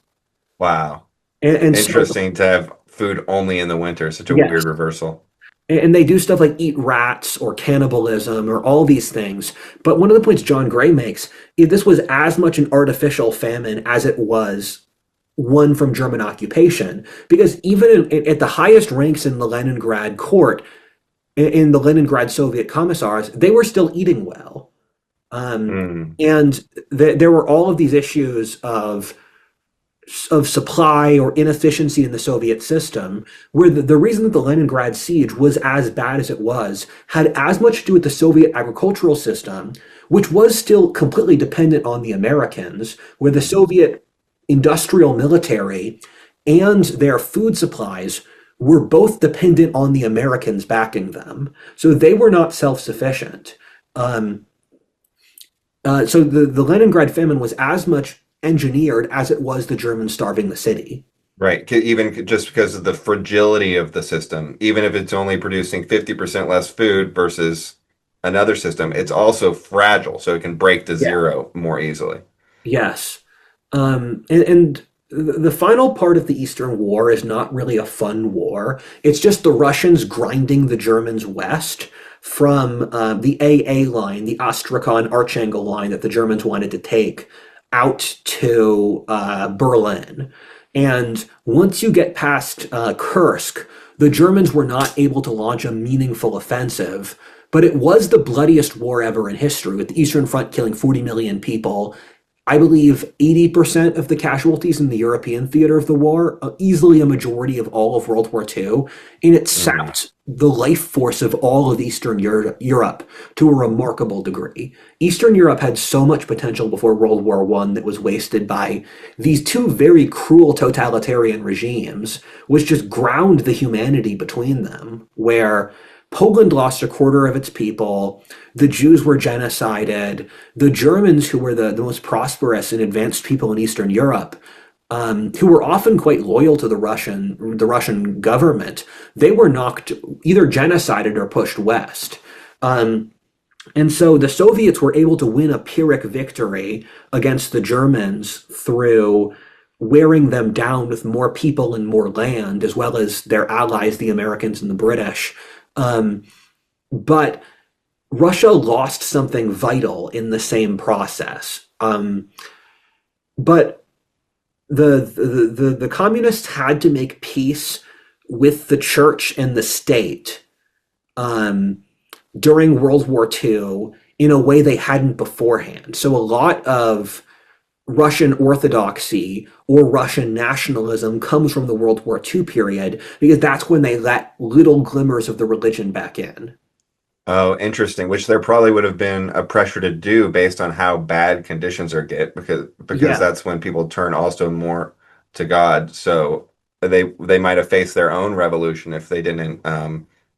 Wow. And so, Interesting to have food only in the winter. Such a weird yes. reversal. And they do stuff like eat rats or cannibalism or all these things. But one of the points John Gray makes is this was as much an artificial famine as it was one from German occupation. Because even at the highest ranks in the Leningrad court, in the Leningrad Soviet commissars, they were still eating well. Mm, And there were all of these issues of supply or inefficiency in the Soviet system, where the reason that the Leningrad siege was as bad as it was had as much to do with the Soviet agricultural system, which was still completely dependent on the Americans, where the Soviet industrial military and their food supplies were both dependent on the Americans backing them. So they were not self-sufficient. Um, so the Leningrad famine was as much engineered as it was the Germans starving the city. right. Even just because of the fragility of the system, even if it's only producing 50% less food versus another system, it's also fragile, so it can break to Yeah. zero more easily. Yes. And the final part of the Eastern War is not really a fun war. It's just the Russians grinding the Germans west from the AA line, the Astrakhan Archangel line that the Germans wanted to take out to Berlin. And once you get past Kursk, the Germans were not able to launch a meaningful offensive. But it was the bloodiest war ever in history, with the Eastern Front killing 40 million people. I believe 80% of the casualties in the European theater of the war, easily a majority of all of World War II, and it Mm, sapped the life force of all of Eastern Europe to a remarkable degree. Eastern Europe had so much potential before World War I that was wasted by these two very cruel totalitarian regimes, which just ground the humanity between them, where Poland lost a quarter of its people. The Jews were genocided. The Germans, who were the most prosperous and advanced people in Eastern Europe, who were often quite loyal to the Russian government, they were knocked either genocided or pushed west. Um, and so the Soviets were able to win a Pyrrhic victory against the Germans through wearing them down with more people and more land, as well as their allies, the Americans and the British. Um, but Russia lost something vital in the same process. But the communists had to make peace with the church and the state um, during World War II in a way they hadn't beforehand. So a lot of Russian orthodoxy or Russian nationalism comes from the World War II period because that's when they let little glimmers of the religion back in. oh, interesting. Which there probably would have been a pressure to do based on how bad conditions are get because Yeah, that's when people turn also more to God. So they might have faced their own revolution if they didn't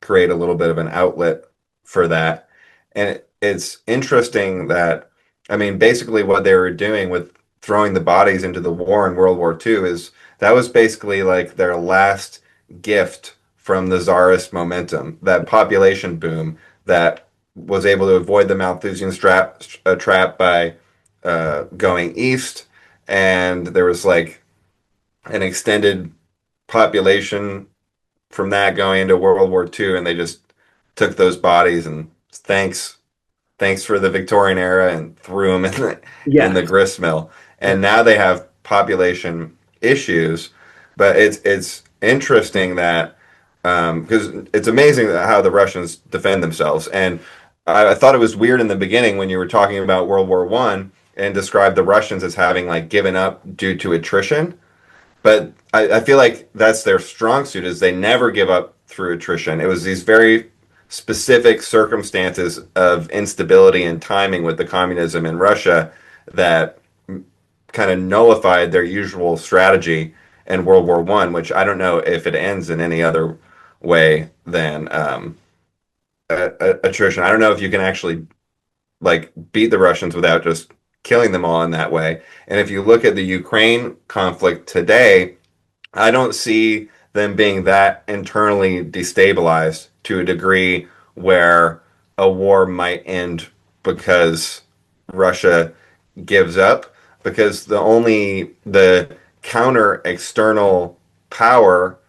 create a little bit of an outlet for that. And it's interesting that I mean, basically what they were doing with throwing the bodies into the war in World War II is that was basically like their last gift from the Tsarist momentum, that population boom that was able to avoid the Malthusian trap by going east, and there was like an extended population from that going into World War II, and they just took those bodies and thanks for the Victorian era and threw them in Yeah. the grist mill. Yeah. And now they have population issues, but it's interesting that because it's amazing how the Russians defend themselves. And I thought it was weird in the beginning when you were talking about World War I and described the Russians as having like given up due to attrition. But I feel like that's their strong suit is they never give up through attrition. It was these very specific circumstances of instability and timing with the communism in Russia that kind of nullified their usual strategy in World War I, which I don't know if it ends in any other way than attrition. I don't know if you can actually like beat the Russians without just killing them all in that way. And if you look at the Ukraine conflict today, I don't see them being that internally destabilized to a degree where a war might end because Russia gives up. Because the counter external power,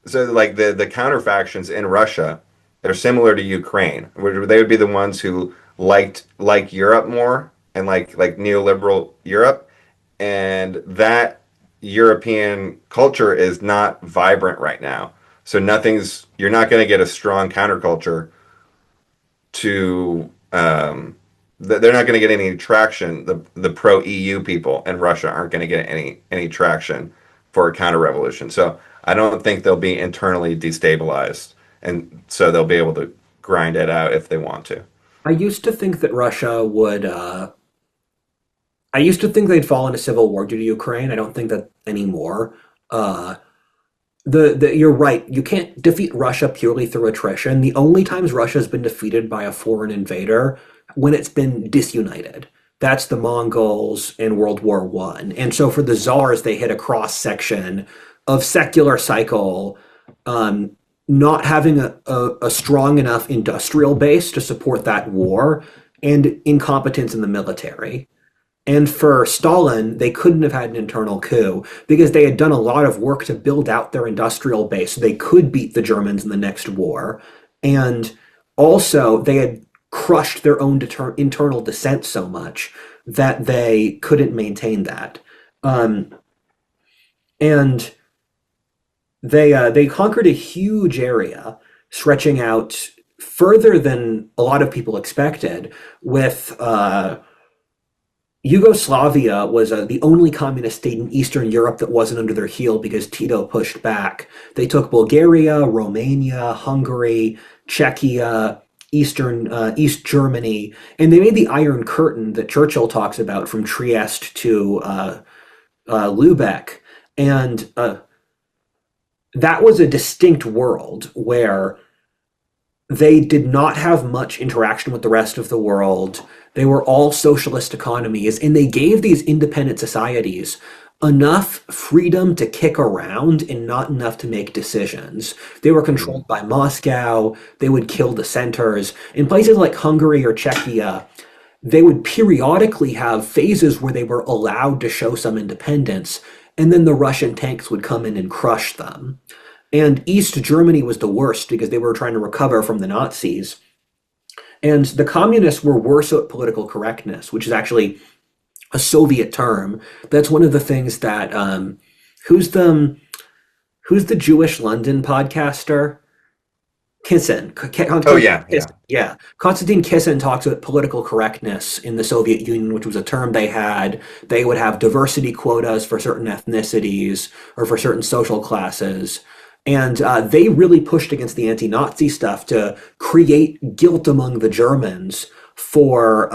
so like the counter factions in Russia, they're similar to Ukraine, where they would be the ones who like Europe more and like neoliberal Europe, and that European culture is not vibrant right now. So you're not going to get a strong counterculture to they're not going to get any traction. The pro EU people in Russia aren't going to get any traction for a counter revolution. So I don't think they'll be internally destabilized, and so they'll be able to grind it out if they want to. I used to think that Russia would. I used to think they'd fall into civil war due to Ukraine. I don't think that anymore. Uh, you're right. You can't defeat Russia purely through attrition. The only times Russia's been defeated by a foreign invader when it's been disunited. That's the Mongols in World War I. And so for the Tsars, they hit a cross section of secular cycle, um, not having a strong enough industrial base to support that war, and incompetence in the military. And for Stalin, they couldn't have had an internal coup because they had done a lot of work to build out their industrial base so they could beat the Germans in the next war. And also, they had crushed their own internal dissent so much that they couldn't maintain that. Um, and they conquered a huge area, stretching out further than a lot of people expected, with Yugoslavia was the only communist state in Eastern Europe that wasn't under their heel because Tito pushed back. They took Bulgaria, Romania, Hungary, Czechia, East Germany, and they made the Iron Curtain that Churchill talks about from Trieste to Lubeck. And that was a distinct world where they did not have much interaction with the rest of the world. They were all socialist economies, and they gave these independent societies enough freedom to kick around and not enough to make decisions. They were controlled by Moscow. They would kill dissenters. In places like Hungary or Czechia, they would periodically have phases where they were allowed to show some independence, and then the Russian tanks would come in and crush them. And East Germany was the worst because they were trying to recover from the Nazis. And the communists were worse at political correctness, which is actually a Soviet term. That's one of the things that who's the who's the Jewish London podcaster? Kisin. Oh yeah, yeah. Yeah. Konstantin Kisin talks about political correctness in the Soviet Union, which was a term they had. They would have diversity quotas for certain ethnicities or for certain social classes. And they really pushed against the anti-Nazi stuff to create guilt among the Germans for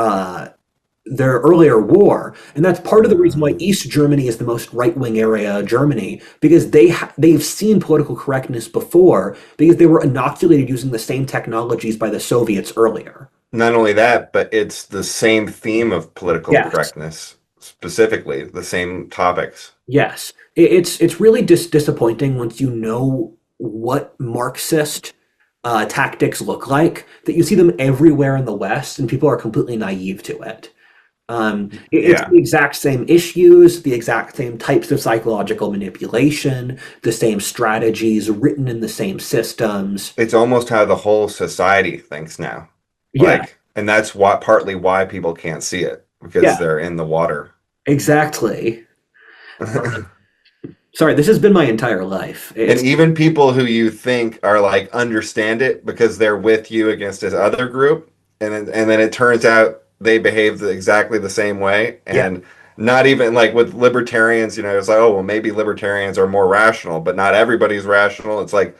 their earlier war. And that's part of the reason why East Germany is the most right-wing area of Germany, because they've seen political correctness before because they were inoculated using the same technologies by the Soviets earlier. Not only that, but it's the same theme of political Yes. correctness, specifically the same topics. Yes. It's really disappointing once you know what Marxist tactics look like, that you see them everywhere in the West and people are completely naive to it. It's Yeah. the exact same issues, the exact same types of psychological manipulation, the same strategies written in the same systems. It's almost how the whole society thinks now. Yeah, Like, and that's why partly why people can't see it because yeah, they're in the water. exactly. Sorry, this has been my entire life. And It's even people who you think are like understand it because they're with you against this other group, and then it turns out they behave exactly the same way. yeah, And not even like with libertarians, it's like, oh well, maybe libertarians are more rational, but not everybody's rational. It's like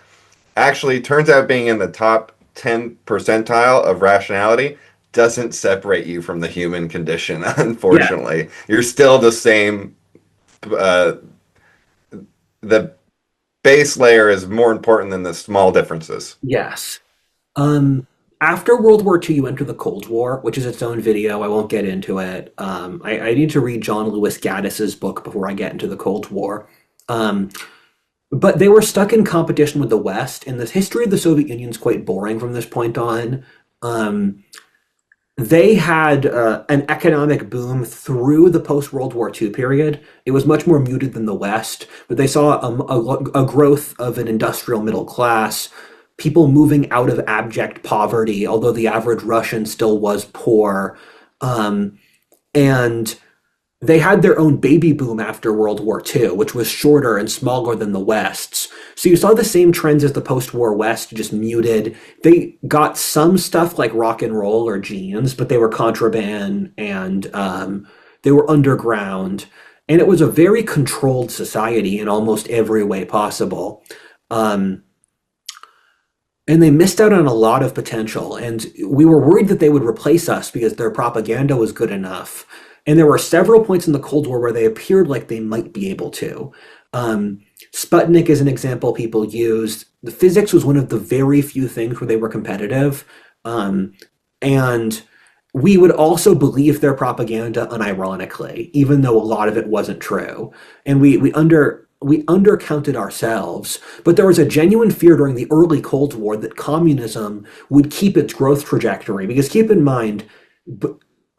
actually turns out being in the top 10 percentile of rationality doesn't separate you from the human condition. yeah, Unfortunately, you're still the same. Uh, the base layer is more important than the small differences. yes. Um, After World War II, you enter the Cold War, which is its own video. I won't get into it. I need to read John Lewis Gaddis's book before I get into the Cold War. Um, but they were stuck in competition with the West, and the history of the Soviet Union is quite boring from this point on. Um, they had an economic boom through the post World War II period. It was much more muted than the West, but they saw a growth of an industrial middle class, people moving out of abject poverty, although the average Russian still was poor. Um, and they had their own baby boom after World War II, which was shorter and smaller than the West's. So you saw the same trends as the post-war West, just muted. They got some stuff like rock and roll or jeans, but they were contraband and they were underground. And it was a very controlled society in almost every way possible. Um, and they missed out on a lot of potential. And we were worried that they would replace us because their propaganda was good enough. And there were several points in the Cold War where they appeared like they might be able to. Sputnik is an example people used. The physics was one of the very few things where they were competitive. Um, and we would also believe their propaganda unironically, even though a lot of it wasn't true. And we undercounted ourselves, but there was a genuine fear during the early Cold War that communism would keep its growth trajectory. Because keep in mind,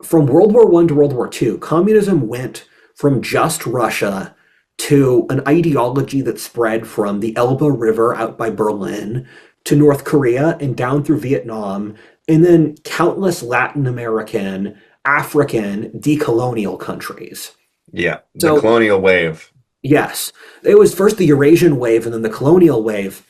from World War One to World War Two, communism went from just Russia to an ideology that spread from the Elbe River out by Berlin to North Korea and down through Vietnam, and then countless Latin American, African, decolonial countries. Yeah, the So, colonial wave. yes, it was first the Eurasian wave and then the colonial wave.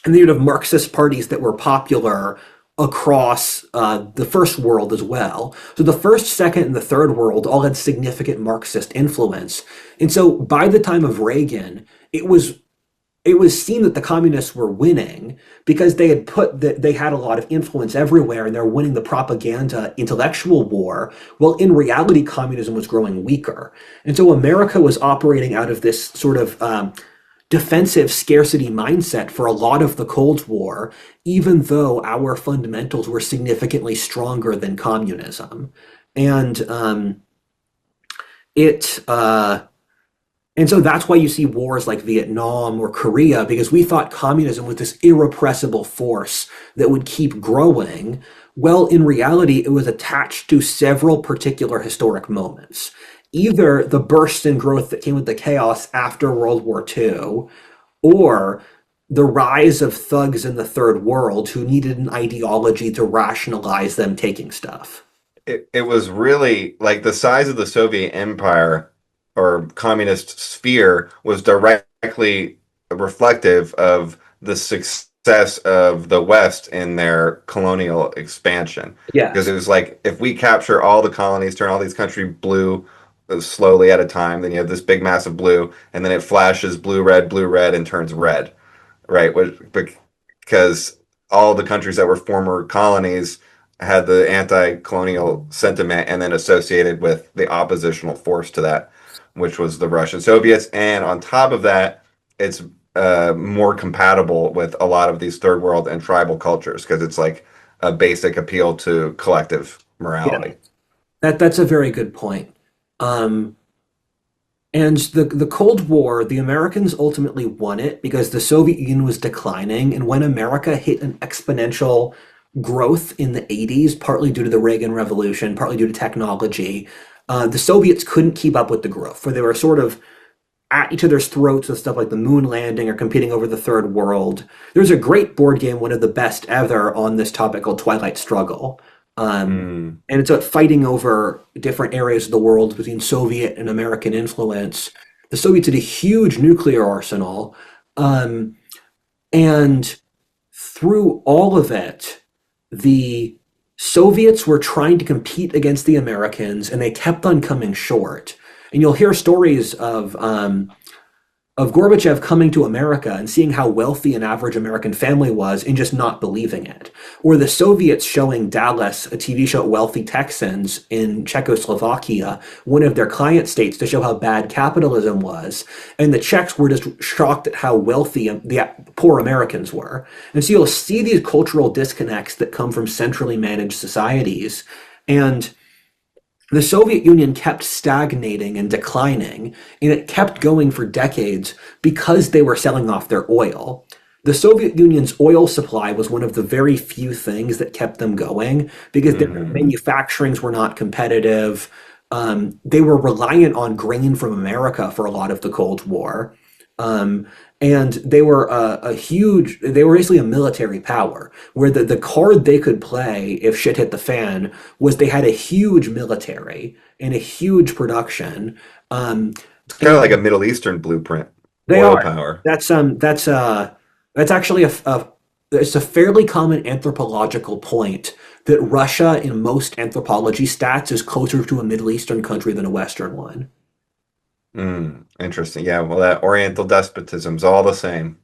And then you'd have Marxist parties that were popular across the first world as well. So the first, second, and the third world all had significant Marxist influence. And so by the time of Reagan, it was seen that the communists were winning because they had a lot of influence everywhere and they're winning the propaganda intellectual war. Well, in reality, communism was growing weaker, and so America was operating out of this sort of defensive scarcity mindset for a lot of the Cold War, even though our fundamentals were significantly stronger than communism. And it and so that's why you see wars like Vietnam or Korea, because we thought communism was this irrepressible force that would keep growing. Well, in reality, it was attached to several particular historic moments. Either the burst in growth that came with the chaos after World War II, or the rise of thugs in the third world who needed an ideology to rationalize them taking stuff. It was really like the size of the Soviet Empire or communist sphere was directly reflective of the success of the West in their colonial expansion. Because Yes. it was like if we capture all the colonies, turn all these countries blue slowly at a time, then you have this big massive blue, and then it flashes blue, red, and turns red, right? Because all the countries that were former colonies had the anti-colonial sentiment and then associated with the oppositional force to that, which was the Russian Soviets. And on top of that, it's more compatible with a lot of these third world and tribal cultures because it's like a basic appeal to collective Yeah. morality. That's a very good point. Um, and the Cold War, the Americans ultimately won it because the Soviet Union was declining, and when America hit an exponential growth in the 80s, partly due to the Reagan Revolution, partly due to technology, The Soviets couldn't keep up with the growth, for they were sort of at each other's throats with stuff like the moon landing or competing over the third world. There's a great board game, one of the best ever, on this topic called Twilight Struggle. Mm, And it's about fighting over different areas of the world between Soviet and American influence. The Soviets had a huge nuclear arsenal. Um, and through all of it, the Soviets were trying to compete against the Americans, and they kept on coming short. And you'll hear stories of Gorbachev coming to America and seeing how wealthy an average American family was and just not believing it. Or the Soviets showing Dallas, a TV show, Wealthy Texans in Czechoslovakia, one of their client states, to show how bad capitalism was. And the Czechs were just shocked at how wealthy the poor Americans were. And so you'll see these cultural disconnects that come from centrally managed societies. And the Soviet Union kept stagnating and declining, and it kept going for decades because they were selling off their oil. The Soviet Union's oil supply was one of the very few things that kept them going because their hmm. manufacturings were not competitive. They were reliant on grain from America for a lot of the Cold War. Um, and they were they were basically a military power where the card they could play if shit hit the fan was they had a huge military and a huge production. Um, It's kind of like a and Middle Eastern blueprint, they oil are. power. That's actually it's a fairly common anthropological point that Russia in most anthropology stats is closer to a Middle Eastern country than a Western one. Mm, interesting. Yeah, well, that Oriental despotism's all the same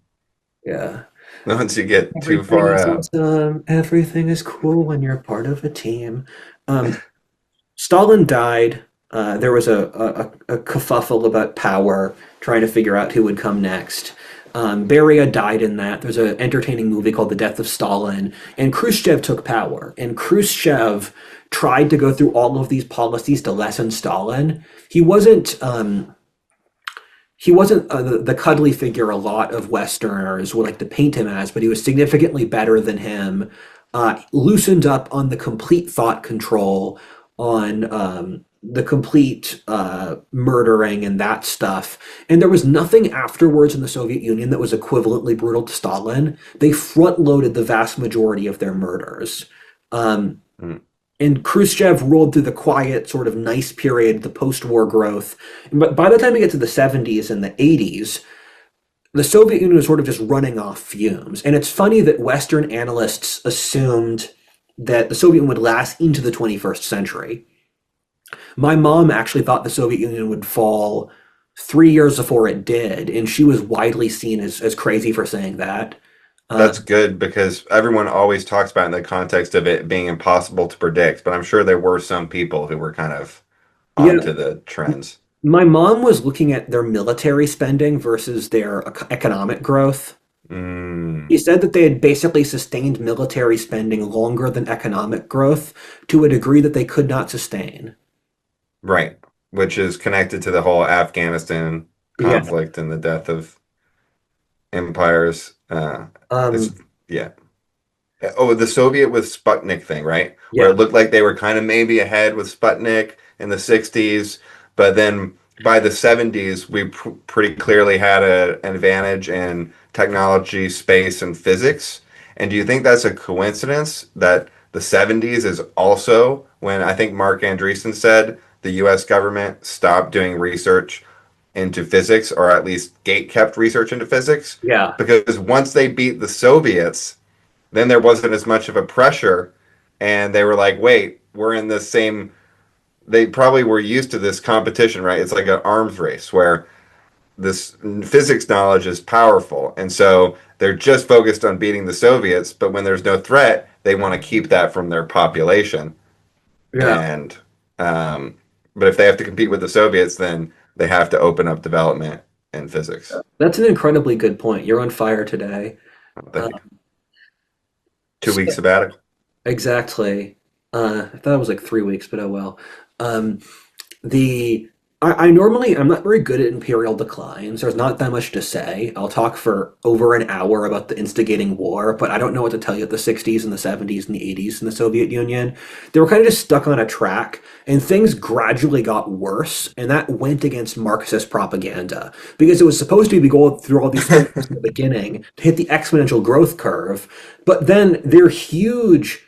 Yeah. once you get too Everything far is out. awesome. Everything is cool when you're part of a team. Um, Stalin died. There was a kerfuffle about power, trying to figure out who would come next. Beria died in that. There's an entertaining movie called The Death of Stalin, and Khrushchev took power. And Khrushchev tried to go through all of these policies to lessen Stalin. He wasn't the cuddly figure a lot of Westerners would like to paint him as, but he was significantly better than him. Loosened up on the complete thought control, on the complete murdering and that stuff. And there was nothing afterwards in the Soviet Union that was equivalently brutal to Stalin. They front loaded the vast majority of their murders. Um, Mm. and Khrushchev rolled through the quiet, sort of nice period, the post-war growth. But by the time we get to the 70s and the 80s, the Soviet Union was sort of just running off fumes. And it's funny that Western analysts assumed that the Soviet Union would last into the 21st century. My mom actually thought the Soviet Union would fall 3 years before it did, and she was widely seen as crazy for saying that. Uh, That's good because everyone always talks about it in the context of it being impossible to predict, but I'm sure there were some people who were kind of yeah, onto the trends. my mom was looking at their military spending versus their economic growth. He Mm, said that they had basically sustained military spending longer than economic growth to a degree that they could not sustain. right, which is connected to the whole Afghanistan Yeah. conflict and the death of empires. It's Um, yeah. Oh, the Soviet with Sputnik thing, right? Where yeah. it looked like they were kind of maybe ahead with Sputnik in the 60s, but then by the 70s, we pretty clearly had an advantage in technology, space, and physics. And do you think that's a coincidence that the 70s is also when I think Mark Andreessen said the US government stopped doing research into physics, or at least gate kept research into physics? Yeah. Because once they beat the Soviets, then there wasn't as much of a pressure, and they were like, wait, we're in the same. They probably were used to this competition, right? It's like an arms race where this physics knowledge is powerful, and so they're just focused on beating the Soviets, but when there's no threat, they want to keep that from their population. Yeah. And um, but if they have to compete with the Soviets, then they have to open up development in physics. That's an incredibly good point. You're on fire today. Uh, The 2 week so- sabbatical. exactly. I thought it was like 3 weeks, but oh well. Um, the I'm not very good at imperial declines. There's not that much to say. I'll talk for over an hour about the instigating war, but I don't know what to tell you at the 60s and the 70s and the 80s in the Soviet Union. They were kind of just stuck on a track, and things gradually got worse, and that went against Marxist propaganda because it was supposed to be going through all these things in the beginning to hit the exponential growth curve, but then their huge,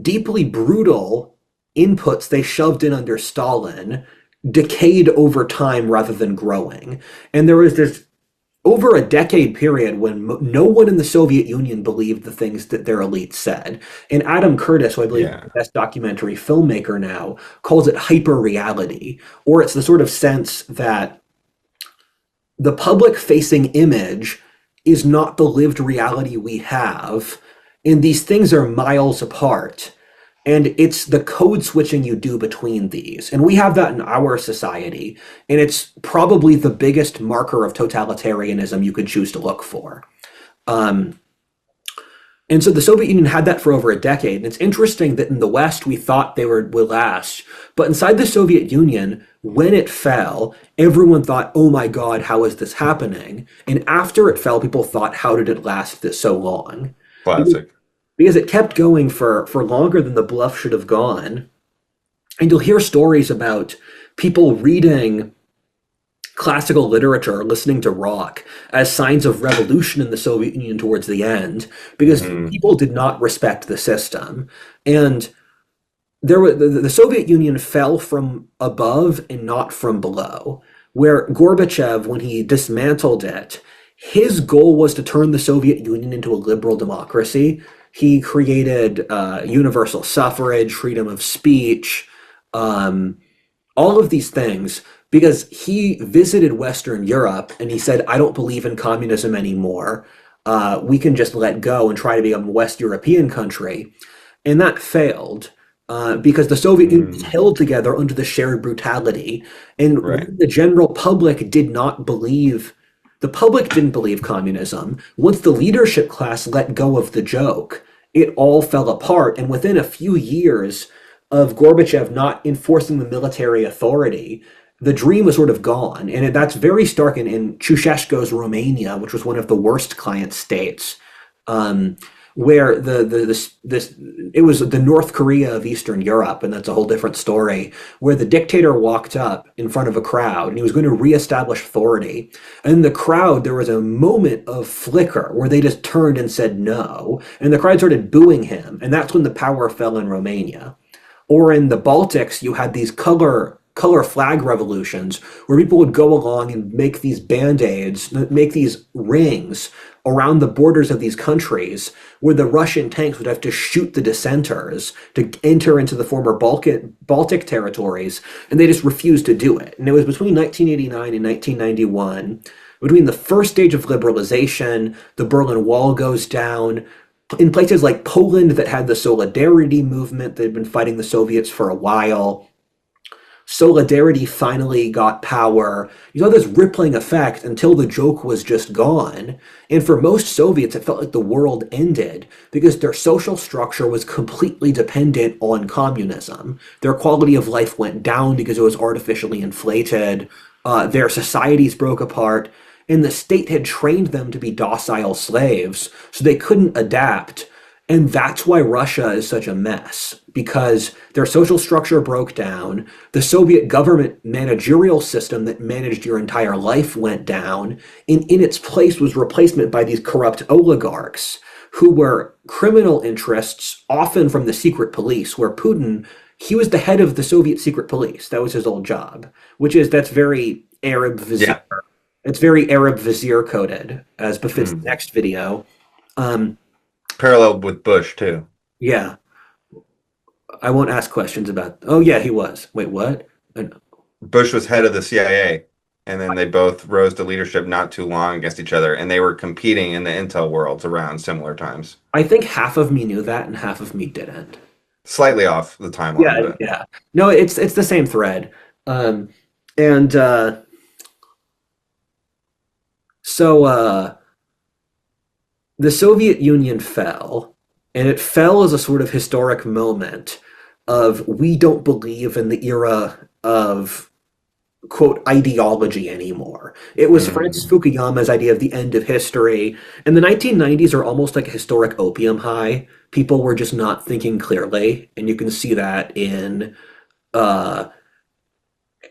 deeply brutal inputs they shoved in under Stalin decayed over time rather than growing. And there was this over a decade period when no one in the Soviet Union believed the things that their elite said. And Adam Curtis, who I believe is Yeah. the best documentary filmmaker now, calls it hyper reality, or it's the sort of sense that the public facing image is not the lived reality we have, and these things are miles apart. And it's the code switching you do between these. And we have that in our society. And it's probably the biggest marker of totalitarianism you could choose to look for. Um, and so the Soviet Union had that for over a decade. And it's interesting that in the West, we thought they would last. But inside the Soviet Union, when it fell, everyone thought, oh my God, how is this happening? And after it fell, people thought, how did it last this so long? Classic. Because it kept going for longer than the bluff should have gone. And you'll hear stories about people reading classical literature, listening to rock as signs of revolution in the Soviet Union towards the end, because Hmm. people did not respect the system. And there were the Soviet Union fell from above and not from below. Where Gorbachev, when he dismantled it, his goal was to turn the Soviet Union into a liberal democracy. He created universal suffrage, freedom of speech, um, all of these things because he visited Western Europe and he said, I don't believe in communism anymore. We can just let go and try to become a West European country. And that failed because the Soviet Union was Mm. held together under the shared brutality. And Right. the general public did not believe, the public didn't believe communism. Once the leadership class let go of the joke, it all fell apart. And within a few years of Gorbachev not enforcing the military authority, the dream was sort of gone. And that's very stark in Ceausescu's Romania, which was one of the worst client states. Um, where this it was the North Korea of Eastern Europe, and that's a whole different story. Where the dictator walked up in front of a crowd, and he was going to reestablish authority. And in the crowd, there was a moment of flicker where they just turned and said no, and the crowd started booing him, and that's when the power fell in Romania. Or in the Baltics, you had these color flag revolutions where people would go along and make these band-aids, make these rings around the borders of these countries where the Russian tanks would have to shoot the dissenters to enter into the former Baltic territories, and they just refused to do it. And it was between 1989 and 1991, between the first stage of liberalization, the Berlin Wall goes down, in places like Poland that had the Solidarity movement that had been fighting the Soviets for a while. Solidarity finally got power. You saw this rippling effect until the joke was just gone. And for most Soviets, it felt like the world ended because their social structure was completely dependent on communism. Their quality of life went down because it was artificially inflated. Their societies broke apart. And the state had trained them to be docile slaves, so they couldn't adapt. And that's why Russia is such a mess, because their social structure broke down. The Soviet government managerial system that managed your entire life went down. And in its place was replacement by these corrupt oligarchs who were criminal interests, often from the secret police, where Putin, he was the head of the Soviet secret police. That was his old job, that's very Arab vizier. Yeah. It's very Arab vizier coded, as befits the Mm. next video. Um, Paralleled with Bush too. yeah. I won't ask questions about. Oh yeah, he was. Wait, what? Bush was head of the CIA, and then they both rose to leadership not too long against each other, and they were competing in the intel worlds around similar times. I think half of me knew that and half of me didn't. Slightly off the timeline, Yeah, but yeah. No, it's the same thread. Um, and so the Soviet Union fell, and it fell as a sort of historic moment of we don't believe in the era of quote ideology anymore. It was Francis Mm, Fukuyama's idea of the end of history. And the 1990s are almost like a historic opium high. People were just not thinking clearly, and you can see that in uh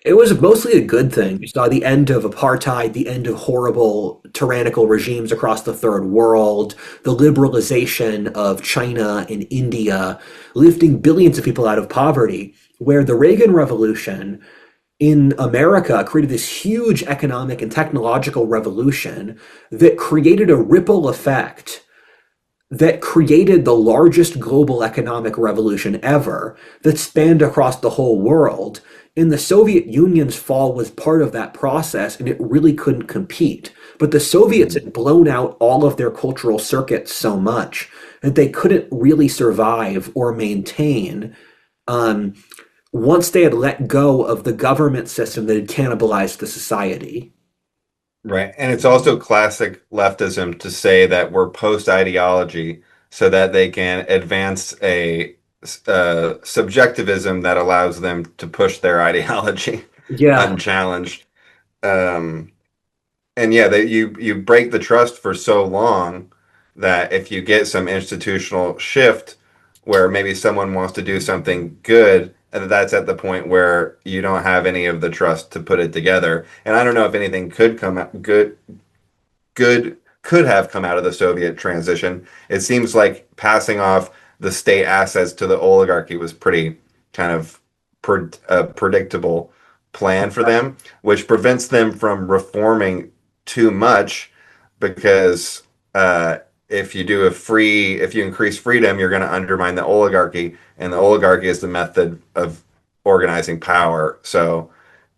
it was mostly a good thing. You saw the end of apartheid, the end of horrible tyrannical regimes across the third world, the liberalization of China and India, lifting billions of people out of poverty, where the Reagan Revolution in America created this huge economic and technological revolution that created a ripple effect that created the largest global economic revolution ever that spanned across the whole world. And the Soviet Union's fall was part of that process, and it really couldn't compete. But the Soviets mm. had blown out all of their cultural circuits so much that they couldn't really survive or maintain um, once they had let go of the government system that had cannibalized the society. Right. And it's also classic leftism to say that we're post ideology so that they can advance a subjectivism that allows them to push their ideology Yeah, unchallenged. Um, and yeah, you break the trust for so long that if you get some institutional shift where maybe someone wants to do something good, and that's at the point where you don't have any of the trust to put it together. And I don't know if anything could come out good could have come out of the Soviet transition. It seems like passing off the state assets to the oligarchy was pretty kind of predictable plan for them, which prevents them from reforming too much because if you increase freedom, you're going to undermine the oligarchy, and the oligarchy is the method of organizing power. So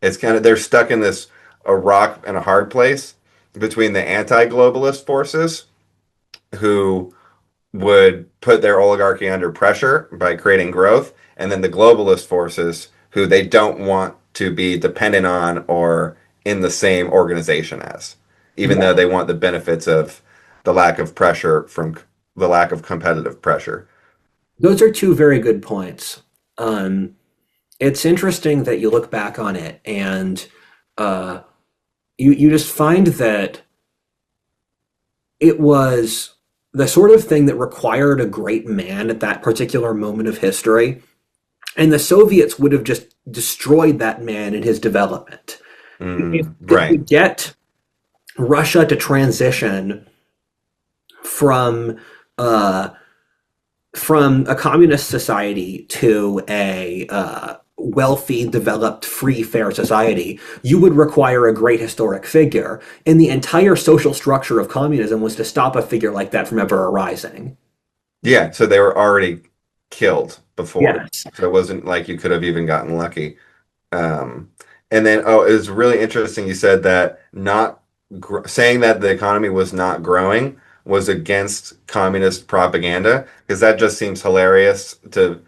it's kind of they're stuck in this a rock and a hard place between the anti-globalist forces who would put their oligarchy under pressure by creating growth, and then the globalist forces who they don't want to be dependent on or in the same organization as, even though yeah. they want the benefits of the lack of pressure from the lack of competitive pressure. Those are two very good points. It's interesting that you look back on it and uh, you just find that it was the sort of thing that required a great man at that particular moment of history, and the Soviets would have just destroyed that man in his development. If you Right. get Russia to transition from uh, from a communist society to a wealthy, developed, free, fair society, you would require a great historic figure. And the entire social structure of communism was to stop a figure like that from ever arising. Yeah, so they were already killed before. Yes. So it wasn't like you could have even gotten lucky. Um, and then, oh, it was really interesting. You said that not saying that the economy was not growing was against communist propaganda because that just seems hilarious to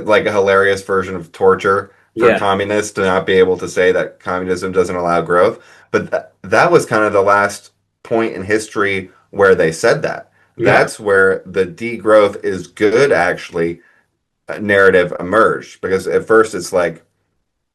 like a hilarious version of torture for Yeah. communists to not be able to say that communism doesn't allow growth. But that was kind of the last point in history where they said that. Yeah. That's where the degrowth is good, actually, narrative emerged. Because at first it's like,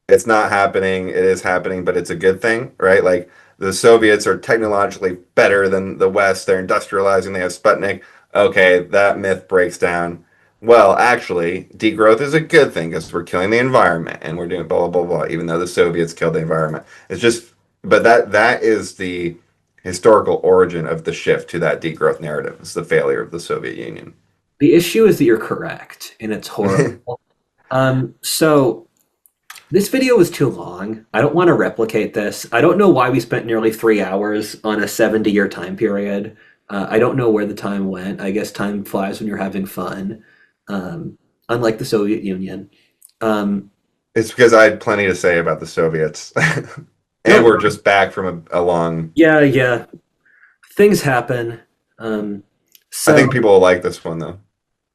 it's not happening, it is happening, but it's a good thing, right? Like the Soviets are technologically better than the West, they're industrializing, they have Sputnik. Okay, that myth breaks down. Well, actually, degrowth is a good thing because we're killing the environment and we're doing blah blah blah blah, even though the Soviets killed the environment. It's just but that is the historical origin of the shift to that degrowth narrative. It's the failure of the Soviet Union. The issue is that you're correct, and it's horrible. So this video was too long. I don't want to replicate this. I don't know why we spent nearly 3 hours on a 70-year time period. I don't know where the time went. I guess time flies when you're having fun, um, unlike the Soviet Union. Um, It's because I had plenty to say about the Soviets. no, And we're just back from a long. yeah, yeah, things happen. Um, I so think people will like this one though.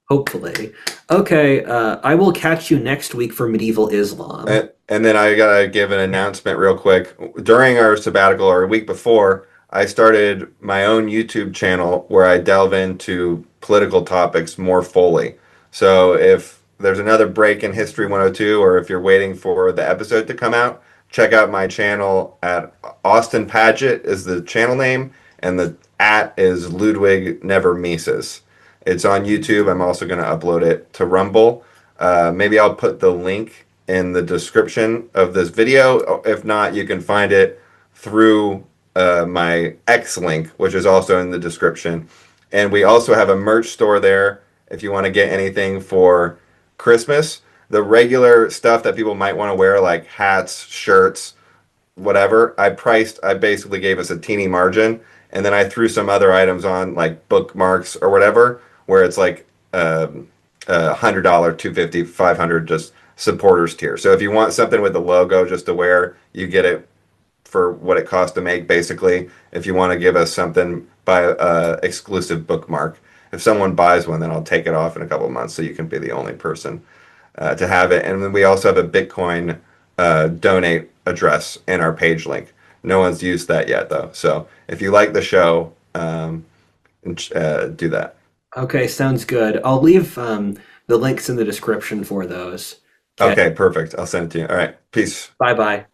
hopefully, okay. I will catch you next week for medieval Islam. And then I gotta give an announcement real quick. During our sabbatical or a week before, I started my own YouTube channel where I delve into political topics more fully. So if there's another break in History 102, or if you're waiting for the episode to come out, check out my channel at Austin Paget is the channel name, and the at is Ludwig Never Mises. It's on YouTube. I'm also going to upload it to Rumble. Maybe I'll put the link in the description of this video. If not, you can find it through my X link, which is also in the description. And we also have a merch store there if you want to get anything for Christmas. The regular stuff that people might want to wear, like hats, shirts, whatever, I basically gave us a teeny margin. And then I threw some other items on, like bookmarks or whatever, where it's like $100, 250, 500, just supporters tier. So if you want something with the logo just to wear, you get it for what it costs to make, basically. If you want to give us something, buy exclusive bookmark. If someone buys one, then I'll take it off in a couple of months so you can be the only person to have it. And then we also have a Bitcoin donate address in our page link. No one's used that yet, though. So if you like the show, do that. Okay, sounds good. I'll leave the links in the description for those. Okay, Okay, perfect. I'll send it to you. All right. Peace. bye bye.